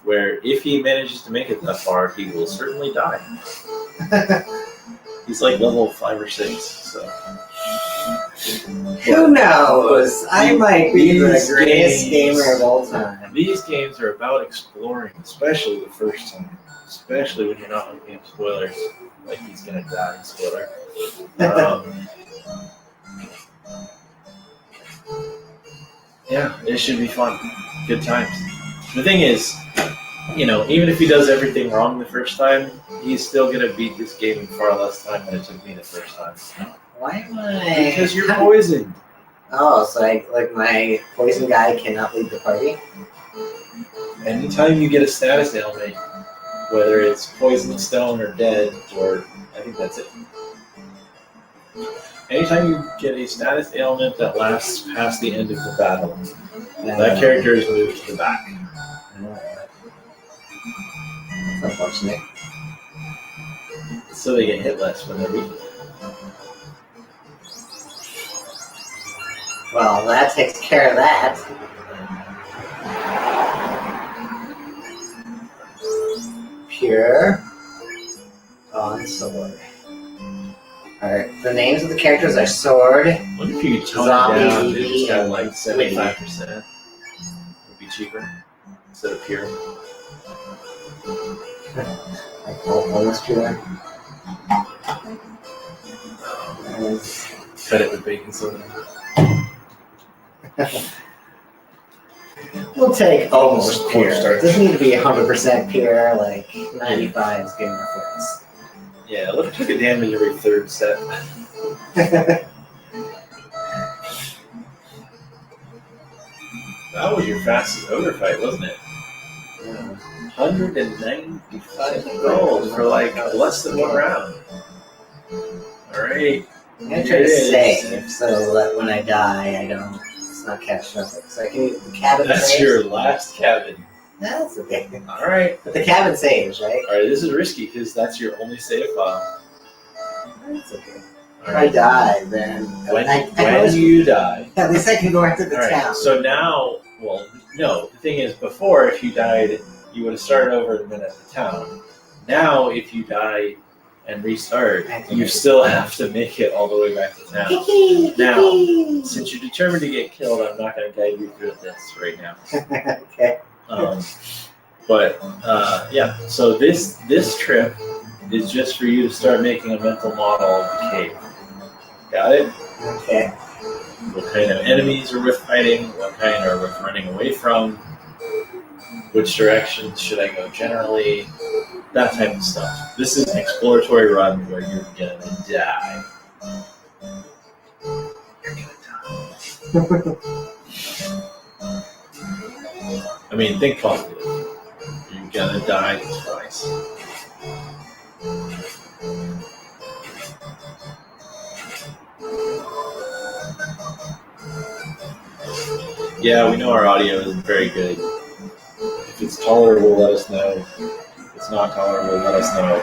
S1: where if he manages to make it that far, he will certainly die. He's like level 5 or 6, so.
S2: Who knows? I might be the greatest gamer of all time.
S1: These games are about exploring, especially the first time. Especially when you're not looking at spoilers. Like he's gonna die, spoiler. Yeah, it should be fun. Good times. The thing is, even if he does everything wrong the first time, he's still gonna beat this game in far less time than it took me the first time.
S2: Why am I?
S1: Because you're poisoned.
S2: Oh, so my poison guy cannot lead the party?
S1: Anytime you get a status ailment, whether it's poison, stone, or dead, or I think that's it. Anytime you get a status ailment that lasts past the end of the battle, that character is moved to the back.
S2: That's unfortunate.
S1: So they get hit less when they're weak.
S2: Well, that takes care of that. Pure on sword. Alright, the names of the characters are Sword,
S1: I wonder if you could tone it down to just kind of like 75%. Would be cheaper instead of pure.
S2: like almost pure.
S1: Cut it with baking soda.
S2: We'll take almost pure.
S1: Cornstarch.
S2: It doesn't need to be 100% pure, like 95 is good enough for us.
S1: Yeah, look at the damage every third set. That was your fastest ogre fight, wasn't it? 195 gold for like less than 1 round. Alright.
S2: I'm gonna try to save so that when I die, it's not catastrophic. So I can use the cabin
S1: That's
S2: saves.
S1: your last cabin.
S2: That's okay.
S1: Alright.
S2: But the cabin saves, right?
S1: Alright, this is risky because that's your only save file.
S2: That's okay. If I
S1: Alright.
S2: die, then
S1: When
S2: always,
S1: you die.
S2: at least I can go back to the town.
S1: Alright, so now, well, no, the thing is, before, if you died, you would have started over and been at the town. Now, if you die and restart, you still have to make it all the way back to town. Now, since you're determined to get killed, I'm not going to guide you through this right now.
S2: Okay.
S1: Yeah. So this trip is just for you to start making a mental model of the cave. Got it?
S2: Okay.
S1: What kind of enemies are worth fighting? What kind are worth running away from? Which directions should I go generally? That type of stuff. This is an exploratory run where you're gonna die. You're gonna die. I mean, think positive. You're gonna die twice. Yeah, we know our audio isn't very good. If it's tolerable, let us know. If it's not tolerable, let us know.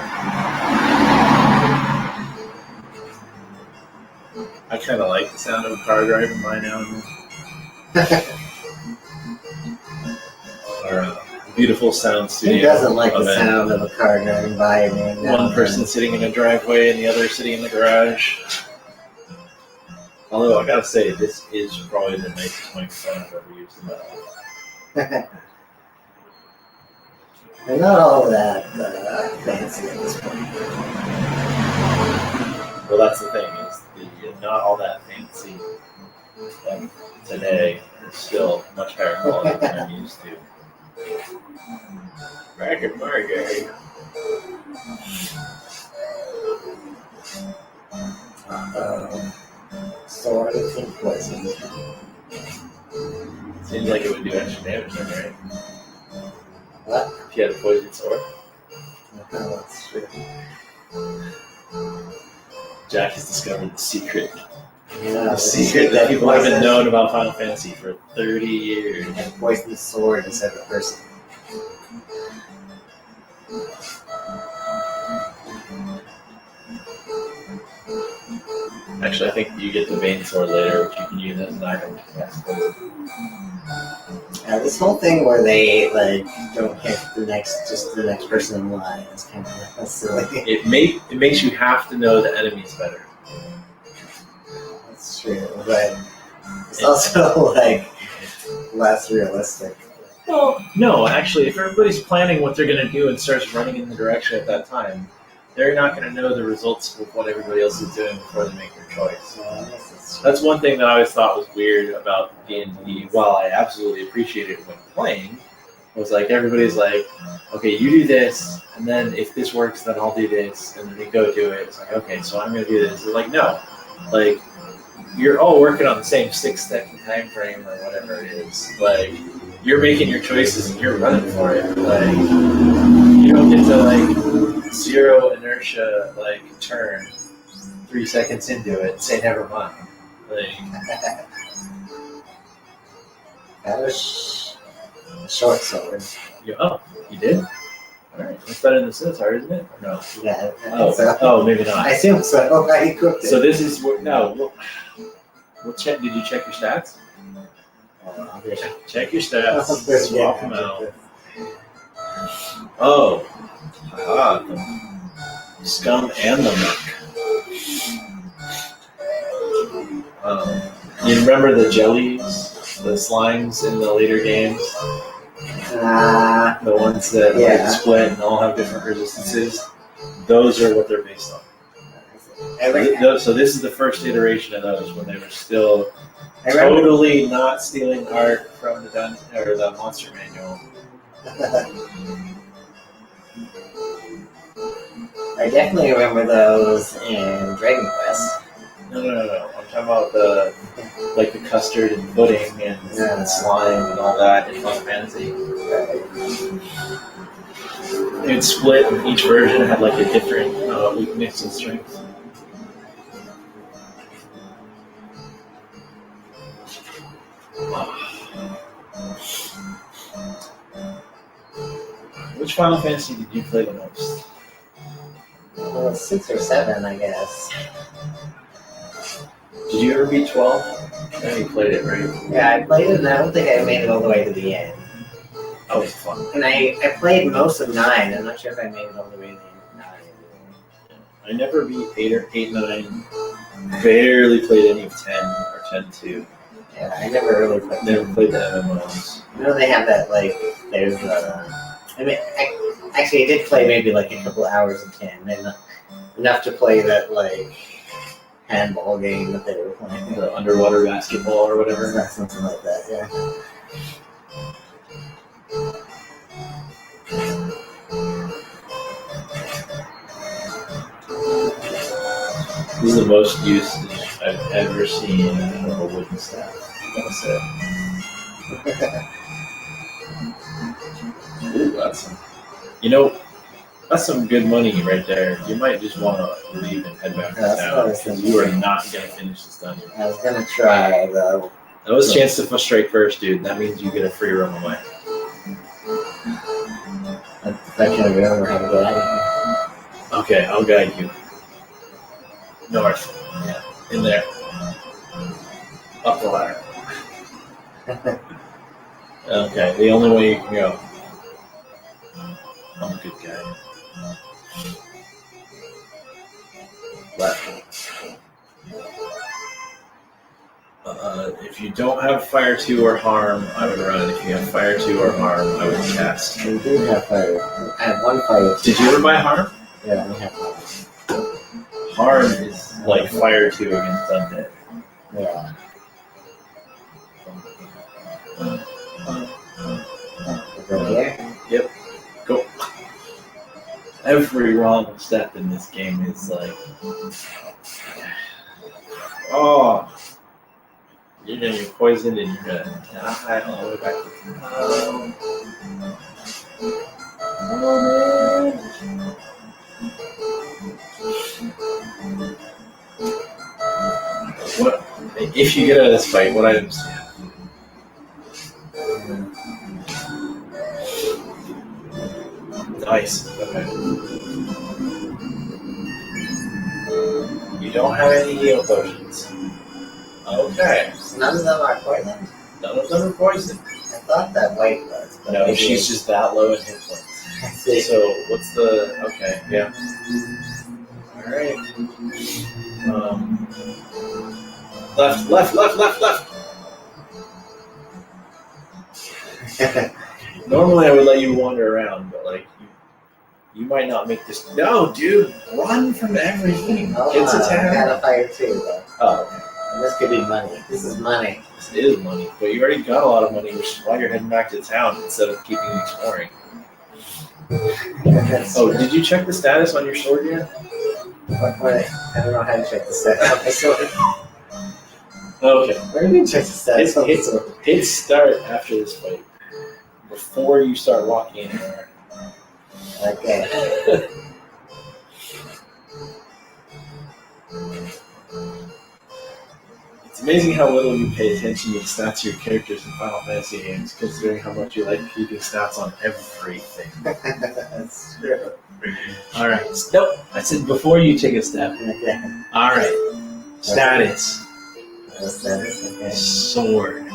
S1: I kind of like the sound of a car driving by now and then. Our beautiful sound studio.
S2: Who doesn't like the sound of a car driving by?
S1: One person sitting in a driveway and the other sitting in the garage. Although I gotta say, this is probably the nicest microphone I've ever used in my life.
S2: They're not all that fancy at this point.
S1: Well, that's the thing, is the not all that fancy stuff today is still much higher quality than I'm used to. Back in my day.
S2: Sword of poison.
S1: Seems like it would do extra damage then, right?
S2: What?
S1: If you had a poison sword.
S2: No, that's true.
S1: Jack has discovered the secret.
S2: Yeah,
S1: The secret that people haven't known about Final Fantasy for 30 years.
S2: And poison the sword instead of the person.
S1: Actually, I think you get the Bane sword later, which you can use as an item to cast poison.
S2: This whole thing where they don't pick the next person in line is kind of silly.
S1: It makes you have to know the enemies better.
S2: That's true, but it's also less realistic.
S1: Well, no, actually, if everybody's planning what they're going to do and starts running in the direction at that time, they're not going to know the results of what everybody else is doing before they make their choice. That's one thing that I always thought was weird about D&D, while I absolutely appreciated it when playing, was everybody's like, okay, you do this, and then if this works, then I'll do this, and then they go do it. It's like, okay, so I'm going to do this. They're like, no. You're all working on the same 6-second time frame or whatever it is. You're making your choices and you're running for it. You don't get to zero inertia turn 3 seconds into it and say never mind.
S2: That was a short sword.
S1: You did? Alright, that's better than the scimitar, isn't it? Or no?
S2: Yeah.
S1: Maybe not.
S2: I assume so. I equipped it.
S1: So this is we'll check. Did you check your stats? Check your stats. Swap them out. Oh, the scum and the muck. You remember the jellies, the slimes in the later games? The ones that split and all have different resistances? Those are what they're based on. So this is the first iteration of those when they were still totally not stealing art from the monster manual.
S2: I definitely remember those in Dragon Quest.
S1: No. I'm talking about the custard and pudding and slime and all that in Final Fantasy. It split, and each version had a different weakness and strength. Which Final Fantasy did you play the most?
S2: Well, 6 or 7, I guess.
S1: Did you ever beat 12? I know you played it, right?
S2: Yeah, I played it, and I don't think I made it all the way to the end.
S1: That was fun.
S2: And I played most of 9. I'm not sure if I made it all the way to 9.
S1: I never beat 8 or 8, 9. Barely played any of 10 or 10-2.
S2: Yeah, I never really played.
S1: Never played the MMOs.
S2: I know they have that, like, there's I mean, actually, I did play maybe like a couple hours of 10, and enough to play that, like, handball game that they were playing.
S1: The underwater basketball or whatever.
S2: Something like that, yeah.
S1: This is the most usage I've ever seen of a wooden staff. That's it. Ooh, that's some good money right there. You might just want to leave and head back to town because you are not going to finish this dungeon.
S2: I was going to try, though.
S1: That was a chance to strike first, dude. That means you get a free roam away.
S2: I can't remember how to go out of here.
S1: Okay, I'll guide you. North. Yeah, in there. Up the ladder. Okay, the only way you can go. I'm a good guy. Left. If you don't have Fire 2 or Harm, I would run. If you have Fire 2 or Harm, I would cast.
S2: We do have Fire. I have 1 Fire.
S1: Did you ever buy Harm?
S2: Yeah, we have Fire.
S1: Harm is like Fire 2 against Undead.
S2: Yeah. Over here?
S1: Yep. Go. Every wrong step in this game is like, oh, you're gonna get poisoned and you're gonna die all the way back to What if you get out of this fight? What items do you have? Nice. Okay. You don't have any heal potions. Okay.
S2: None of them are poisoned?
S1: None of them are poisoned.
S2: I thought that white was. But
S1: No, she's just that low in hit points. So what's the? Okay, yeah. All right. Left. Normally, I would let you wander around, but like you might not make this. No, dude, run from everything. It's a
S2: I
S1: town.
S2: had a Fire too, though.
S1: Oh,
S2: And this could be money. This is money.
S1: this is money, but you already got a lot of money, which is why you're heading back to town instead of keeping exploring. Oh, did you check the status on your sword yet?
S2: What? I don't know how to check the status on my sword.
S1: Okay.
S2: Where do you check the status on my sword?
S1: Hit start after this fight. Before you start walking anywhere.
S2: Okay.
S1: It's amazing how little you pay attention to the stats of your characters in Final Fantasy games, considering how much you like keeping stats on everything.
S2: That's true.
S1: Alright. Nope. I said before you take a step.
S2: Okay.
S1: Alright. Status.
S2: Status, okay.
S1: Sword.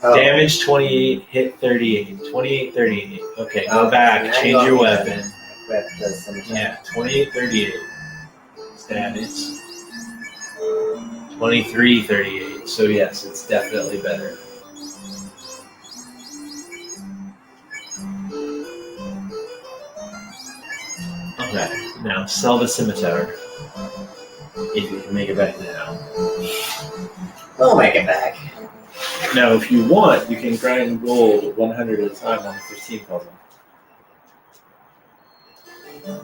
S2: Oh.
S1: Damage 28, hit 38. 28, 38. Okay, go
S2: Oh,
S1: back,
S2: now
S1: change
S2: you
S1: your
S2: want me to
S1: weapon.
S2: equip this sometime.
S1: Yeah, 28, 38. Status. 23, 38. So yes, it's definitely better. Okay, now sell the scimitar. If you can make it back down.
S2: We'll make it back.
S1: Now, if you want, you can grind gold 100 at a time on the 15 puzzle.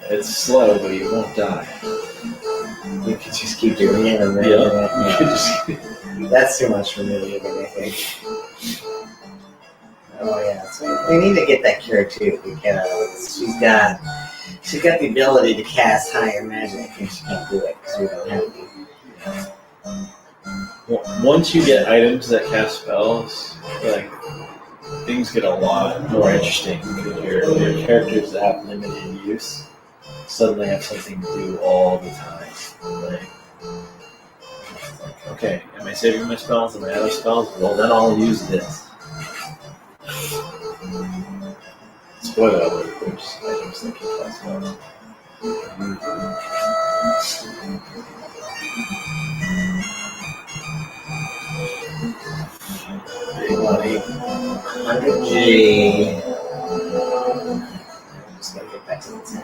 S1: It's slow, but you won't die.
S2: You could just keep doing it and then
S1: You could just...
S2: That's too much for me, I think. Oh yeah, so we need to get that cure too. Because she's got the ability to cast higher magic, and she can't do it because we don't have to.
S1: Once you get items that cast spells, like things get a lot more interesting because your characters that have limited use suddenly have something to do all the time. Like, okay, am I saving my spells? Am I out of spells? Well, then I'll use this. Spoiler alert, there's items that can cost spells.
S2: Big money. 100G. I'm just gonna get back to the town.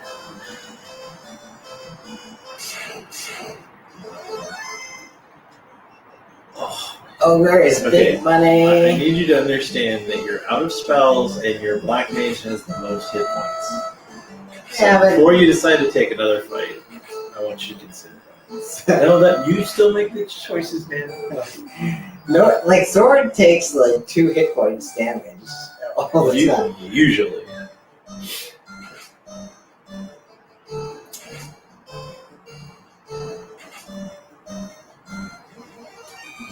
S2: Ogre is
S1: Okay.
S2: big money.
S1: I need you to understand that you're out of spells and your black mage has the most hit points. So
S2: Yeah, but-
S1: before you decide to take another fight, I want you to consider that. Know that you still make the choices, man.
S2: No, like sword takes like 2 hit points damage all the time.
S1: Usually.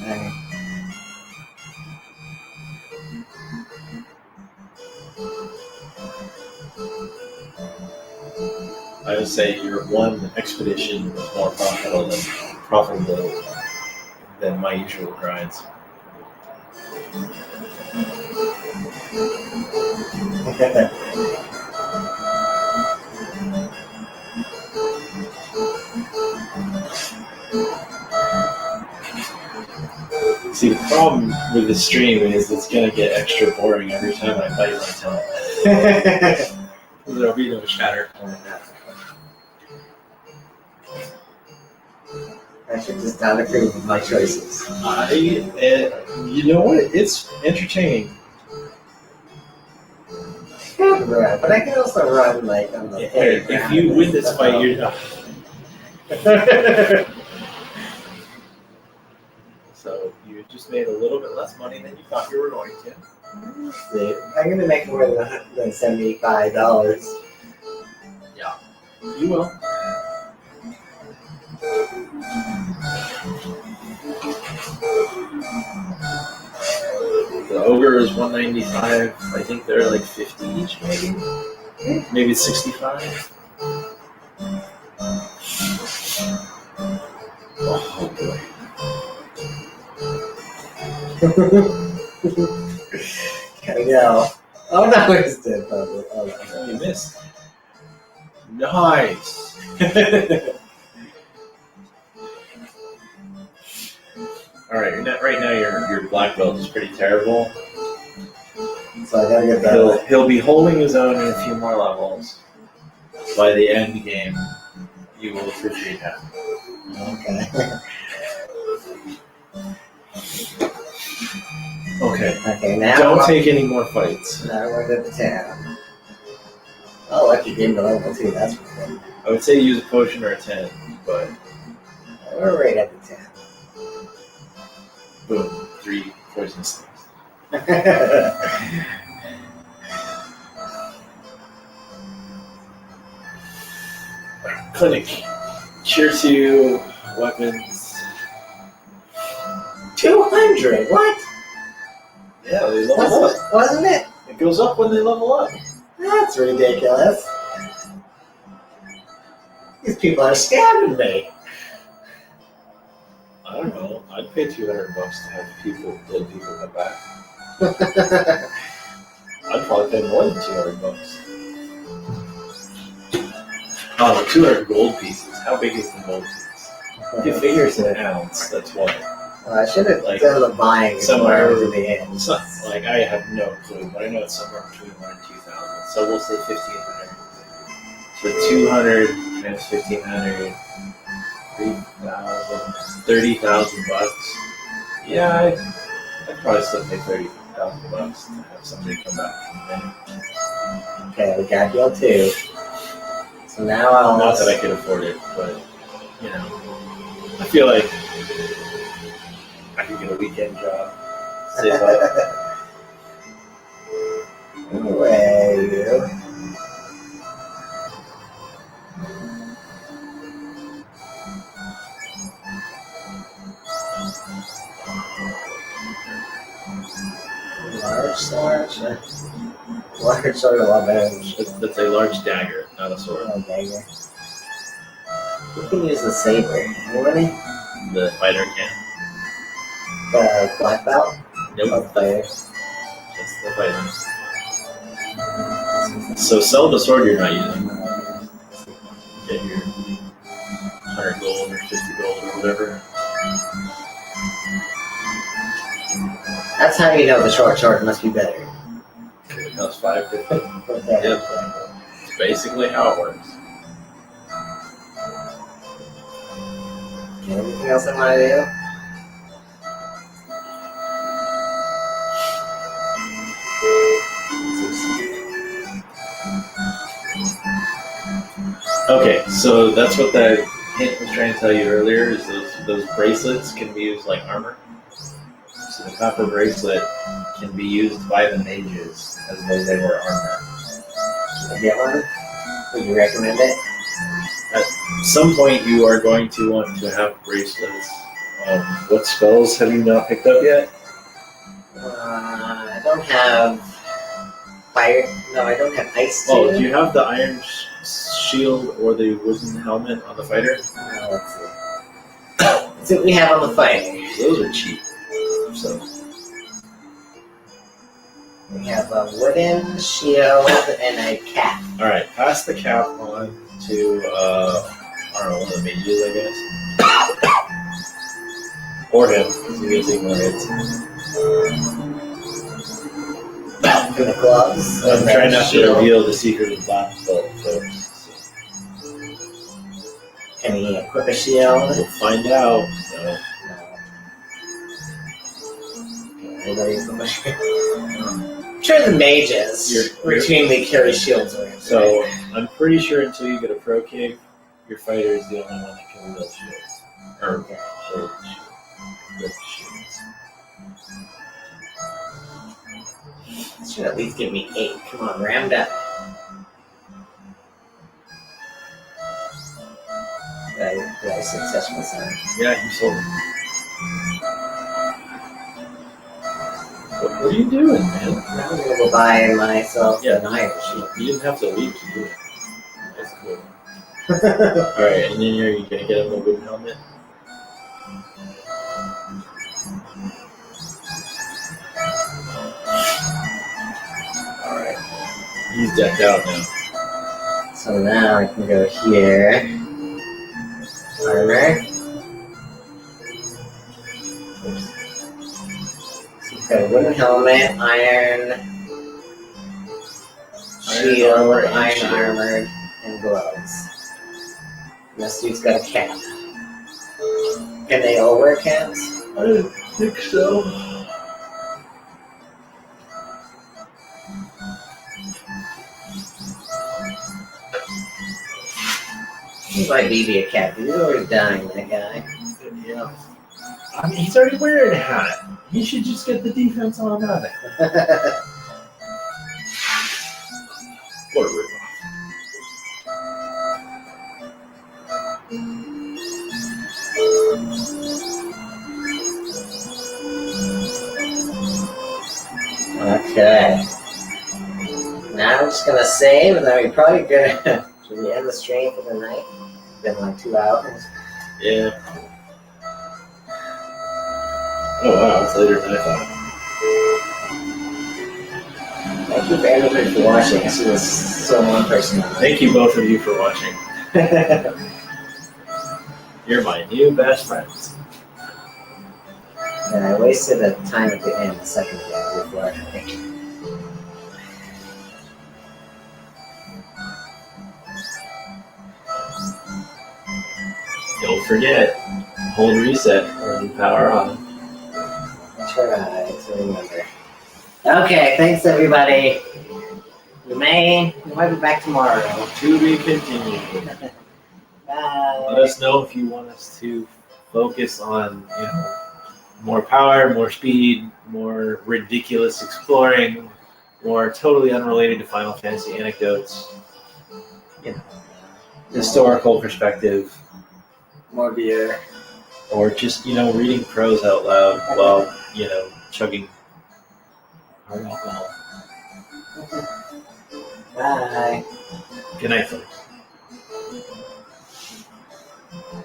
S2: Alright.
S1: I would say your one expedition was more profitable than my usual grinds. See, the problem with the stream is it's gonna get extra boring every time I bite my tongue. There'll be no chatter.
S2: I should just not agree with my choices.
S1: You know what? It's entertaining.
S2: Right, but I can also run like on the
S1: If you win this fight, you're. So you just made a little bit less money than you thought you were going to.
S2: I'm gonna make more than $75.
S1: You will. The ogre is 195. I think they're like 50 each, maybe 65. Oh boy.
S2: I know. Oh no, it's dead, probably. Oh, no.
S1: You missed. Nice. All right, right now your black belt is pretty terrible.
S2: So I gotta get that.
S1: He'll be holding his own in a few more levels. By the end game, you will appreciate that.
S2: Okay.
S1: Okay.
S2: Okay, now
S1: Don't take any more fights.
S2: Now we're at the town. Oh, lucky game to level 2, that's good.
S1: I would say use a potion or a 10, but
S2: We're right at the town.
S1: boom, 3 poisonous things. Clinic. Tier 2 weapons.
S2: 200? What?
S1: Yeah, they level up.
S2: Wasn't it?
S1: It goes up when they level up.
S2: That's ridiculous. These people are scamming me.
S1: I don't know. I'd pay $200 to have dead people come back. I'd probably pay more than $200. Oh, 200 gold pieces. How big is the gold piece? You figure it's an ounce. That's what.
S2: I should have
S1: Like,
S2: done the buying
S1: somewhere
S2: to the end.
S1: It's not like I have no clue, but I know it's somewhere between 1 and 2,000. So we'll say 1,500. So 200 times 1,500, 3,000, 30,000 bucks. Yeah, I'd probably still pay 30,000 bucks to have somebody come back from the menu.
S2: Okay, we got you too. So now I'll.
S1: Not that I could afford it, but you know, I feel like I could get a weekend job. Save up.
S2: Anyway, you. Large sword of revenge.
S1: That's a large dagger, not a sword.
S2: Oh, dagger. Who can use the saber? Anybody?
S1: The fighter can.
S2: The black belt?
S1: Nope.
S2: Oh, fighter.
S1: Just the fighter.
S2: Let's
S1: So sell the sword you're not using. Get your 100 gold or 50 gold or whatever.
S2: That's how you know the short sword must be better.
S1: It costs 550. Yep. It's basically how it works.
S2: Okay, anything else I want to do?
S1: Okay, so that's what that hint was trying to tell you earlier, is those bracelets can be used like armor. So the copper bracelet can be used by the mages as though they were armor.
S2: Can I get one? Would you recommend it?
S1: At some point you are going to want to have bracelets. What spells have you not picked up yet?
S2: I don't have fire. No, I don't have ice.
S1: Oh, do you have the iron shield or the wooden helmet on the fighter?
S2: Let's see. Let's see what we have on the fighter.
S1: Those are cheap. So
S2: we have a wooden shield and a cap.
S1: all right, pass the cap on to I don't know, one of the mages, I guess, or him, because he gets more hits.
S2: For the gloves.
S1: I'm trying not to reveal the secret of black belt first.
S2: Can we equip a shield?
S1: We'll find out. No.
S2: I'm sure the mages routinely carry shields around.
S1: So I'm pretty sure until you get a pro kick, your fighter is the only one that can wield shields. Or hold shields.
S2: Should at least give me 8. Come on, round up. Did I successfully sign?
S1: Yeah, you sold it. What are you doing, man?
S2: Now I'm gonna go buy myself an iron shield.
S1: You didn't have to leave to do it. That's cool. Alright, and then are you gonna get him a wooden helmet? Alright. He's decked out now.
S2: So now I can go here. Armor. So you've got a wooden helmet, iron shield, iron armor, and gloves. And this dude's got a cap. Can they all wear caps?
S1: I didn't think so.
S2: He might be a cap. He's already dying, that guy.
S1: Yeah. I mean, he's already wearing a hat. He should just get the defense on that. What a rip.
S2: Okay. Now I'm just gonna save, and then we're probably gonna should we end the stream for the night? It's been like 2 hours.
S1: Yeah. Oh wow, it's later than I thought.
S2: Thank you for everybody for watching. I see this so one person.
S1: Thank you both of you for watching. You're my new best friends.
S2: And I wasted a time at the end a second ago before I think.
S1: Don't forget, hold reset when you power on.
S2: Try to remember. Okay, thanks everybody. We might be back tomorrow.
S1: To be continued.
S2: Bye.
S1: Let us know if you want us to focus on, more power, more speed, more ridiculous exploring, more totally unrelated to Final Fantasy anecdotes, historical perspective,
S2: More beer.
S1: or just, reading prose out loud while, chugging hard alcohol.
S2: Bye.
S1: Good night, folks.